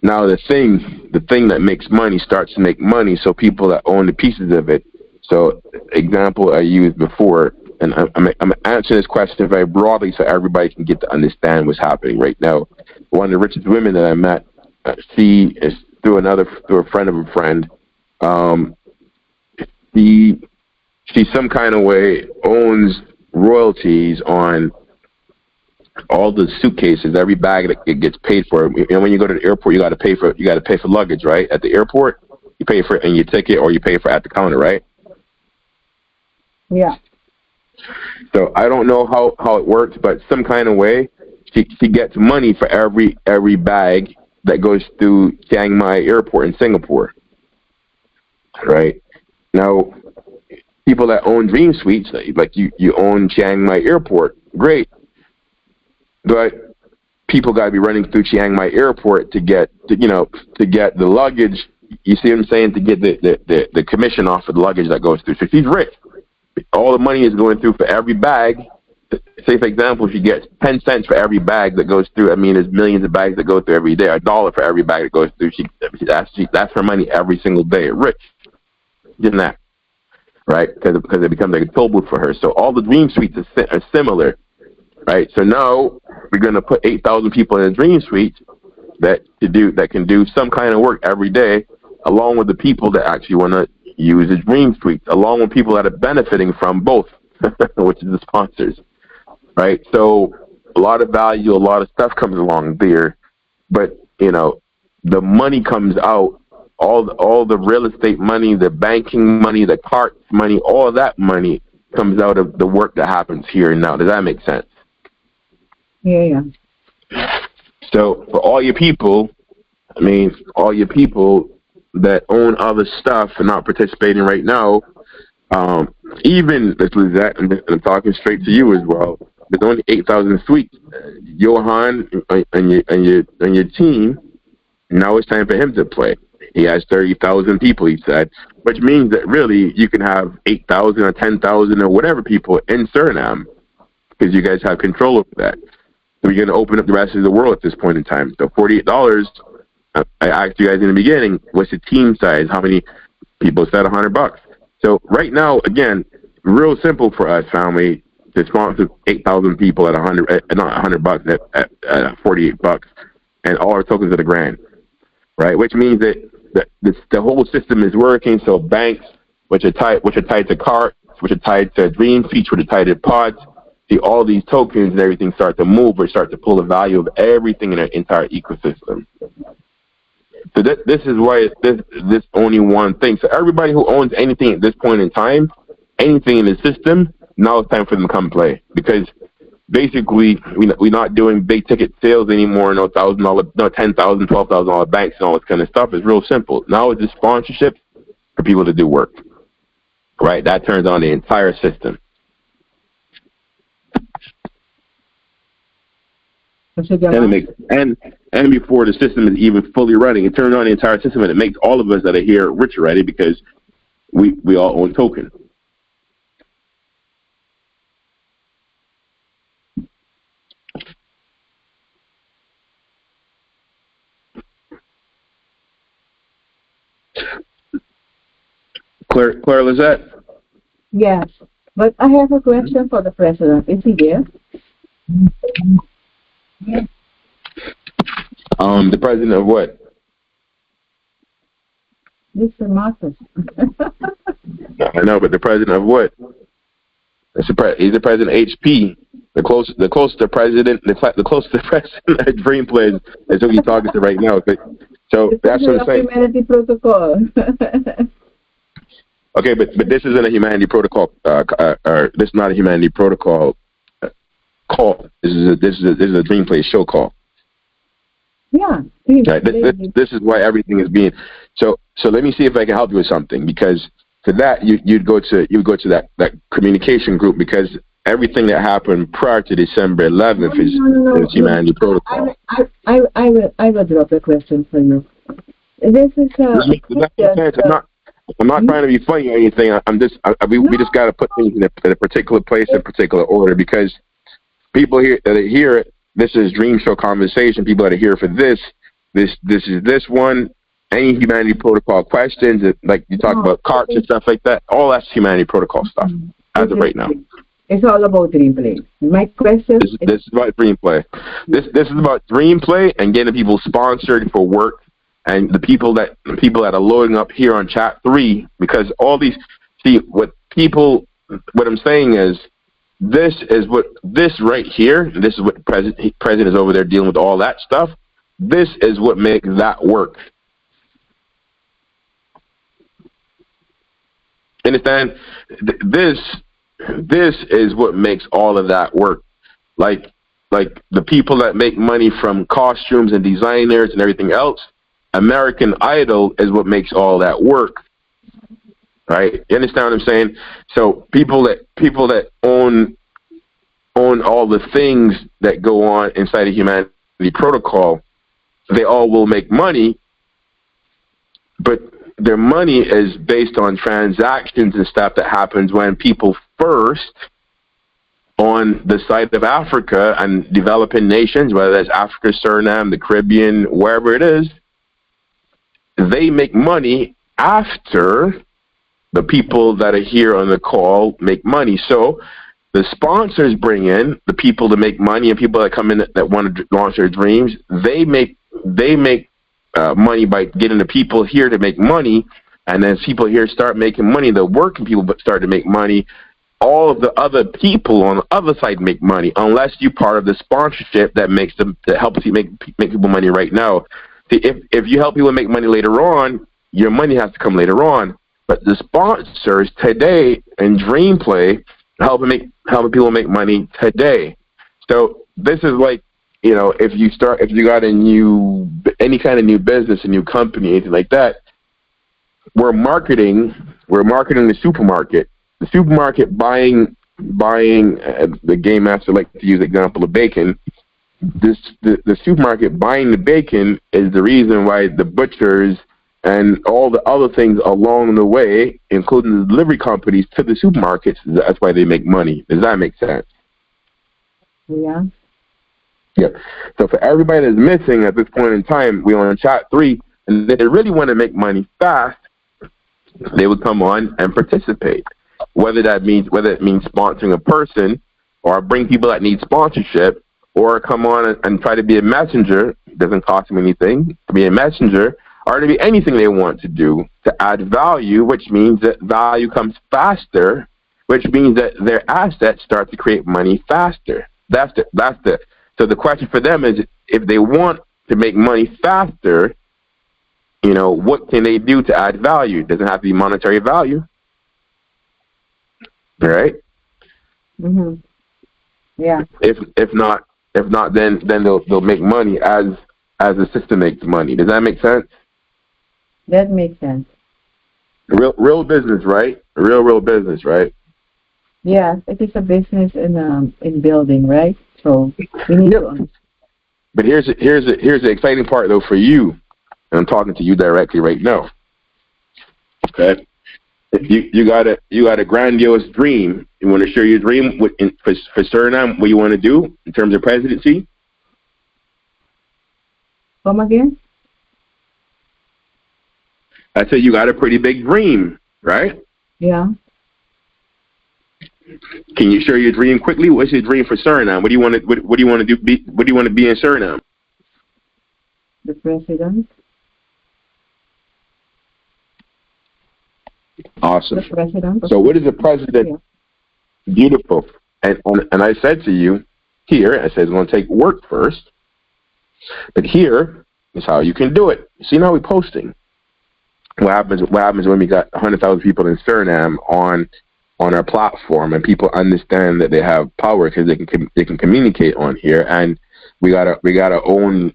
Now the thing that makes money starts to make money, so people that own the pieces of it. So example I used before, and I'm answering this question very broadly so everybody can get to understand what's happening right now. One of the richest women that I met, she is through a friend of a friend. She some kind of way owns royalties on all the suitcases, every bag that it gets paid for. And when you go to the airport, you got to pay for luggage, right? At the airport, you pay for it in your ticket, or you pay for it at the counter, right? Yeah. So I don't know how it works, but some kind of way she gets money for every bag that goes through Chiang Mai Airport in Singapore, right? Now, people that own Dream Suites, like you own Chiang Mai Airport, great. But people got to be running through Chiang Mai Airport to get the luggage. You see what I'm saying? To get the commission off of the luggage that goes through. So she's rich. All the money is going through for every bag. Say, for example, she gets 10 cents for every bag that goes through. I mean, there's millions of bags that go through every day. $1 for every bag that goes through. That's her money every single day. Rich. Isn't that? Right? Because it becomes like a toll booth for her. So all the Dream Suites are similar. Right? So now we're going to put 8,000 people in a Dream Suite that can do some kind of work every day, along with the people that actually want to use the Dream Suite, along with people that are benefiting from both, which is the sponsors. Right? So a lot of value, a lot of stuff comes along there, but the money comes out. All the real estate money, the banking money, the cart money, all of that money comes out of the work that happens here and now. Does that make sense? Yeah. So for all your people that own other stuff and not participating right now, even this was that, and I'm talking straight to you as well. There's only 8,000 suites. Johan and your team. Now it's time for him to play. He has 30,000 people, he said, which means that really you can have 8,000 or 10,000 or whatever people in Suriname because you guys have control over that. So you're going to open up the rest of the world at this point in time. So $48, I asked you guys in the beginning, what's the team size? How many people said $100? So right now, again, real simple for us, family, to sponsor 8,000 people at $100 at $48, and all our tokens are the grand, right? Which means that the whole system is working. So banks, which are tied to carts, which are tied to Dream Suites, which are tied to pods, see all these tokens and everything start to move or start to pull the value of everything in our entire ecosystem. So this is why this only one thing. So everybody who owns anything at this point in time, anything in the system, now it's time for them to come play, because basically we're not doing big ticket sales anymore. No $1,000, no $10,000, $12,000 banks and all this kind of stuff. It's real simple. Now it's just sponsorship for people to do work. Right? That turns on the entire system. And before the system is even fully running, it turns on the entire system, and it makes all of us that are here richer, right? Because we all own token. Claire Lizette? Yes, but I have a question for the president. Is he there? The president of what? Mr. Marcus. I know, but the president of what? He's the president of HP. The closest to president at DreamPlay is who he's talking to right now. So that's what I'm saying. Humanity protocol. Okay, but this isn't a humanity protocol. This is not a humanity protocol call. This is a DreamPlay show call. Yeah. Right. This is why everything is being. So let me see if I can help you with something, because to that, you would go to that communication group, because everything that happened prior to December 11th is humanity protocol. I will drop a question for you. This is I'm not trying to be funny or anything. We just got to put things in a particular place, in a particular order, because people here that are here, this is Dream Show Conversation. People that are here for this is this one. Any humanity protocol questions, like you talk about carts and stuff like that, all that's humanity protocol stuff as of right now. It's all about DreamPlay. My question this is about DreamPlay. This is about DreamPlay and getting people sponsored for work. And the people that are loading up here on chat 3, because all these, what I'm saying is, this right here, this is what the president is over there dealing with all that stuff. This is what makes that work. Understand? This is what makes all of that work. Like the people that make money from costumes and designers and everything else, American Idol is what makes all that work, right? You understand what I'm saying? So people that own all the things that go on inside of humanity protocol, they all will make money, but their money is based on transactions and stuff that happens when people first on the side of Africa and developing nations, whether that's Africa, Suriname, the Caribbean, wherever it is, they make money after the people that are here on the call make money. So the sponsors bring in the people to make money, and people that come in that want to launch their dreams. They make money by getting the people here to make money, and as people here start making money, the working people start to make money. All of the other people on the other side make money, unless you're part of the sponsorship that helps you make people money right now. See, if you help people make money later on, your money has to come later on. But the sponsors today in DreamPlay helping people make money today. So this is like, if you got any kind of new business, a new company, anything like that, we're marketing the supermarket. The supermarket buying the game master like to use the example of bacon. The supermarket buying the bacon is the reason why the butchers and all the other things along the way, including the delivery companies to the supermarkets, that's why they make money. Does that make sense? Yeah. Yeah. So for everybody that's missing at this point in time, we're on chat 3, and if they really want to make money fast, they would come on and participate. Whether it means sponsoring a person, or bring people that need sponsorship, or come on and try to be a messenger. It doesn't cost them anything to be a messenger, or to be anything they want to do to add value, which means that value comes faster, which means that their assets start to create money faster. So the question for them is, if they want to make money faster, what can they do to add value? It doesn't have to be monetary value. Right? Mhm. Yeah. If not, then they'll make money as the system makes money. Does that make sense? That makes sense. Real business, right? Real business, right? Yeah, it is a business in building, right? So we need to. But here's the exciting part though for you, and I'm talking to you directly right now. Okay. You got a grandiose dream. You want to share your dream for Suriname, what you want to do in terms of presidency? Come again? I said you got a pretty big dream, right? Yeah. Can you share your dream quickly? What's your dream for Suriname? What do you want to do? What do you want to be in Suriname? The president. Awesome. The president. So what is the president? Yeah. Beautiful. And I said to you here, I said it's going to take work first, but here is how you can do it. See, now we're posting. What happens when we got 100,000 people in Suriname on our platform, and people understand that they have power because they can communicate on here, and we gotta own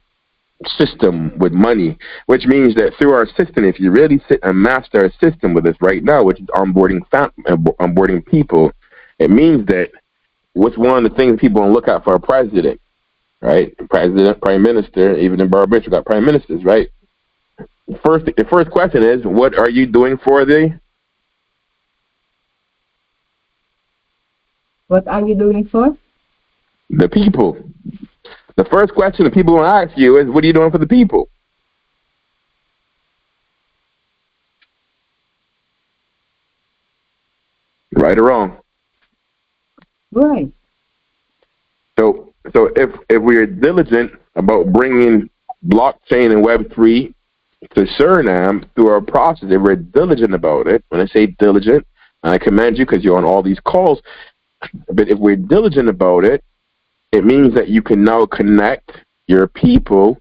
system with money, which means that through our system, if you really sit and master our system with us right now, which is onboarding people, it means that what's one of the things people want to look at for a president, right? President, prime minister, even in Barbados, we got prime ministers, right? The first question is, what are you doing for the? What are you doing for? The people. The first question that people want to ask you is, what are you doing for the people? Right or wrong? Right. So if we are diligent about bringing blockchain and Web3 to Suriname through our process, if we're diligent about it, when I say diligent, and I commend you because you're on all these calls, but if we're diligent about it, it means that you can now connect your people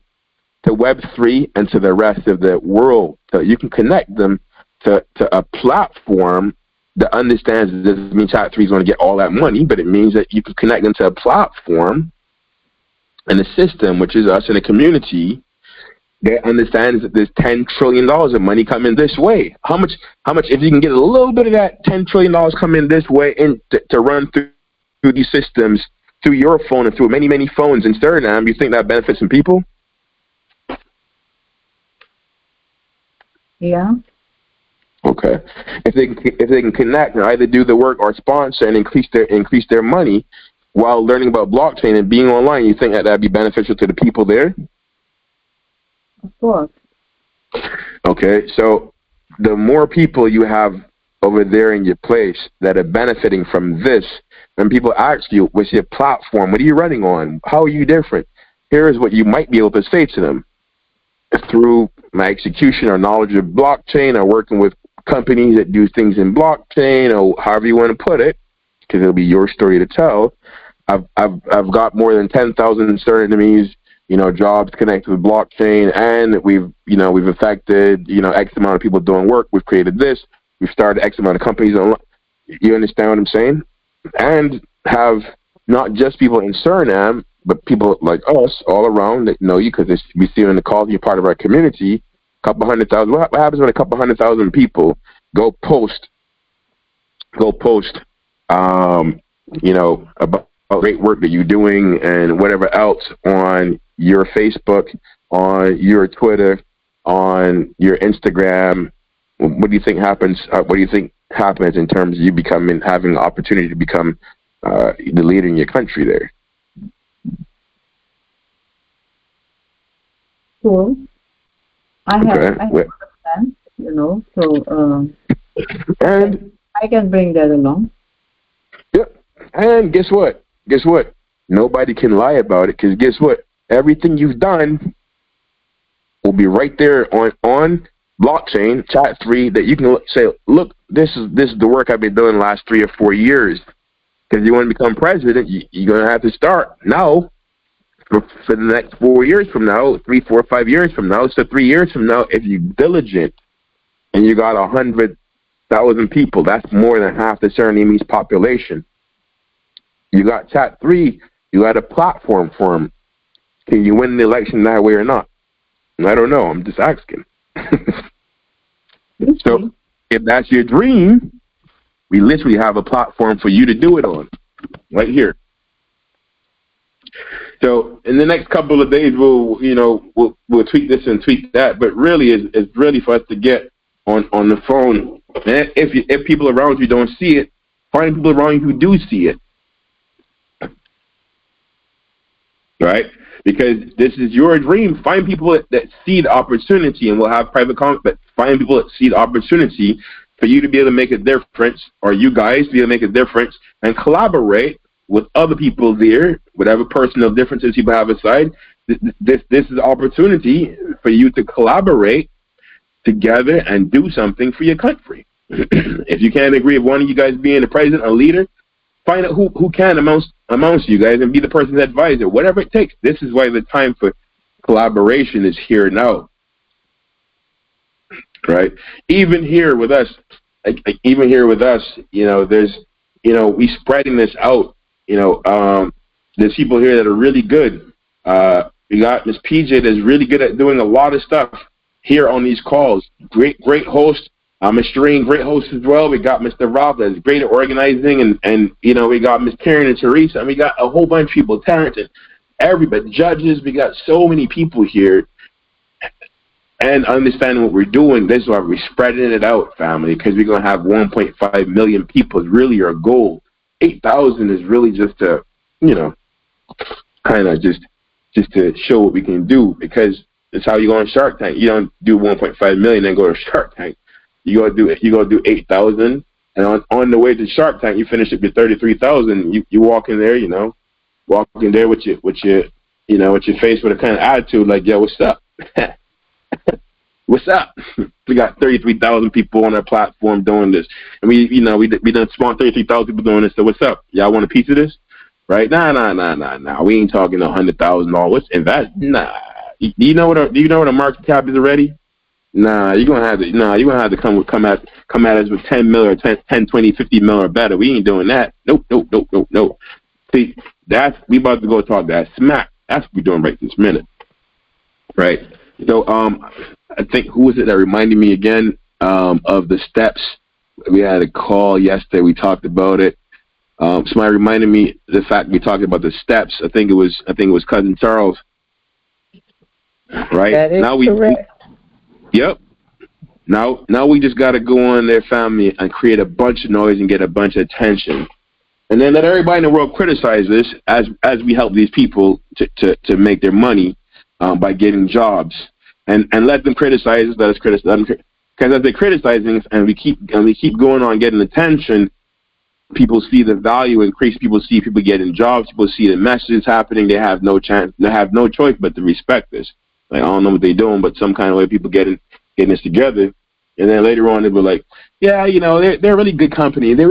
to Web3 and to the rest of the world. So you can connect them to a platform that understands that doesn't mean Chat3 is going to get all that money, but it means that you can connect them to a platform and a system, which is us in a community, that understands that there's $10 trillion of money coming this way. How much, if you can get a little bit of that $10 trillion coming this way in to run through these systems, through your phone and through many, many phones in Suriname, you think that benefits some people? Yeah. Okay. If they can connect and either do the work or sponsor and increase their money while learning about blockchain and being online, you think that that'd be beneficial to the people there? Of course. Okay. So the more people you have over there in your place that are benefiting from this, when people ask you, what's your platform? What are you running on? How are you different? Here's what you might be able to say to them. Through my execution or knowledge of blockchain or working with companies that do things in blockchain or however you want to put it, because it'll be your story to tell, I've got more than 10,000 Surinamese, jobs connected with blockchain, and we've affected, X amount of people doing work. We've created this. We've started X amount of companies online. You understand what I'm saying? And have not just people in Suriname, but people like us all around that know you because we see you in the call. You're part of our community. A couple 100,000. What happens when a couple 100,000 people go post, about great work that you're doing and whatever else on your Facebook, on your Twitter, on your Instagram? What do you think happens? What do you think happens in terms of you having the opportunity to become the leader in your country there? Cool. I have a plan, so and I can bring that along. Yep. And guess what? Nobody can lie about it, because guess what? Everything you've done will be right there on blockchain, Chat3, that you can say, look, this is the work I've been doing the last 3 or 4 years. Because you want to become president, you're going to have to start now for the next 4 years from now, 3, 4, 5 years from now. So 3 years from now, if you're diligent and you got 100,000 people, that's more than half the Surinamese population. You got Chat3, you got a platform for them. Can you win the election that way or not? I don't know. I'm just asking. So if that's your dream, we literally have a platform for you to do it on, right here. So in the next couple of days, we'll tweak this and tweak that. But really, it's really for us to get on the phone. And if people around you don't see it, find people around you who do see it. Right? Because this is your dream. Find people that see the opportunity, and we'll have private comments, but find people that see the opportunity for you to be able to make a difference, or you guys to be able to make a difference, and collaborate with other people there, whatever personal differences you have aside. This is opportunity for you to collaborate together and do something for your country. If you can't agree with one of you guys being the president or leader, find out who can amongst you guys and be the person's advisor, whatever it takes. This is why the time for collaboration is here now. Right? Even here with us, there's, we spreading this out. There's people here that are really good We got Miss PJ that's really good at doing a lot of stuff here on these calls. Great host. Miss Shereen, great host as well. We got Mr. Rob that's great at organizing, and you know, we got Miss Karen and Teresa, and we got a whole bunch of people, Terrence, and everybody, judges. We got so many people here. And understanding what we're doing, this is why we're spreading it out, family, because we're going to have 1.5 million people is really our goal. 8,000 is really just to, you know, kind of just to show what we can do, because it's how you go on Shark Tank. You don't do 1.5 million and go to Shark Tank. You go to do 8,000, and on the way to Shark Tank, you finish it with 33,000. You walk in there, you know, walk in there with your face with a kind of attitude like, yo, what's up? What's up? We got 33,000 people on our platform doing this, and we done spawned 33,000 people doing this. So what's up? Y'all want a piece of this? Right? Nah. We ain't talking $100,000. Let's invest. Nah. Do you know what a market cap is already? Nah. You're gonna have to come at us with 10 mil or 10, 20, 50 mil or better. We ain't doing that. Nope. See, we about to go talk that smack. That's what we're doing right this minute. Right. So I think, who was it that reminded me again of the steps? We had a call yesterday. We talked about it. Somebody reminded me the fact we talked about the steps. I think it was Cousin Charles. Right. That is correct. Yep. Now we just got to go on their family and create a bunch of noise and get a bunch of attention, and then let everybody in the world criticize this as we help these people to make their money. By getting jobs, and let them criticize us, let us criticize them, because as they criticize things and we keep going on getting attention, people see the value increase, people see people getting jobs, people see the messages happening, they have no choice but to respect this. Like, I don't know what they're doing, but some kind of way people getting this together, and then later on they were like, yeah, you know, they're really good company, and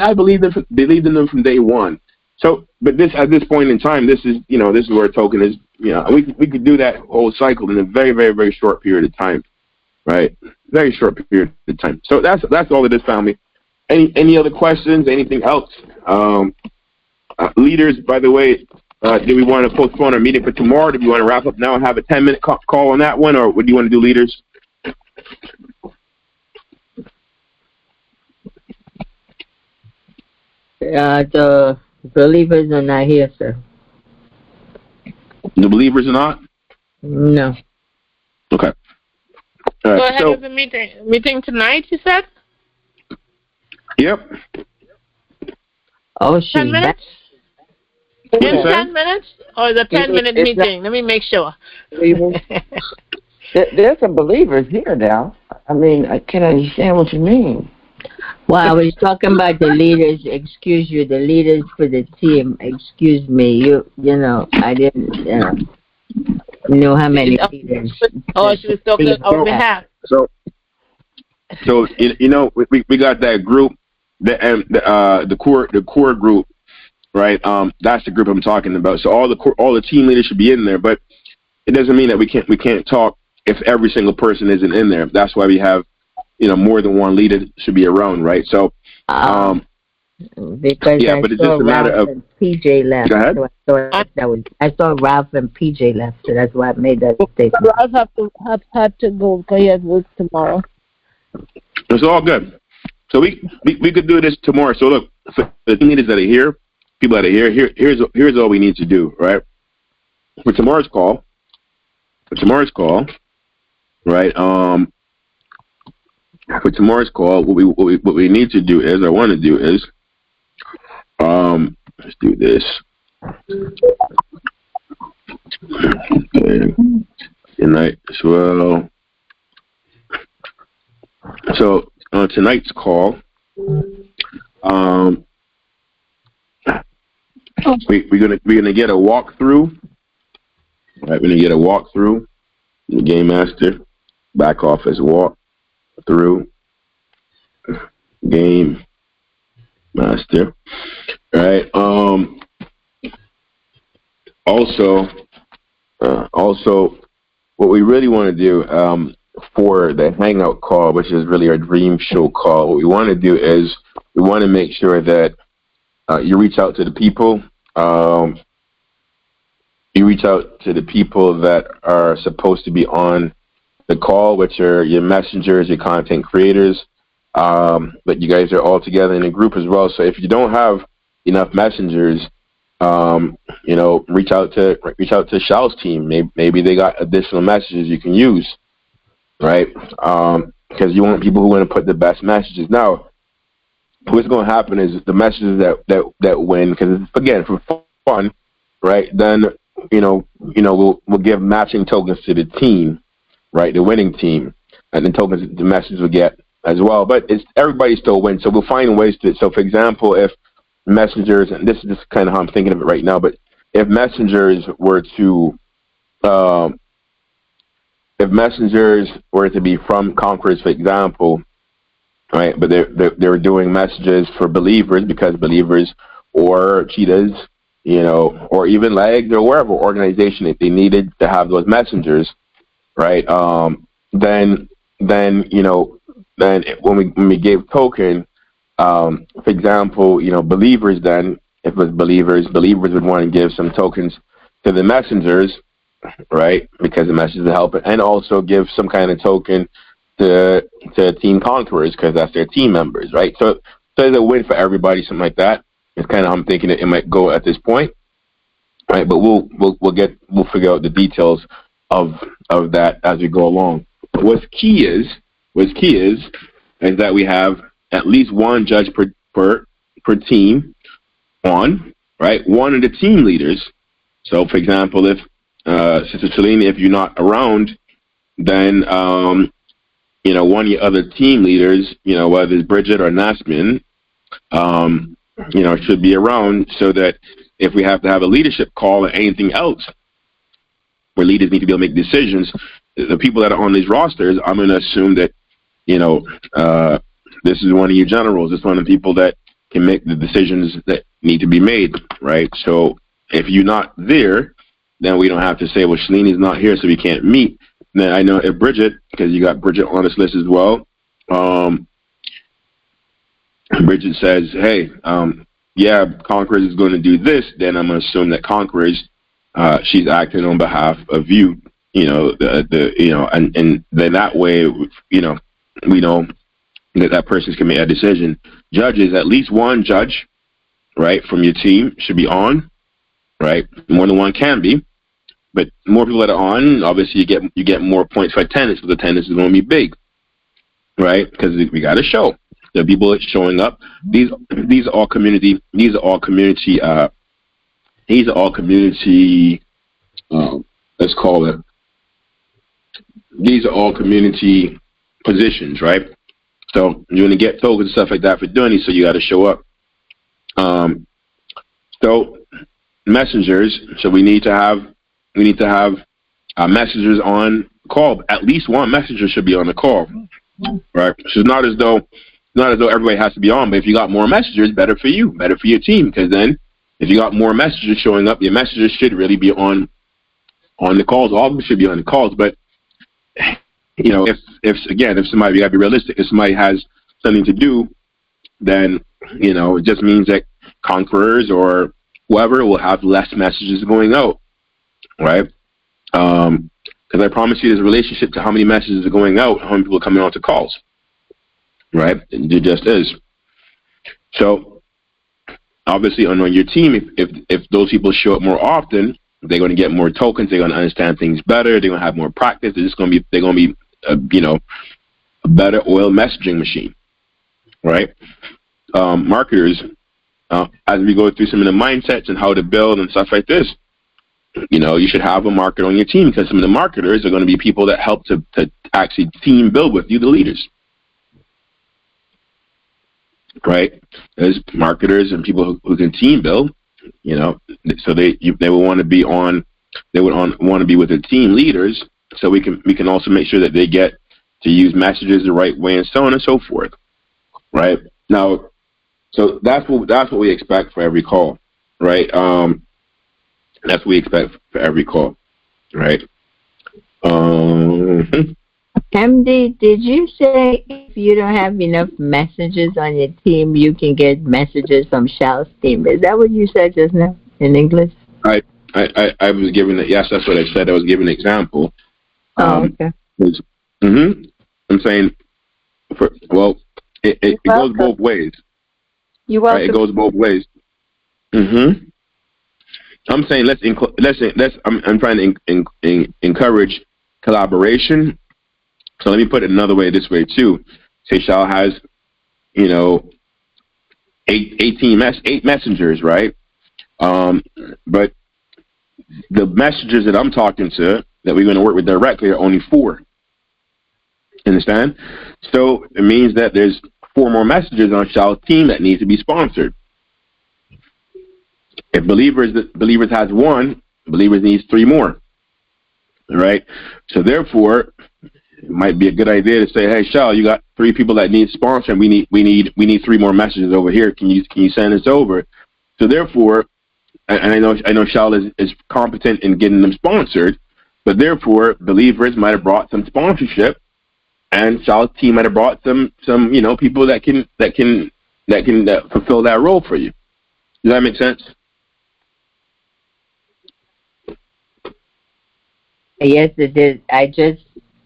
I believed in them from day one. So, but at this point in time, this is where token is. You know, we could do that whole cycle in a very, very, very short period of time, right? Very short period of time. So that's all of this, family. Any other questions? Anything else? Leaders, by the way, do we want to postpone our meeting for tomorrow? Do we want to wrap up now and have a 10-minute call on that one, or what do you want to do, leaders? The believers are not here, sir. The believers are not? No. Okay. All right. Go ahead with the meeting tonight, you said? Yep. Oh, 10 minutes? In 10 minutes? Or the 10-minute meeting? Let me make sure. There's some believers here now. I mean, I can't understand what you mean. Well, I was talking about the leaders. Excuse you, the leaders for the team. Excuse me. You know, I didn't know how many leaders. Oh, she was talking on behalf. So you know, we got that group, the core group, right? That's the group I'm talking about. So all the team leaders should be in there, but it doesn't mean that we can't talk if every single person isn't in there. That's why we have, you know, more than one leader should be around, right? So, because yeah, I but it's saw just a matter Ralph of. and PJ left. Go ahead. So I saw Ralph and PJ left, so that's why I made that statement. Ralph have to go because he has work tomorrow. It's all good. So we could do this tomorrow. So look, for the leaders that are here, people that are here, here's all we need to do, right? For tomorrow's call, right? For tomorrow's call, what we need to do is, I want to do is, let's do this. Okay. Good night as well. So on tonight's call, we're gonna get a walkthrough. Right, we're gonna get a walkthrough. The Game Master, back office walk through. Game Master. Right. Also, what we really want to do for the hangout call, which is really our dream show call, what we want to do is we want to make sure that you reach out to the people you reach out to the people that are supposed to be on the call, which are your messengers, your content creators, but you guys are all together in a group as well. So if you don't have enough messengers, reach out to Shal's team. Maybe they got additional messages you can use, right? Because you want people who want to put the best messages. Now, what's going to happen is the messages that win, because again, for fun, right? Then we'll give matching tokens to the team, right? The winning team, and then tokens the message will get as well. But everybody still wins, so we'll find ways to. So, for example, if messengers, and this is just kind of how I'm thinking of it right now, but if messengers were to be from Conquerors, for example, right? But they were doing messages for believers, because believers or cheetahs, or even legs or wherever organization, if they needed to have those messengers, right? Then when we gave token, for example, believers, then if it was believers would want to give some tokens to the messengers, right? Because the messengers are helping, and also give some kind of token to Team Conquerors, because that's their team members, right? So it's a win for everybody, something like that. It's kind of how I'm thinking it might go at this point, right? But we'll figure out the details of that as we go along. What's key is that we have at least one judge per team on, right? One of the team leaders. So, for example, if Sister Shalini, if you're not around, then one of your other team leaders, whether it's Bridget or Nasmin, should be around, so that if we have to have a leadership call or anything else where leaders need to be able to make decisions, the people that are on these rosters, I'm going to assume that, this is one of your generals. It's one of the people that can make the decisions that need to be made, right? So if you're not there, then we don't have to say, well, Shalini's not here, so we can't meet. Then I know if Bridget, because you got Bridget on this list as well, Bridget says, hey, Conquerors is going to do this, then I'm going to assume that Conquerors, she's acting on behalf of you, and then that way, we know that person can make a decision. Judges, at least one judge, right, from your team should be on, right? More than one can be, but more people that are on, obviously you get more points for attendance, because attendance is going to be big, right? Because we got to show the people that's showing up. These are all community. Let's call it. These are all community positions, right? So you're going to get tokens and stuff like that for doing it, so you got to show up. So messengers. So we need to have messengers on call. At least one messenger should be on the call, right? So it's not as though everybody has to be on, but if you got more messengers, better for you, better for your team, because then if you got more messengers showing up, your messengers should really be on the calls. All of them should be on the calls, but if somebody, you gotta be realistic, if somebody has something to do, then it just means that Conquerors or whoever will have less messages going out, right? Because I promise you, there's a relationship to how many messages are going out, how many people are coming on to calls, right? It just is. So obviously on your team, if those people show up more often, they're going to get more tokens. They're going to understand things better. They're going to have more practice. They're going to be a better oil messaging machine, right? Marketers, as we go through some of the mindsets and how to build and stuff like this, you should have a marketer on your team, because some of the marketers are going to be people that help to actually team build with you, the leaders, right? There's marketers and people who can team build, so they will want to be want to be with the team leaders, so we can also make sure that they get to use messages the right way, and so on and so forth, right? Now, so that's what we expect for every call, right? That's what we expect for every call, right? MD, did you say if you don't have enough messages on your team, you can get messages from Shal's team? Is that what you said just now in English? I I was giving it. Yes, that's what I said. I was giving an example. Okay. I'm saying, it goes both ways. You're welcome. Right? It goes both ways. I'm saying I'm trying to encourage collaboration. So let me put it another way, this way too. Say Shal has, 8 messengers, right? But the messengers that I'm talking to, that we're going to work with directly, are only 4. Understand? So it means that there's 4 more messengers on Shal's team that need to be sponsored. If believers has 1, believers needs 3 more. All right? So therefore, it might be a good idea to say, hey, Shal, you got 3 people that need sponsoring. We need 3 more messages over here. Can you send this over? So therefore, and I know Shal is competent in getting them sponsored, but therefore believers might have brought some sponsorship, and Shal's team might have brought some people that can fulfill that role for you. Does that make sense? Yes, it did. I just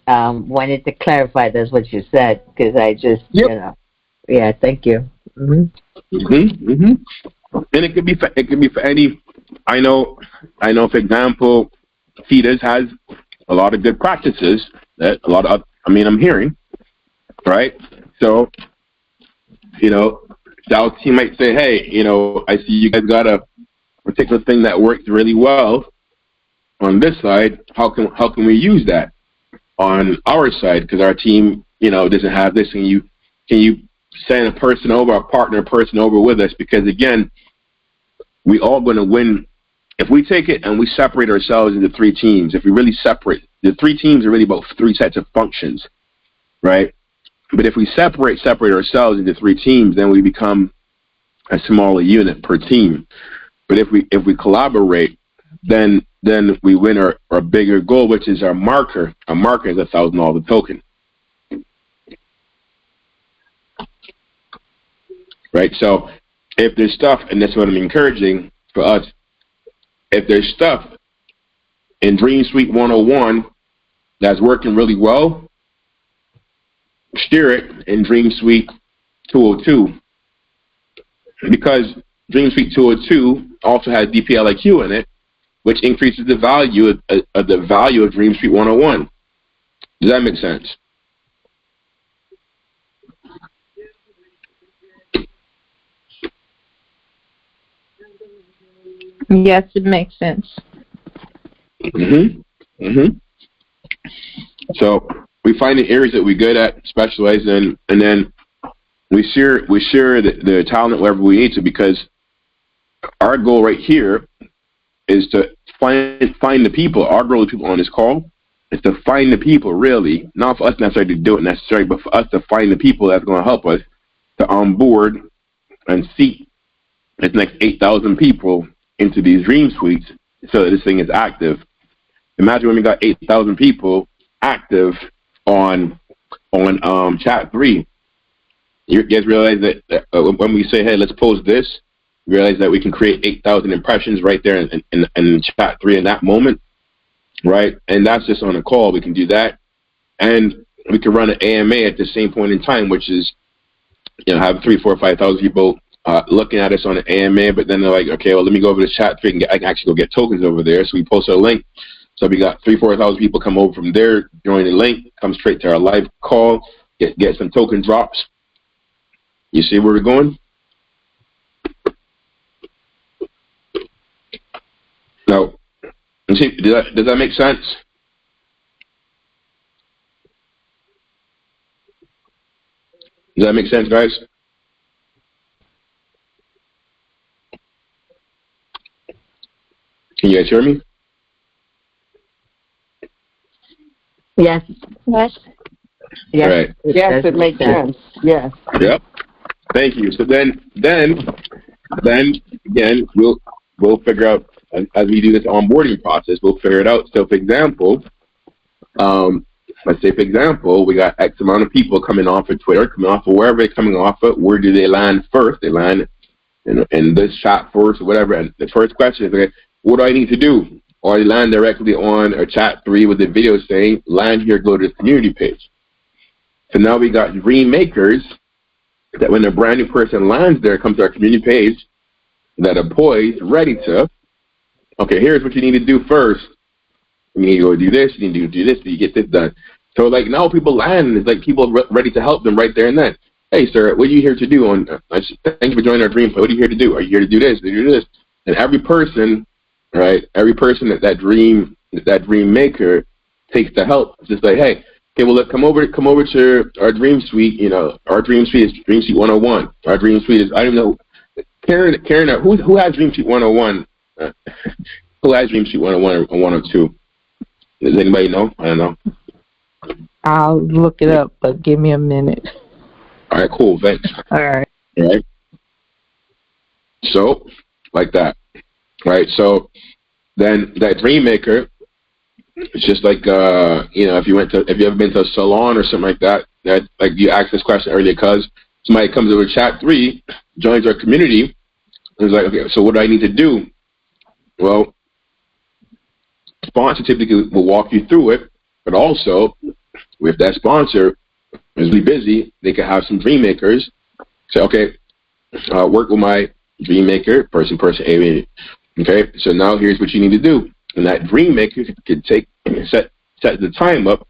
wanted to clarify that's what you said, because I just, yeah, thank you. And it could be for any. I know. For example, Fetus has a lot of good practices that I'm hearing, right? So, Shal's team might say, hey, I see you guys got a particular thing that works really well on this side. How can we use that on our side? Because our team, doesn't have this. Can you send a person over, a partner person over with us? Because again, we all going to win if we take it and we separate ourselves into 3 teams. If we really separate, the 3 teams are really about 3 sets of functions, right? But if we separate ourselves into 3 teams, then we become a smaller unit per team. But if we collaborate, then we win our bigger goal, which is our marker. Our marker is $1,000 token. Right? So if there's stuff, and that's what I'm encouraging for us, if there's stuff in Dream Suite 101 that's working really well, steer it in Dream Suite 202. Because Dream Suite 202 also has DPLIQ in it, which increases the value of Dream Suite 101. Does that make sense? Yes, it makes sense. So we find the areas that we're good at, specialize in, and then we share the talent wherever we need to, because our goal right here is to find the people. Our goal of people on this call is to find the people, really, not for us necessarily to do it necessarily, but for us to find the people that's going to help us to onboard and seat this next 8,000 people into these Dream Suites so that this thing is active. Imagine when we got 8,000 people active on chat 3. You guys realize that when we say, hey, let's post this, you realize that we can create 8,000 impressions right there in chat 3 in that moment, right? And that's just on a call. We can do that. And we can run an AMA at the same point in time, which is, have 3,000, 4,000, 5,000 people looking at us on an AMA, but then they're like, okay, well, let me go over to chat 3 and I can actually go get tokens over there. So we post a link. So we got 3,000, 4,000 people come over from there, join the link, come straight to our live call, get some token drops. You see where we're going? No. Does that make sense? Does that make sense, guys? Can you guys hear me? Yes. Yes. Yes. All right. Yes, it makes sense. Yes. Yep. Thank you. So then again, we'll figure out as we do this onboarding process. We'll figure it out. So, for example, let's say, we got X amount of people coming off of Twitter, coming off of wherever they're coming off of. Where do they land first? They land in this chat first, or whatever. And the first question is, okay, what do I need to do? Or I land directly on our chat 3 with the video saying, land here, go to the community page. So now we got dream makers that when a brand new person lands there, comes to our community page, that are poised, ready to, okay, here's what you need to do first. You need to go do this, you need to do this, you get this done. So like now people land, it's like people are ready to help them right there and then. Hey sir, what are you here to do? Thank you for joining our DreamPlay. What are you here to do? Are you here to do this? Do this? And every person, right? Every person that dream maker takes the help. It's just like, hey, okay, well, come over to our dream suite. You know, our dream suite is Dream Suite 101. Our dream suite is, I don't know, Karen, who has Dream Suite 101? Who has Dream Suite 101 or 102? Does anybody know? I don't know. I'll look it up, but give me a minute. All right, cool. Thanks. All right. All right. So, like that. Right. So then that dream maker, it's just like you know, if you ever been to a salon or something like that, like you asked this question earlier, cause somebody comes over to chat 3, joins our community, and is like, okay, so what do I need to do? Well, sponsor typically will walk you through it, but also if that sponsor is really busy, they can have some dream makers say, okay, work with my dream maker, person A. Okay, so now here's what you need to do. And that dream maker could set the time up.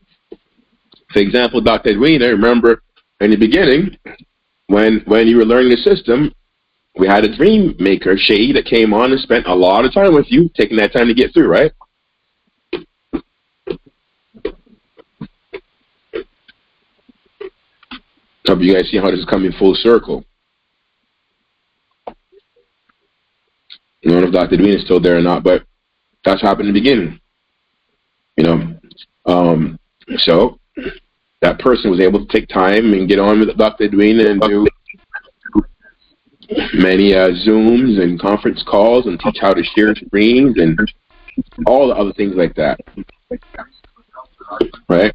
For example, Dr. Edwina, remember in the beginning, when you were learning the system, we had a dream maker, Shay, that came on and spent a lot of time with you, taking that time to get through, right? Hope you guys see how this is coming full circle. I don't know if Dr. Edwina is still there or not, but that's happened in the beginning. You know, so that person was able to take time and get on with Dr. Edwina and do many Zooms and conference calls and teach how to share screens and all the other things like that. Right?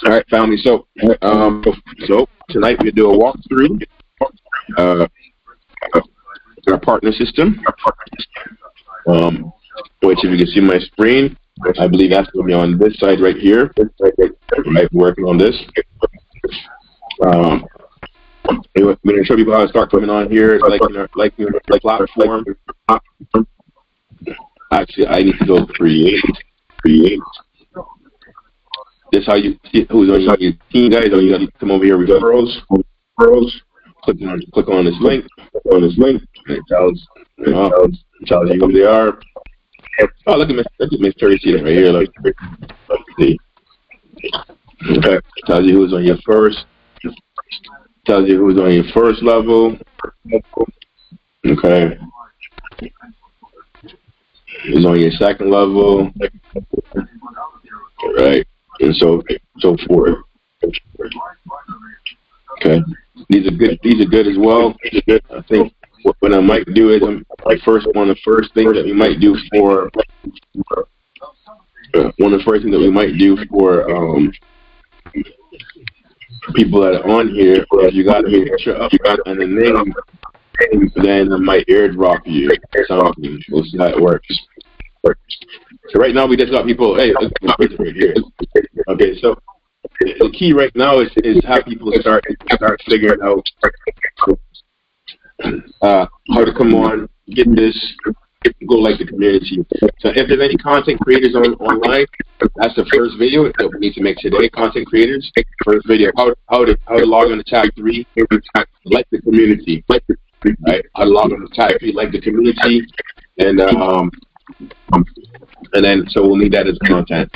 All right, family. So tonight we do a walkthrough. Our partner system, which if you can see my screen, I believe that's going to be on this side right here. Right, working on this. We're going to show people how to start coming on here, like your platform. Actually, I need to go create. This is how you see who's on your team, guys. Or you got to come over here, referrals. Click on this link. And it tells you who they are. Oh, look at Miss Tracy right here. Let's see. Okay, tells you who's on your first. Tells you who's on your first level. Okay. Who's on your second level. All right, and so forth. Okay. These are good as well. I think what I might do is the first things that we might do for people that are on here, if you got your picture up and the name, then I might airdrop you something. We'll see how it works. So right now we just got people. Hey, look at my picture right here. Okay, so the key right now is how people start figuring out how to come on, get this, go like the community. So if there's any content creators online, that's the first video that we need to make today. Content creators, first video, how to log on to tab 3, like the community, right? How to log on to tab 3, like the community, and then so we'll need that as content.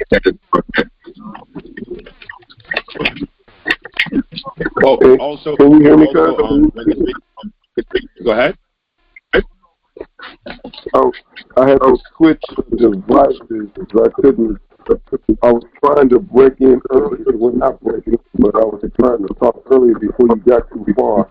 Oh, also, can you hear me, go ahead. Oh, I had to switch devices because I was trying to break in earlier. Well, not breaking, but I was trying to talk earlier before you got too far.